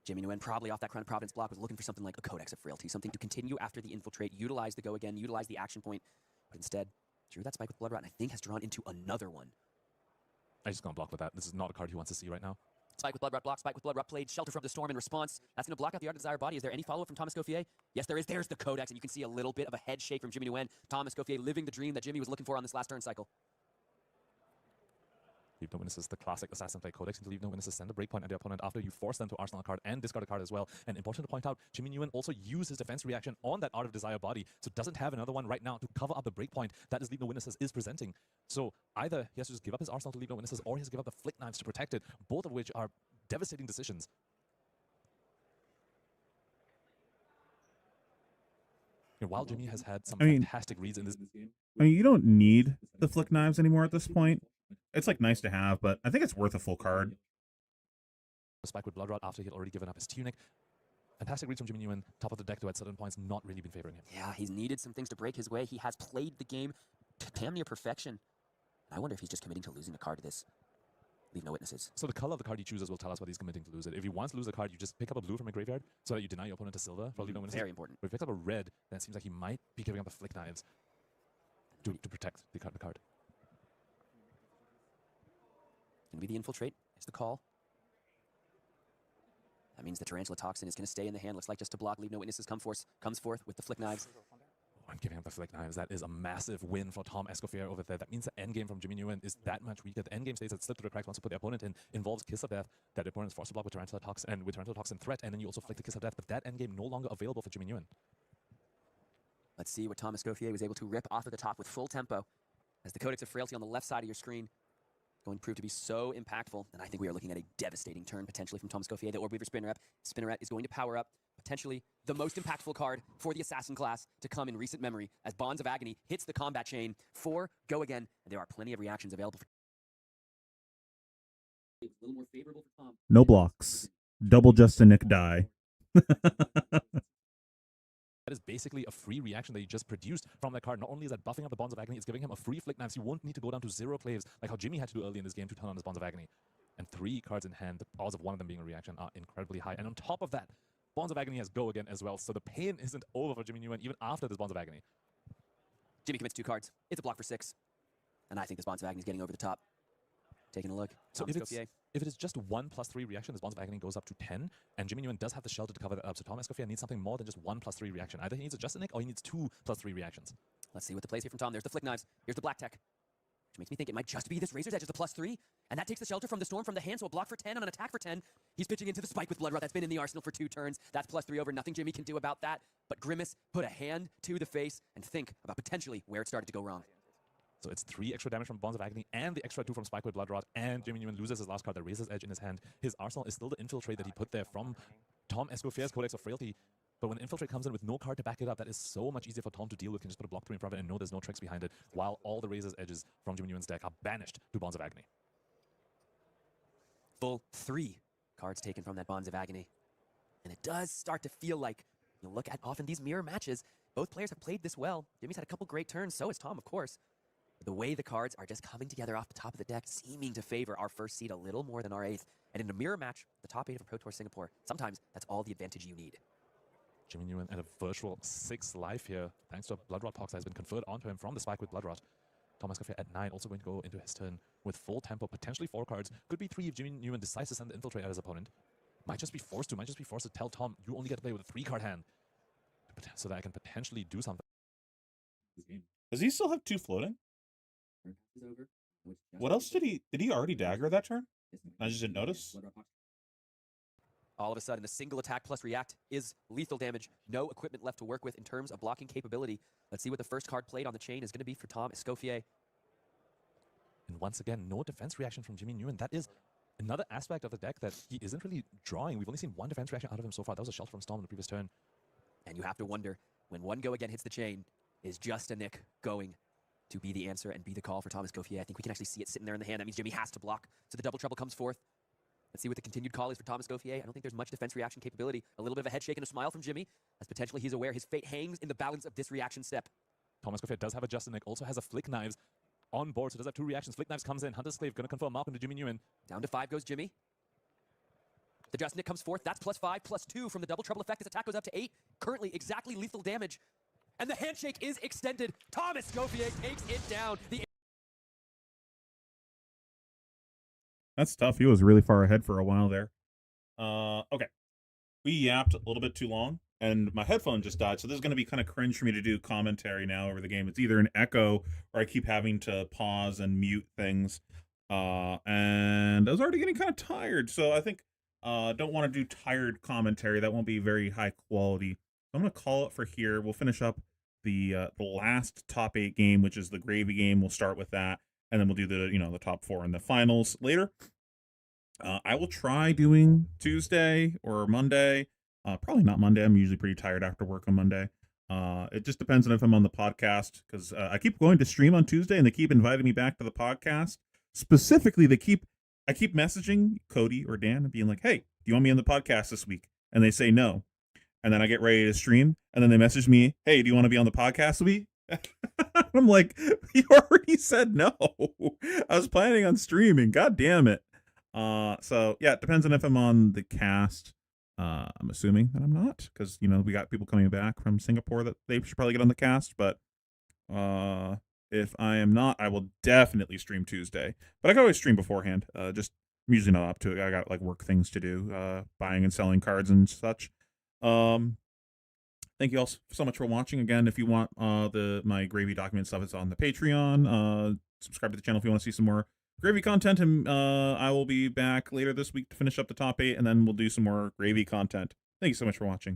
Jimmy Nguyen, probably off that Crown of Providence block, was looking for something like a Codex of Frailty, something to continue after the Infiltrate, utilize the go again, utilize the action point, but instead drew that Spike with Blood Rot, and I think has drawn into another one. I'm just going to block with that. This is not a card he wants to see right now. Spike with Blood Rot block, Spike with Blood Rot played, Shelter from the Storm in response. That's going to block out the Art of Desire body. Is there any follow-up from Tom Escoffier? Yes, there is. There's the Codex, and you can see a little bit of a head shake from Jimmy Nguyen. Tom Escoffier living the dream that Jimmy was looking for on this last turn cycle. Leave No Witnesses, the classic Assassin play Codex into Leave No Witnesses, send a breakpoint at the opponent after you force them to arsenal a card and discard a card as well. And important to point out, Jimmy Nguyen also used his defense reaction on that Art of Desire body, so doesn't have another one right now to cover up the breakpoint that his Leave No Witnesses is presenting. So either he has to just give up his arsenal to Leave No Witnesses, or he has to give up the Flick Knives to protect it, both of which are devastating decisions. And while Jimmy has had some fantastic reads in this game, I mean, you don't need the Flick Knives anymore at this point. It's like nice to have, but I think it's worth a full card. Spike with Blood Rot after he had already given up his tunic. Fantastic reads from Jimmy Nguyen, top of the deck, though at certain points not really been favoring him. Yeah, he's needed some things to break his way. He has played the game to damn near perfection. I wonder if he's just committing to losing a card to this. Leave No Witnesses. So the color of the card he chooses will tell us whether he's committing to lose it. If he wants to lose a card, you just pick up a blue from a graveyard so that you deny your opponent a silver for Leave No Witnesses. Very important. But if he picks up a red, then it seems like he might be giving up the Flick Knives to protect the card. Going to be the Infiltrate. Is the call. That means the Tarantula Toxin is going to stay in the hand. Looks like just to block. Leave No Witnesses comes forth with the Flick Knives. I'm giving up the Flick Knives. That is a massive win for Tom Escoffier over there. That means the endgame from Jimmy Nguyen is that much weaker. The endgame states that Slip Through the Cracks wants to put the opponent in, involves Kiss of Death, that the opponent is forced to block with Tarantula Toxin, and with Tarantula Toxin threat, and then you also flick the Kiss of Death, but that endgame no longer available for Jimmy Nguyen. Let's see what Tom Escoffier was able to rip off of the top with full tempo, as the Codex of Frailty on the left side of your screen going to prove to be so impactful, and I think we are looking at a devastating turn potentially from Tom Escoffier. The Orb Weaver Spinneret is going to power up, potentially the most impactful card for the Assassin class to come in recent memory, as Bonds of Agony hits the combat chain for Go Again, and there are plenty of reactions available for a little more favorable for Tom. No blocks. Double just a Nick die. That is basically a free reaction that you just produced from that card. Not only is that buffing up the Bonds of Agony, it's giving him a free Flick Knives. You won't need to go down to 0 claves like how Jimmy had to do early in this game to turn on his Bonds of Agony. And 3 cards in hand, the odds of one of them being a reaction are incredibly high. And on top of that, Bonds of Agony has Go Again as well, so the pain isn't over for Jimmy Nguyen even after this Bonds of Agony. Jimmy commits 2 cards. It's a block for 6. And I think this Bonds of Agony is getting over the top. Taking a look. So if it is just 1+3 reaction, this Bonds of Agony goes up to 10, and Jimmy Nguyen does have the shelter to cover that up. So Tom Escoffier needs something more than just 1+3 reaction. Either he needs a Just a Nick or he needs 2+3 reactions. Let's see what the plays here from Tom. There's the Flick Knives. Here's the Black Tech, which makes me think it might just be this Razor's Edge as the +3, and that takes the Shelter from the Storm from the hand, so a block for 10 on an attack for 10. He's pitching into the Spike with Blood Rot. That's been in the arsenal for 2 turns. That's +3 over. Nothing Jimmy can do about that. But Grimace put a hand to the face and think about potentially where it started to go wrong. So it's 3 extra damage from Bonds of Agony and the extra 2 from Spike with Blood Rot, and Jimmy Nguyen loses his last card, the Razor's Edge in his hand. His arsenal is still the Infiltrate that he put there from Tom Escoffier's Codex of Frailty. But when Infiltrate comes in with no card to back it up, that is so much easier for Tom to deal with. He can just put a block 3 in front of it and know there's no tricks behind it, while all the Razor's Edges from Jimmy Nguyen's deck are banished to Bonds of Agony. Full 3 cards taken from that Bonds of Agony. And it does start to feel like, you look at often these mirror matches, both players have played this well. Jimmy's had a couple great turns, so has Tom, of course. But the way the cards are just coming together off the top of the deck, seeming to favor our first seed a little more than our 8th. And in a mirror match, the top 8 of Pro Tour Singapore, sometimes that's all the advantage you need. Jimmy Nguyen at a virtual 6 life here, thanks to a Blood Rot Pox that has been conferred onto him from the Spike with Blood Rot. Tom Escoffier at 9, also going to go into his turn with full tempo, potentially 4 cards. Could be 3 if Jimmy Nguyen decides to send the Infiltrate at his opponent. Might just be forced to tell Tom, you only get to play with a 3-card hand, so that I can potentially do something. Does he still have 2 floating? What else did he already dagger that turn? I just didn't notice. All of a sudden, the single attack plus react is lethal damage. No equipment left to work with in terms of blocking capability. Let's see what the first card played on the chain is going to be for Tom Escoffier. And once again, no defense reaction from Jimmy Nguyen. That is Another aspect of the deck that he isn't really drawing, we've only seen one defense reaction out of him so far. That was a Shelter from Storm in the previous turn. And you have to wonder, when one go again hits the chain, is just a Nick going to be the answer and be the call for Thomas Gauthier? I think we can actually see it sitting there in the hand. That means Jimmy has to block. So the double trouble comes forth. Let's see what the continued call is for Thomas Gauthier. I don't think there's much defense reaction capability. A little bit of a head shake and a smile from Jimmy, as potentially he's aware his fate hangs in the balance of this reaction step. Thomas Gauthier does have a Just a Nick, also has a Flick Knives on board, so does have 2 reactions. Flick Knives comes in, Hunter's Slave gonna confirm Mark into Jimmy Newen. Down to 5 goes Jimmy. The Just Nick comes forth. That's +5, +2 from the double trouble effect. His attack goes up to 8. Currently exactly lethal damage. And the handshake is extended. Thomas Gauthier takes it down. That's tough. He was really far ahead for a while there. Okay. We yapped a little bit too long, and my headphone just died, so this is going to be kind of cringe for me to do commentary now over the game. It's either an echo, or I keep having to pause and mute things. And I was already getting kind of tired, so I think don't want to do tired commentary. That won't be very high quality. I'm going to call it for here. We'll finish up the last top 8 game, which is the gravy game. We'll start with that, and then we'll do the top 4 and the finals later. I will try doing Tuesday or Monday. Probably not Monday. I'm usually pretty tired after work on Monday. It just depends on if I'm on the podcast, because I keep going to stream on Tuesday, and they keep inviting me back to the podcast. Specifically, I keep messaging Cody or Dan and being like, "Hey, do you want me on the podcast this week?" And they say no. And then I get ready to stream, and then they message me, "Hey, do you want to be on the podcast this week?" I'm like, "You already said no. I was planning on streaming. God damn it." So yeah, it depends on if I'm on the cast. I'm assuming that I'm not, because we got people coming back from Singapore that they should probably get on the cast. But if I am not, I will definitely stream Tuesday. But I can always stream beforehand. Just I'm usually not up to it. I got like work things to do, buying and selling cards and such. Thank you all so much for watching. Again, if you want my gravy document stuff, it's on the Patreon. Subscribe to the channel if you want to see some more gravy content, and I will be back later this week to finish up the top 8, and then we'll do some more gravy content. Thank you so much for watching.